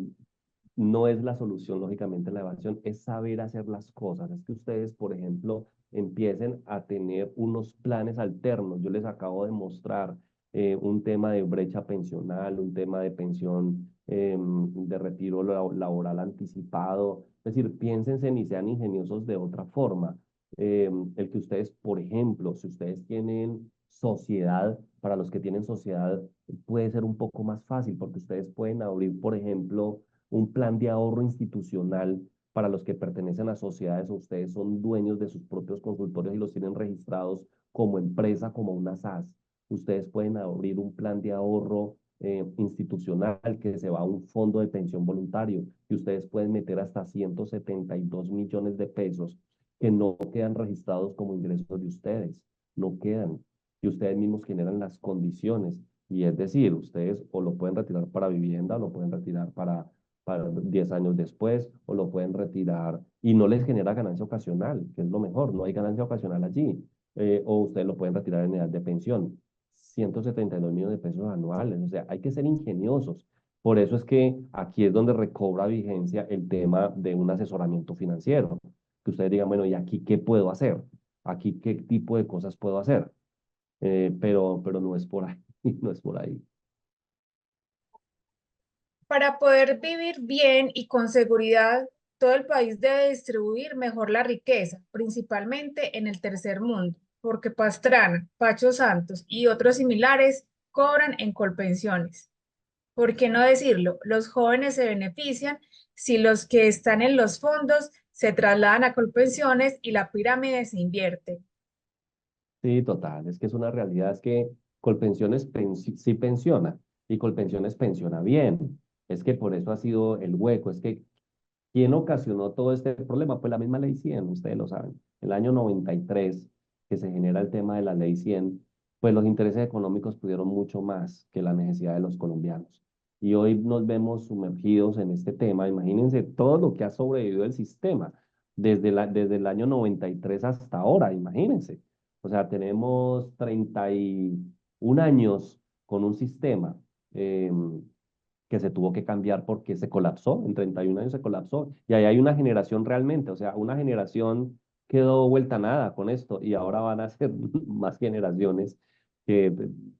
no es la solución, lógicamente, la evasión, es saber hacer las cosas. Es que ustedes, por ejemplo, empiecen a tener unos planes alternos. Yo les acabo de mostrar un tema de brecha pensional, un tema de pensión de retiro laboral anticipado. Es decir, piénsense y sean ingeniosos de otra forma. El que ustedes, por ejemplo, si ustedes tienen sociedad, para los que tienen sociedad, puede ser un poco más fácil porque ustedes pueden abrir, por ejemplo, un plan de ahorro institucional para los que pertenecen a sociedades o ustedes son dueños de sus propios consultorios y los tienen registrados como empresa, como una SAS. Ustedes pueden abrir un plan de ahorro institucional que se va a un fondo de pensión voluntario y ustedes pueden meter hasta 172 millones de pesos que no quedan registrados como ingresos de ustedes, no quedan. Y ustedes mismos generan las condiciones. Y es decir, ustedes o lo pueden retirar para vivienda, o lo pueden retirar para 10 años después, o lo pueden retirar y no les genera ganancia ocasional, que es lo mejor, no hay ganancia ocasional allí. O ustedes lo pueden retirar en edad de pensión. 172 millones de pesos anuales, o sea, hay que ser ingeniosos. Por eso es que aquí es donde recobra vigencia el tema de un asesoramiento financiero, que ustedes digan, bueno, ¿y aquí qué puedo hacer? ¿Aquí qué tipo de cosas puedo hacer? Pero no es por ahí, no es por ahí. Para poder vivir bien y con seguridad, todo el país debe distribuir mejor la riqueza, principalmente en el tercer mundo, porque Pastrana, Pacho Santos y otros similares cobran en colpensiones. ¿Por qué no decirlo? Los jóvenes se benefician si los que están en los fondos se trasladan a colpensiones y la pirámide se invierte. Sí, total, es que es una realidad, es que Colpensiones sí pensiona y Colpensiones pensiona bien. Es que por eso ha sido el hueco, es que ¿quién ocasionó todo este problema? Pues la misma ley 100, ustedes lo saben. El año 93 que se genera el tema de la ley 100, pues los intereses económicos pudieron mucho más que la necesidad de los colombianos. Y hoy nos vemos sumergidos en este tema. Imagínense todo lo que ha sobrevivido el sistema desde el año 93 hasta ahora, imagínense. O sea, tenemos 31 años con un sistema. Que se tuvo que cambiar porque se colapsó, en 31 años se colapsó, y ahí hay una generación realmente, o sea, una generación quedó vuelta a nada con esto, y ahora van a ser más generaciones que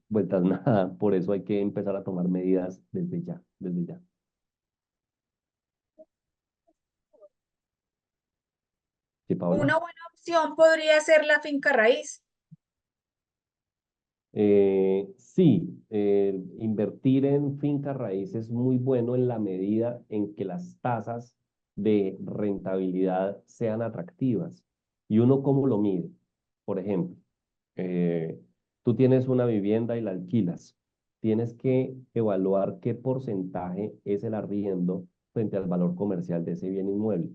vueltas a nada, por eso hay que empezar a tomar medidas desde ya, desde ya. ¿Sí, Paola? Una buena opción podría ser la finca raíz. Sí, invertir en finca raíz es muy bueno en la medida en que las tasas de rentabilidad sean atractivas. ¿Y uno cómo lo mide? Por ejemplo, tú tienes una vivienda y la alquilas. Tienes que evaluar qué porcentaje es el arriendo frente al valor comercial de ese bien inmueble.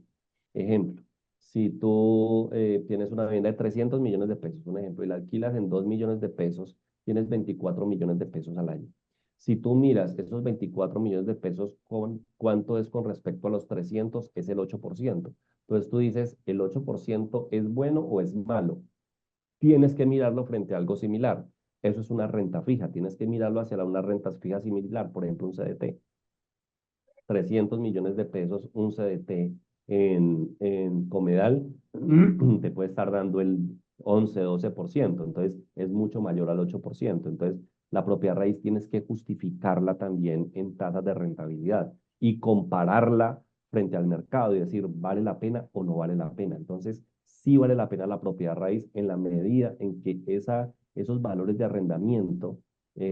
Ejemplo, si tú tienes una vivienda de 300 millones de pesos, un ejemplo, y la alquilas en 2 millones de pesos, tienes 24 millones de pesos al año. Si tú miras esos 24 millones de pesos, con cuánto es con respecto a los 300, es el 8%. Entonces tú dices, ¿el 8% es bueno o es malo? Tienes que mirarlo frente a algo similar. Eso es una renta fija. Tienes que mirarlo hacia una renta fija similar, por ejemplo, un CDT. 300 millones de pesos, un CDT en Comedal, te puede estar dando el 11, 12%. Entonces, es mucho mayor al 8%. Entonces, la propiedad raíz tienes que justificarla también en tasas de rentabilidad y compararla frente al mercado y decir, ¿vale la pena o no vale la pena? Entonces, sí vale la pena la propiedad raíz en la medida en que esos valores de arrendamiento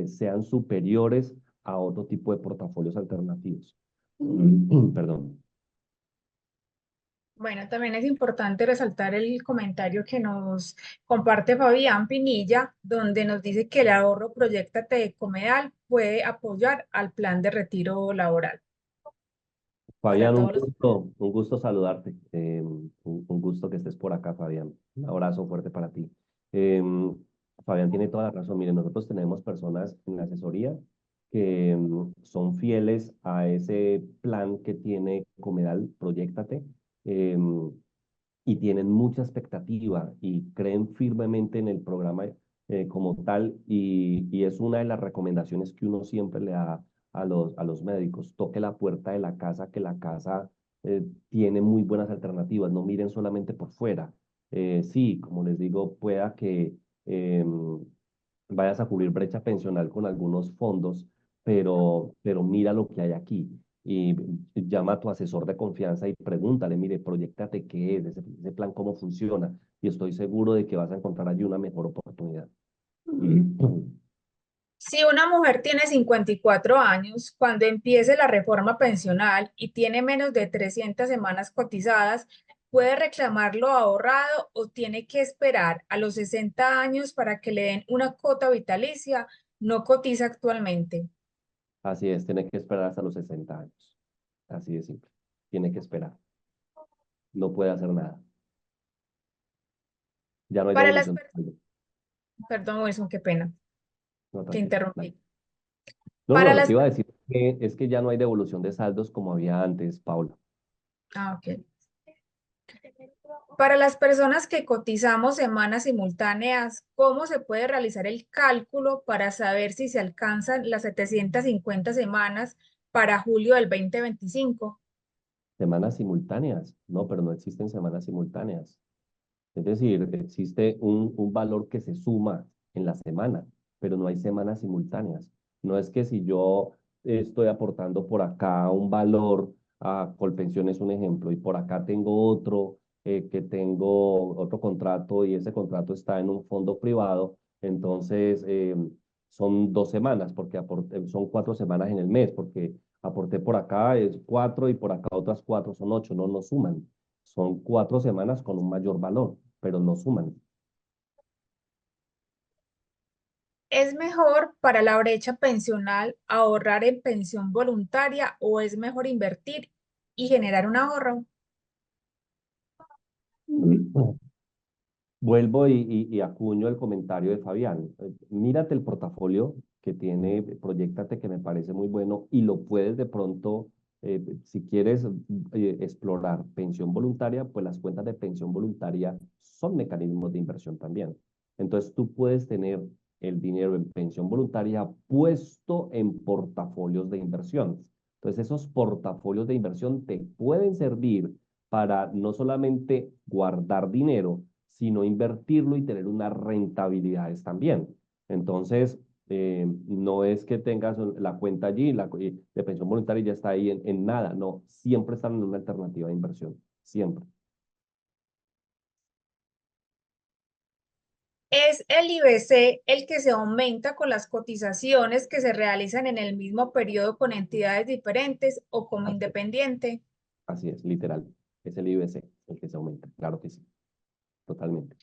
sean superiores a otro tipo de portafolios alternativos. Perdón. Bueno, también es importante resaltar el comentario que nos comparte Fabián Pinilla, donde nos dice que el ahorro Proyéctate de Comedal puede apoyar al plan de retiro laboral para Fabián, todos los. un gusto saludarte. Un gusto que estés por acá, Fabián. Un abrazo fuerte para ti. Fabián tiene toda la razón. Miren, nosotros tenemos personas en la asesoría que son fieles a ese plan que tiene Comedal, Proyéctate, y tienen mucha expectativa y creen firmemente en el programa como tal, y es una de las recomendaciones que uno siempre le da a los médicos: toque la puerta de la casa, que la casa tiene muy buenas alternativas, no miren solamente por fuera. Sí, como les digo, pueda que vayas a cubrir brecha pensional con algunos fondos, pero mira lo que hay aquí y llama a tu asesor de confianza y pregúntale, mire, proyectate qué es, ese plan, cómo funciona, y estoy seguro de que vas a encontrar allí una mejor oportunidad. Si una mujer tiene 54 años, cuando empiece la reforma pensional y tiene menos de 300 semanas cotizadas, ¿puede reclamar lo ahorrado o tiene que esperar a los 60 años para que le den una cuota vitalicia? No cotiza actualmente. Así es, tiene que esperar hasta los 60 años. Así de simple. Tiene que esperar. No puede hacer nada. Ya no hay Para las devolución de personas, saldo. perdón, Wilson, qué pena, No, te tranquilo. Dale. interrumpí. No, no, Para lo que las, iba a decir es que ya no hay devolución de saldos como había antes, Paula. ok. Para las personas que cotizamos semanas simultáneas, ¿cómo se puede realizar el cálculo para saber si se alcanzan las 750 semanas para julio del 2025? Semanas simultáneas. No, pero no existen semanas simultáneas. Es decir, existe un valor que se suma en la semana, pero no hay semanas simultáneas. No es que si yo estoy aportando por acá un valor a Colpensión, es un ejemplo, y por acá tengo otro, que tengo otro contrato y ese contrato está en un fondo privado, entonces son 2 semanas, porque son 4 semanas en el mes, porque aporté por acá es 4 y por acá otras 4 son 8, no suman. Son 4 semanas con un mayor valor, pero no suman. ¿Es mejor para la brecha pensional ahorrar en pensión voluntaria o es mejor invertir y generar un ahorro? Vuelvo y acuño el comentario de Fabián. Mírate el portafolio que tiene, proyéctate, que me parece muy bueno, y lo puedes de pronto, si quieres explorar pensión voluntaria, pues las cuentas de pensión voluntaria son mecanismos de inversión también. Entonces tú puedes tener el dinero en pensión voluntaria puesto en portafolios de inversión. Entonces esos portafolios de inversión te pueden servir para no solamente guardar dinero, sino invertirlo y tener unas rentabilidades también. Entonces, no es que tengas la cuenta allí, de pensión voluntaria y ya está ahí en nada, no, siempre están en una alternativa de inversión, siempre. ¿Es el IBC el que se aumenta con las cotizaciones que se realizan en el mismo periodo con entidades diferentes o como Así es, independiente? así es, literal. Es el IBC el que se aumenta, claro que sí. totalmente.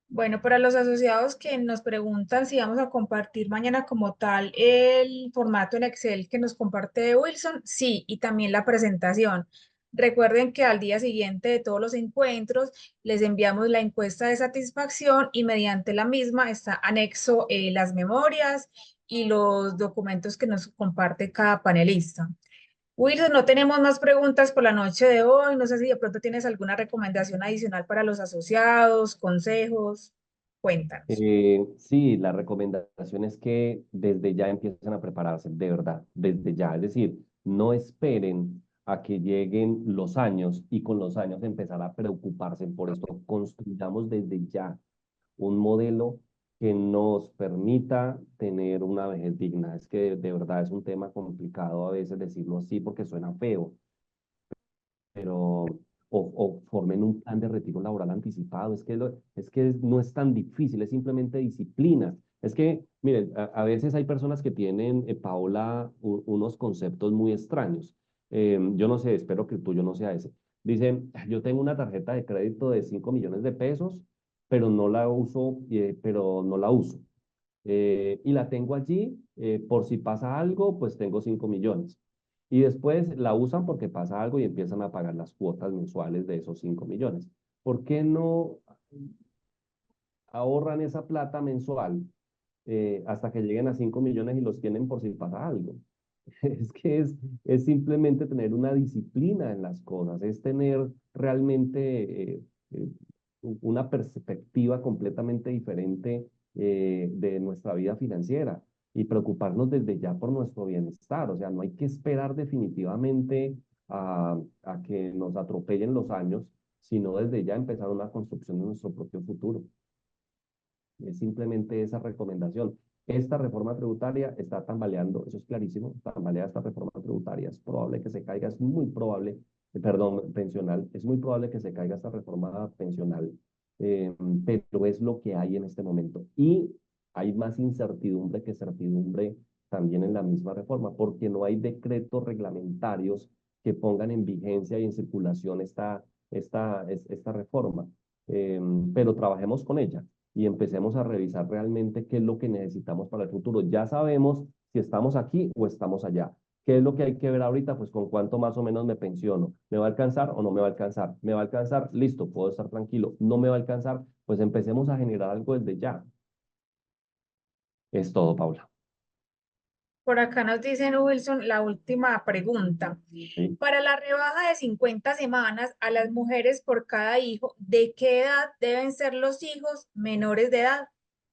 Bueno, para los asociados que nos preguntan si vamos a compartir mañana como tal el formato en Excel que nos comparte Wilson, sí, y también la presentación. Recuerden que al día siguiente de todos los encuentros les enviamos la encuesta de satisfacción y mediante la misma está anexo las memorias y los documentos que nos comparte cada panelista. Wilson, no tenemos más preguntas por la noche de hoy. No sé si de pronto tienes alguna recomendación adicional para los asociados, consejos. Cuéntanos. Sí, la recomendación es que desde ya empiecen a prepararse, de verdad, desde ya. Es decir, no esperen a que lleguen los años y con los años empezar a preocuparse por esto. Construyamos desde ya un modelo que nos permita tener una vejez digna. Es que de verdad es un tema complicado a veces decirlo así porque suena feo, pero o formen un plan de retiro laboral anticipado. Es que no es tan difícil, es simplemente disciplina. Es que, miren, a veces hay personas que tienen, Paola, unos conceptos muy extraños. Yo no sé, espero que el tuyo no sea ese. Dicen, yo tengo una tarjeta de crédito de 5 millones de pesos, pero no la uso, pero no la uso. Y la tengo allí, por si pasa algo, pues tengo 5 millones. Y después la usan porque pasa algo y empiezan a pagar las cuotas mensuales de esos 5 millones. ¿Por qué no ahorran esa plata mensual hasta que lleguen a 5 millones y los tienen por si pasa algo? Es que es simplemente tener una disciplina en las cosas, es tener realmente una perspectiva completamente diferente de nuestra vida financiera y preocuparnos desde ya por nuestro bienestar. O sea, no hay que esperar definitivamente a que nos atropellen los años, sino desde ya empezar una construcción de nuestro propio futuro. Es simplemente esa recomendación. Esta reforma tributaria está tambaleando, eso es clarísimo, tambalea esta reforma tributaria, es probable que se caiga, es muy probable, perdón, pensional, es muy probable que se caiga esta reforma pensional, eh, pero es lo que hay en este momento. Y hay más incertidumbre que certidumbre también en la misma reforma, porque no hay decretos reglamentarios que pongan en vigencia y en circulación esta reforma. Pero trabajemos con ella y empecemos a revisar realmente qué es lo que necesitamos para el futuro. Ya sabemos si estamos aquí o estamos allá. ¿Qué es lo que hay que ver ahorita? Pues con cuánto más o menos me pensiono. ¿Me va a alcanzar o no me va a alcanzar? ¿Me va a alcanzar? Listo, puedo estar tranquilo. ¿No me va a alcanzar? Pues empecemos a generar algo desde ya. Es todo, Paula. Por acá nos dicen, Wilson, la última pregunta. ¿Sí? Para la rebaja de 50 semanas a las mujeres por cada hijo, ¿de qué edad deben ser los hijos menores de edad?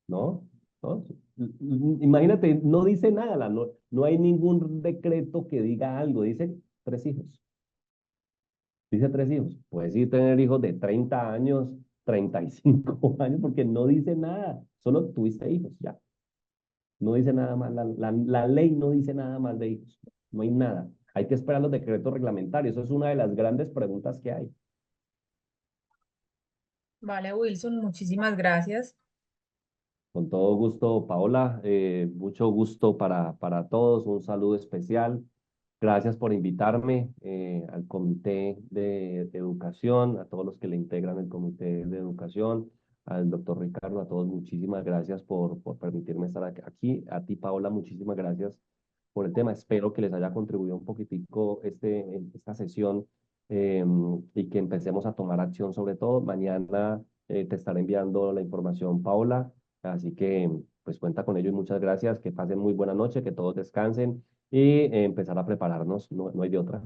¿No? ¿No? Imagínate, no dice nada, no hay ningún decreto que diga algo, dice 3 hijos. Dice 3 hijos. Puedes ir tener hijos de 30 años, 35 años, porque no dice nada. Solo tuviste hijos, ya. No dice nada más. La ley no dice nada más de hijos. No hay nada. Hay que esperar los decretos reglamentarios. Eso es una de las grandes preguntas que hay. Vale, Wilson, muchísimas gracias. Con todo gusto, Paola. Mucho gusto para todos. Un saludo especial. Gracias por invitarme al Comité de Educación, a todos los que le integran el Comité de Educación, al doctor Ricardo, a todos muchísimas gracias por permitirme estar aquí. A ti, Paola, muchísimas gracias por el tema. Espero que les haya contribuido un poquitico esta sesión y que empecemos a tomar acción sobre todo. Mañana te estaré enviando la información, Paola, así que pues cuenta con ello y muchas gracias. Que pasen muy buena noche, que todos descansen y empezar a prepararnos, no hay de otra.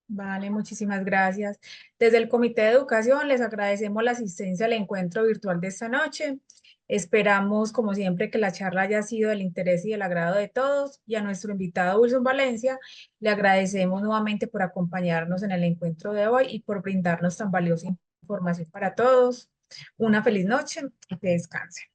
Vale, muchísimas gracias. Desde el Comité de Educación les agradecemos la asistencia al encuentro virtual de esta noche. Esperamos, como siempre, que la charla haya sido del interés y del agrado de todos. Y a nuestro invitado Wilson Valencia le agradecemos nuevamente por acompañarnos en el encuentro de hoy y por brindarnos tan valiosa información para todos. Una feliz noche y que descansen.